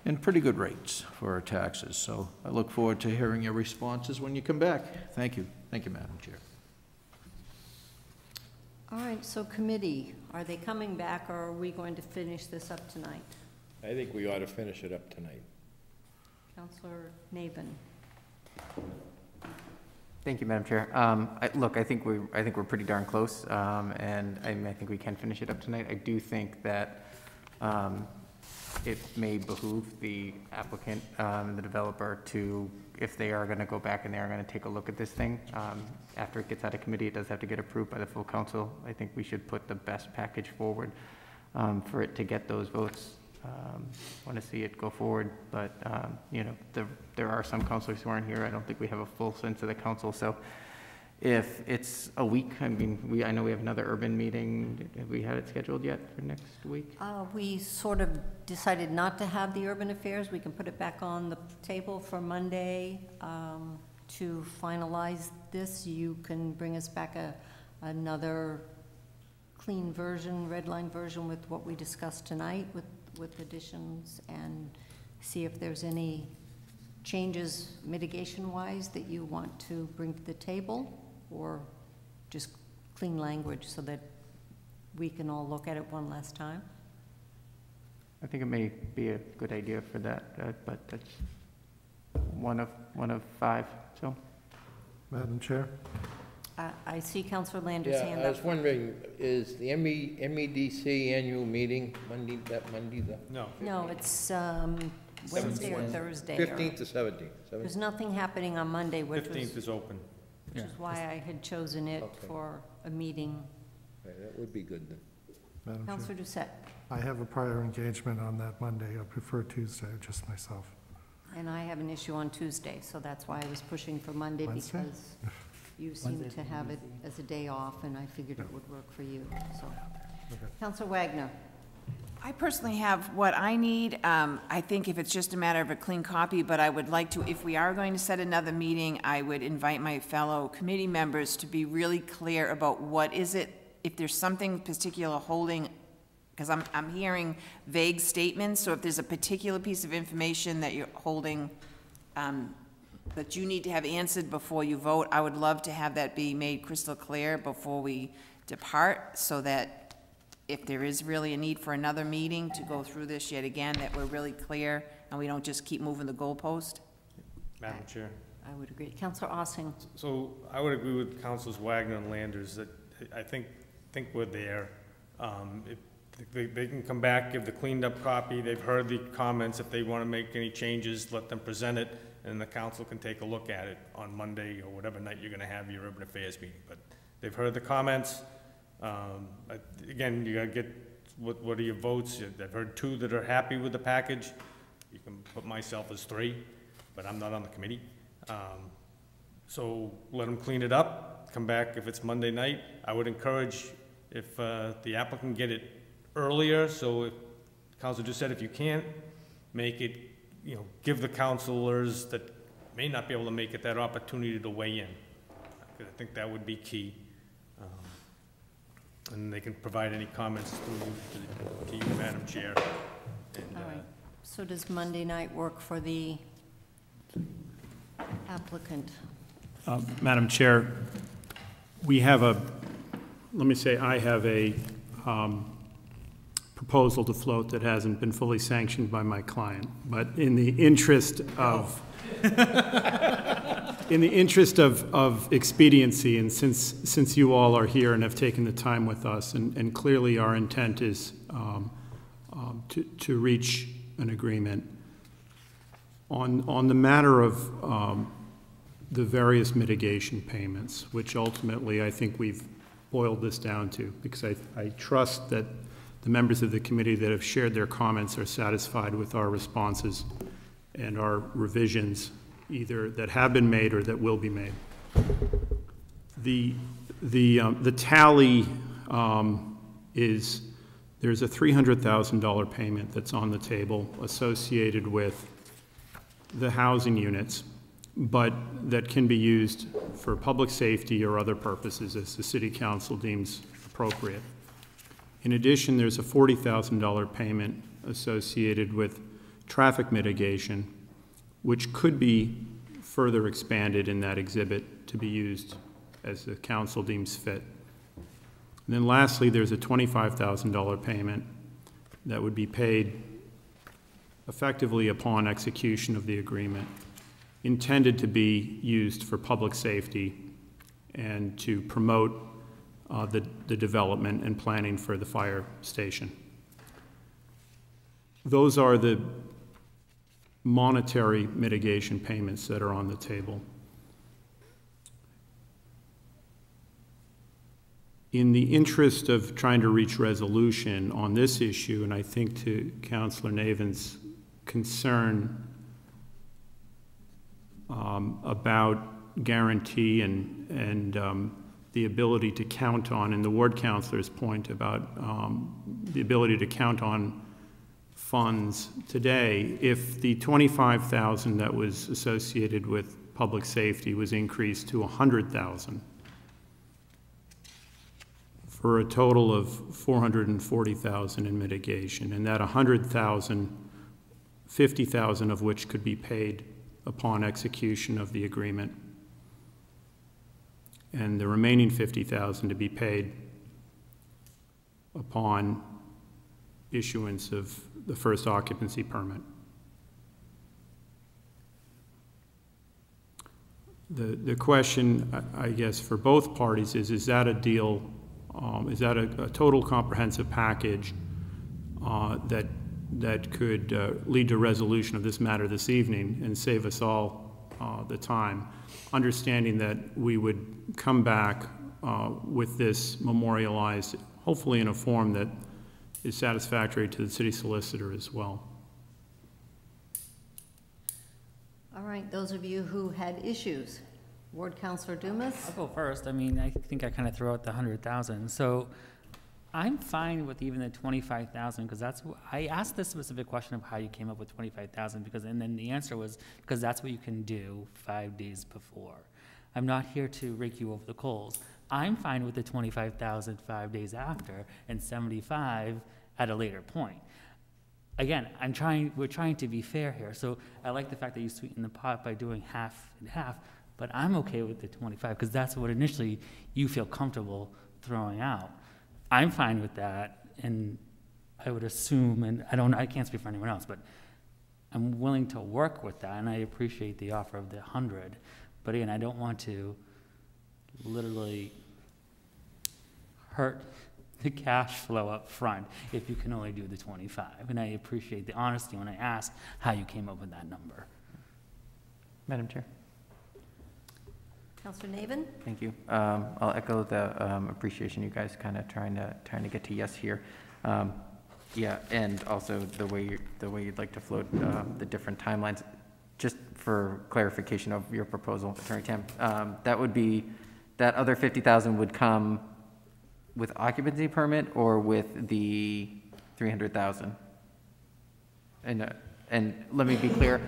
and pretty good rates for our taxes. So I look forward to hearing your responses when you come back. Thank you. Thank you, Madam Chair. All right, so committee, are they coming back or are we going to finish this up tonight? I think we ought to finish it up tonight. Councilor Nabin. Thank you, Madam Chair. Look, I think we're pretty darn close, and I think we can finish it up tonight. I do think that it may behoove the applicant, the developer to, if they are gonna go back and they are gonna take a look at this thing, after it gets out of committee, it does have to get approved by the full council. I think we should put the best package forward, for it to get those votes. Want to see it go forward, but, you know, there are some councilors who aren't here. I don't think we have a full sense of the council, so if it's a week, I mean, I know we have another urban meeting. Have we had it scheduled yet for next week? We sort of decided not to have the urban affairs. We can put it back on the table for Monday to finalize this. You can bring us back another clean version, red line version with what we discussed tonight with additions, and see if there's any changes mitigation-wise that you want to bring to the table, or just clean language so that we can all look at it one last time. I think it may be a good idea for that, but that's one of 5, so. Madam Chair? I see Councilor Lander's hand up. I was wondering, is the MEDC annual meeting Monday, No. No, it's Wednesday or Thursday. 15th to 17th? There's nothing happening on Monday, which 15th is open. is why I had chosen it for a meeting. Right, that would be good then. Madam Chair? Councilor Doucette. I have a prior engagement on that Monday. I prefer Tuesday, just myself. And I have an issue on Tuesday, so that's why I was pushing for Monday, Wednesday? because you seem to have it as a day off, and I figured it would work for you, so. Councilor Wagner. I personally have what I need. I think if it's just a matter of a clean copy, but I would like to, if we are going to set another meeting, I would invite my fellow committee members to be really clear about what is it, if there's something particular holding, because I'm hearing vague statements, so if there's a particular piece of information that you're holding, that you need to have answered before you vote, I would love to have that be made crystal clear before we depart, so that if there is really a need for another meeting to go through this yet again, that we're really clear and we don't just keep moving the goalpost. Madam Chair. I would agree. Councilor Ossing. So I would agree with Councilors Wagner and Landers that I think we're there. If they can come back, give the cleaned up copy. They've heard the comments. If they want to make any changes, let them present it, and the council can take a look at it on Monday or whatever night you're going to have your urban affairs meeting. But they've heard the comments. Again, you gotta get, what are your votes? I've heard 2 that are happy with the package. You can put myself as 3, but I'm not on the committee. So let them clean it up, come back if it's Monday night. I would encourage, if the applicant get it earlier, so if Council just said if you can't make it, you know, give the councilors that may not be able to make it that opportunity to weigh in. I think that would be key. And they can provide any comments to you, Madam Chair. And, all right. So does Monday night work for the applicant? Madam Chair, we have let me say, I have a proposal to float that hasn't been fully sanctioned by my client, but in the interest of in the interest of expediency, and since you all are here and have taken the time with us, and clearly our intent is to reach an agreement on the matter of the various mitigation payments, which ultimately I think we've boiled this down to, because I trust that the members of the committee that have shared their comments are satisfied with our responses and our revisions, either that have been made or that will be made. The tally is, there's a $300,000 payment that's on the table associated with the housing units, but that can be used for public safety or other purposes as the City Council deems appropriate. In addition, there's a $40,000 payment associated with traffic mitigation, which could be further expanded in that exhibit to be used as the council deems fit. And then lastly, there's a $25,000 payment that would be paid effectively upon execution of the agreement, intended to be used for public safety and to promote the development and planning for the fire station. those are the monetary mitigation payments that are on the table. In the interest of trying to reach resolution on this issue, and I think to Councillor Navin's concern about guarantee and the ability to count on, and the ward councillor's point about the ability to count on funds today, if the $25,000 that was associated with public safety was increased to $100,000, for a total of $440,000 in mitigation, and that $100,000, $50,000 of which could be paid upon execution of the agreement, and the remaining $50,000 to be paid upon issuance of the first occupancy permit. The question, I guess, for both parties is that a deal? Is that a total comprehensive package that could lead to resolution of this matter this evening and save us all the time, understanding that we would come back with this memorialized, hopefully in a form that is satisfactory to the city solicitor as well. All right, those of you who had issues. Ward Councillor Dumas? I'll go first. I mean, I think I kind of threw out the 100,000. So I'm fine with even the 25,000 because that's, I asked this specific question of how you came up with 25,000 because, and then the answer was because that's what you can do 5 days before. I'm not here to rake you over the coals. I'm fine with the 25,000 5 days after and 75 at a later point. Again, we're trying to be fair here. So I like the fact that you sweeten the pot by doing half and half, but I'm okay with the 25 because that's what initially you feel comfortable throwing out. I'm fine with that, and I would assume, and I can't speak for anyone else, but I'm willing to work with that, and I appreciate the offer of the 100. But again, I don't want to literally hurt the cash flow up front if you can only do the 25. And I appreciate the honesty when I asked how you came up with that number. Madam Chair. Councillor Navin? Thank you. I'll echo the appreciation you guys kind of trying to get to yes here. Yeah, and also the way you'd like to float the different timelines. Just for clarification of your proposal, Attorney Tam, that would be that other 50,000 would come with occupancy permit or with the 300,000. And let me be clear.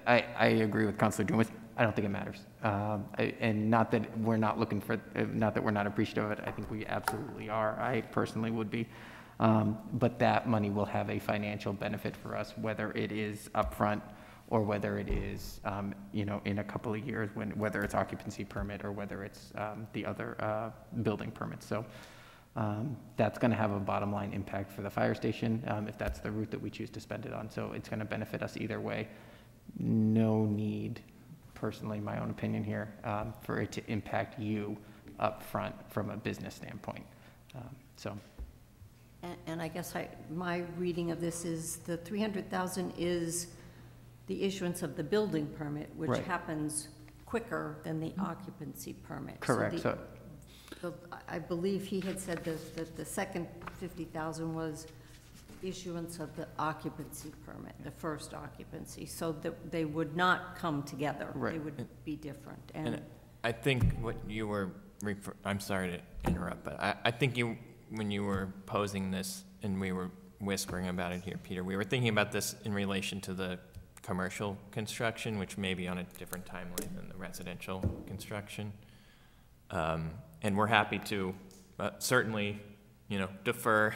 I agree with Councilor Dumas. I don't think it matters. And not that we're not looking for, not that we're not appreciative of it. I think we absolutely are. I personally would be. But that money will have a financial benefit for us, whether it is upfront or whether it is, you know, in a couple of years, whether it's occupancy permit or whether it's the other building permit. So that's going to have a bottom line impact for the fire station if that's the route that we choose to spend it on. So it's going to benefit us either way. No need, personally, my own opinion here, for it to impact you up front from a business standpoint. And I guess my reading of this is the 300,000 is the issuance of the building permit, which right. happens quicker than the occupancy permit. Correct. I believe he had said that the second 50,000 was issuance of the occupancy permit, the first occupancy, so that they would not come together. Right. They would be different. And I think what you were, I'm sorry to interrupt, but I think when you were posing this and we were whispering about it here, Peter, we were thinking about this in relation to the commercial construction, which may be on a different timeline than the residential construction. And we're happy to certainly, you know, defer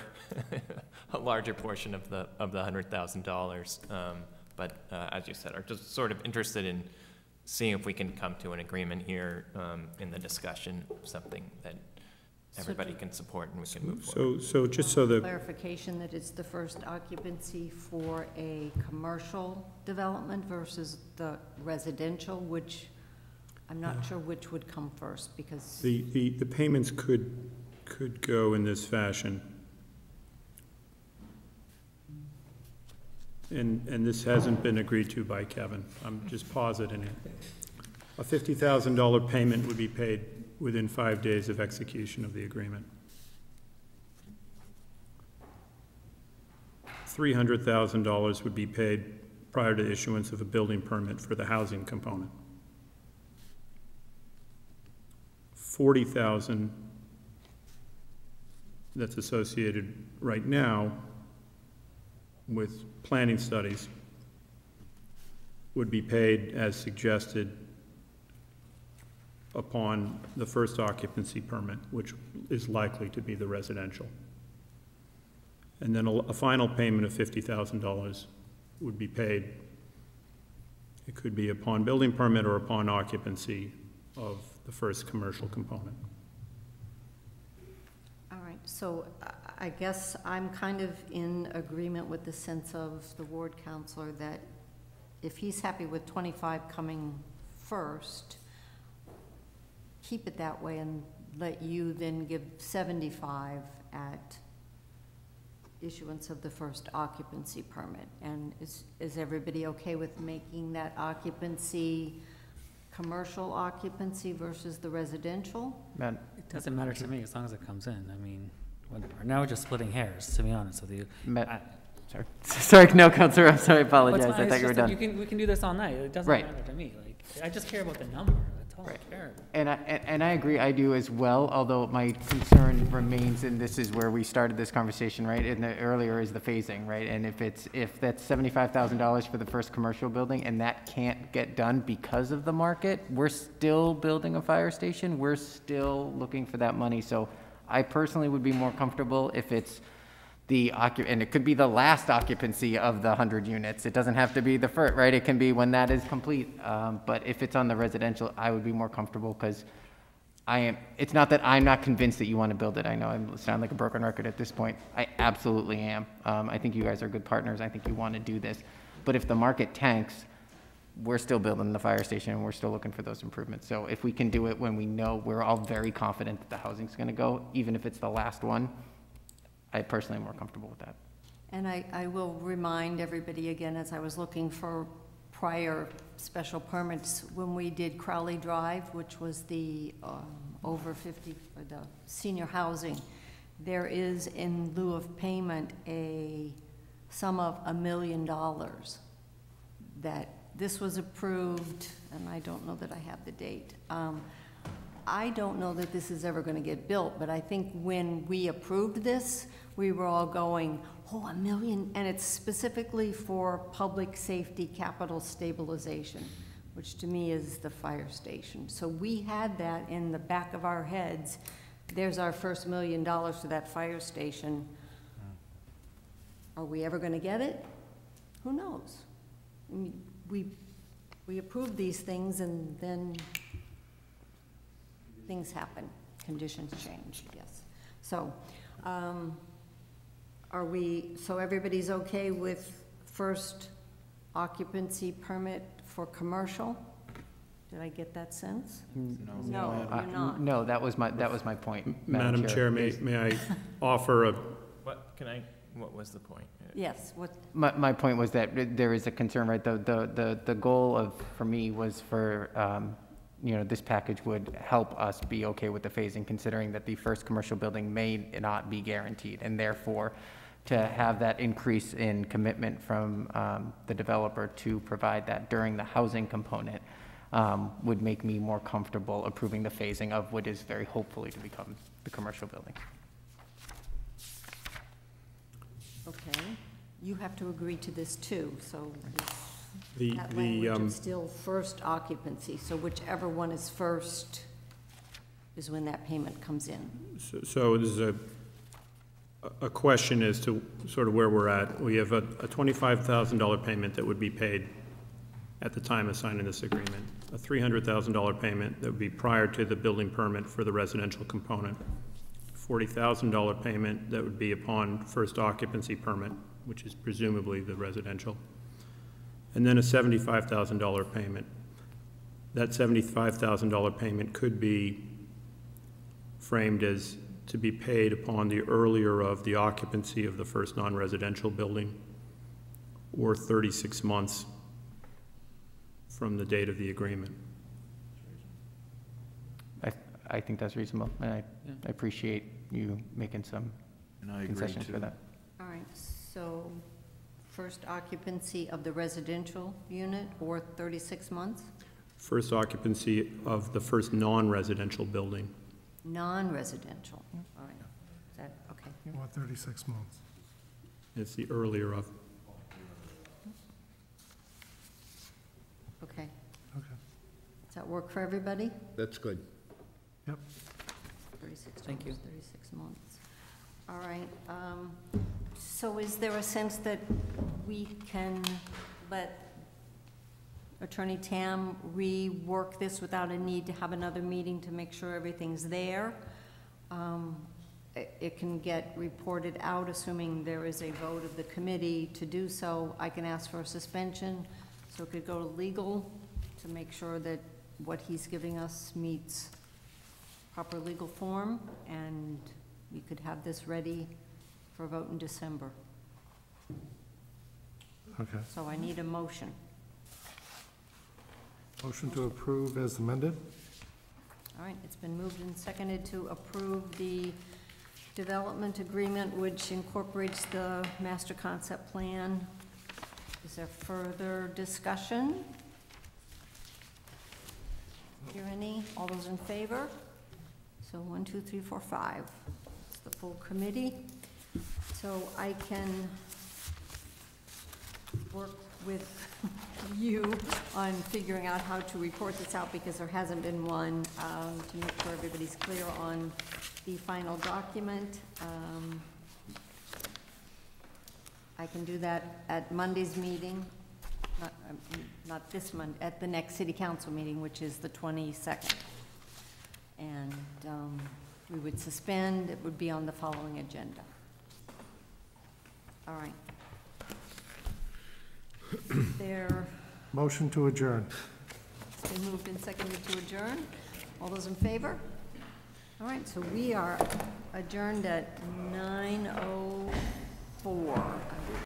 a larger portion of the $100,000. But as you said, are just sort of interested in seeing if we can come to an agreement here in the discussion, something that everybody can support and we can move forward. So just so the clarification that it's the first occupancy for a commercial development versus the residential, which I'm not sure which would come first because the payments could go in this fashion. and this hasn't been agreed to by Kevin, I'm just positing it. A $50,000 payment would be paid within 5 days of execution of the agreement. $300,000 would be paid prior to issuance of a building permit for the housing component. $40,000 that's associated right now with planning studies would be paid as suggested upon the first occupancy permit, which is likely to be the residential. And then a final payment of $50,000 would be paid. It could be upon building permit or upon occupancy of the first commercial component. All right, so I guess I'm kind of in agreement with the sense of the ward counselor that if he's happy with 25 coming first, keep it that way and let you then give 75 at issuance of the first occupancy permit. And is everybody okay with making that occupancy commercial occupancy versus the residential? Matt? It doesn't matter to me as long as it comes in. I mean, whatever. Now we're just splitting hairs, to be honest with you. Matt, sorry. Sorry, no, Counselor, I'm sorry, I apologize. Well, I thought you were done. We can do this all night. It doesn't Right. matter to me. Like, I just care about the number. That's all I care about. And I agree, I do as well, although my concern remains, and this is where we started this conversation, right, in the earlier, is the phasing, right? And if that's $75,000 for the first commercial building and that can't get done because of the market, we're still building a fire station, we're still looking for that money. So I personally would be more comfortable if it's and it could be the last occupancy of the 100 units. It doesn't have to be the first, right? It can be when that is complete. But if it's on the residential, I would be more comfortable because it's not that I'm not convinced that you want to build it. I know I sound like a broken record at this point. I absolutely am. I think you guys are good partners. I think you want to do this. But if the market tanks, we're still building the fire station and we're still looking for those improvements. So if we can do it when we know we're all very confident that the housing's going to go, even if it's the last one, I personally am more comfortable with that. And I will remind everybody again, as I was looking for prior special permits, when we did Crowley Drive, which was the over 50, or the senior housing, there is in lieu of payment a sum of $1 million that this was approved, and I don't know that I have the date. I don't know that this is ever going to get built, but I think when we approved this, we were all going, oh, $1 million, and it's specifically for public safety capital stabilization, which to me is the fire station. So we had that in the back of our heads. There's our first $1 million for that fire station. Are we ever going to get it? Who knows? I mean, we approved these things and then things happen, conditions change, yes. So, so everybody's okay with first occupancy permit for commercial? Did I get that sense? No, you're not. No, that was my point, Madam Chair, may I offer what was the point? Yes, what? My point was that there is a concern, right? The goal for me was for, this package would help us be okay with the phasing, considering that the first commercial building may not be guaranteed, and therefore to have that increase in commitment from the developer to provide that during the housing component would make me more comfortable approving the phasing of what is very hopefully to become the commercial building. Okay, you have to agree to this too, so the that language is still first occupancy, so whichever one is first is when that payment comes in. So this is a question as to sort of where we're at. We have a $25,000 payment that would be paid at the time of signing this agreement, a $300,000 payment that would be prior to the building permit for the residential component, $40,000 payment that would be upon first occupancy permit, which is presumably the residential, and then a $75,000 payment. That $75,000 payment could be framed as to be paid upon the earlier of the occupancy of the first non-residential building, or 36 months from the date of the agreement. I think that's reasonable, and I appreciate you making some And I agree concessions too. for that. All right, so first occupancy of the residential unit or 36 months? First occupancy of the first non-residential building. Non-residential, all right. Is that, okay. Or 36 months. It's the earlier of. Okay. Okay. Does that work for everybody? That's good. Yep. 36 Thank you. 36 months. All right. So is there a sense that we can let Attorney Tam rework this without a need to have another meeting to make sure everything's there? It can get reported out, assuming there is a vote of the committee to do so. I can ask for a suspension, so it could go to legal to make sure that what he's giving us meets proper legal form, and we could have this ready for vote in December. Okay. So I need a motion. Motion to approve as amended? All right, it's been moved and seconded to approve the development agreement, which incorporates the master concept plan. Is there further discussion? Hear any? All those in favor? So 1, 2, 3, 4, 5. It's the full committee. So I can work with you on figuring out how to report this out, because there hasn't been one, to make sure everybody's clear on the final document. I can do that at Monday's meeting, not this Monday, at the next city council meeting, which is the 22nd. And we would suspend, it would be on the following agenda. All right. There, Motion to adjourn. it's been moved and seconded to adjourn. All those in favor? All right, so we are adjourned at 9:04.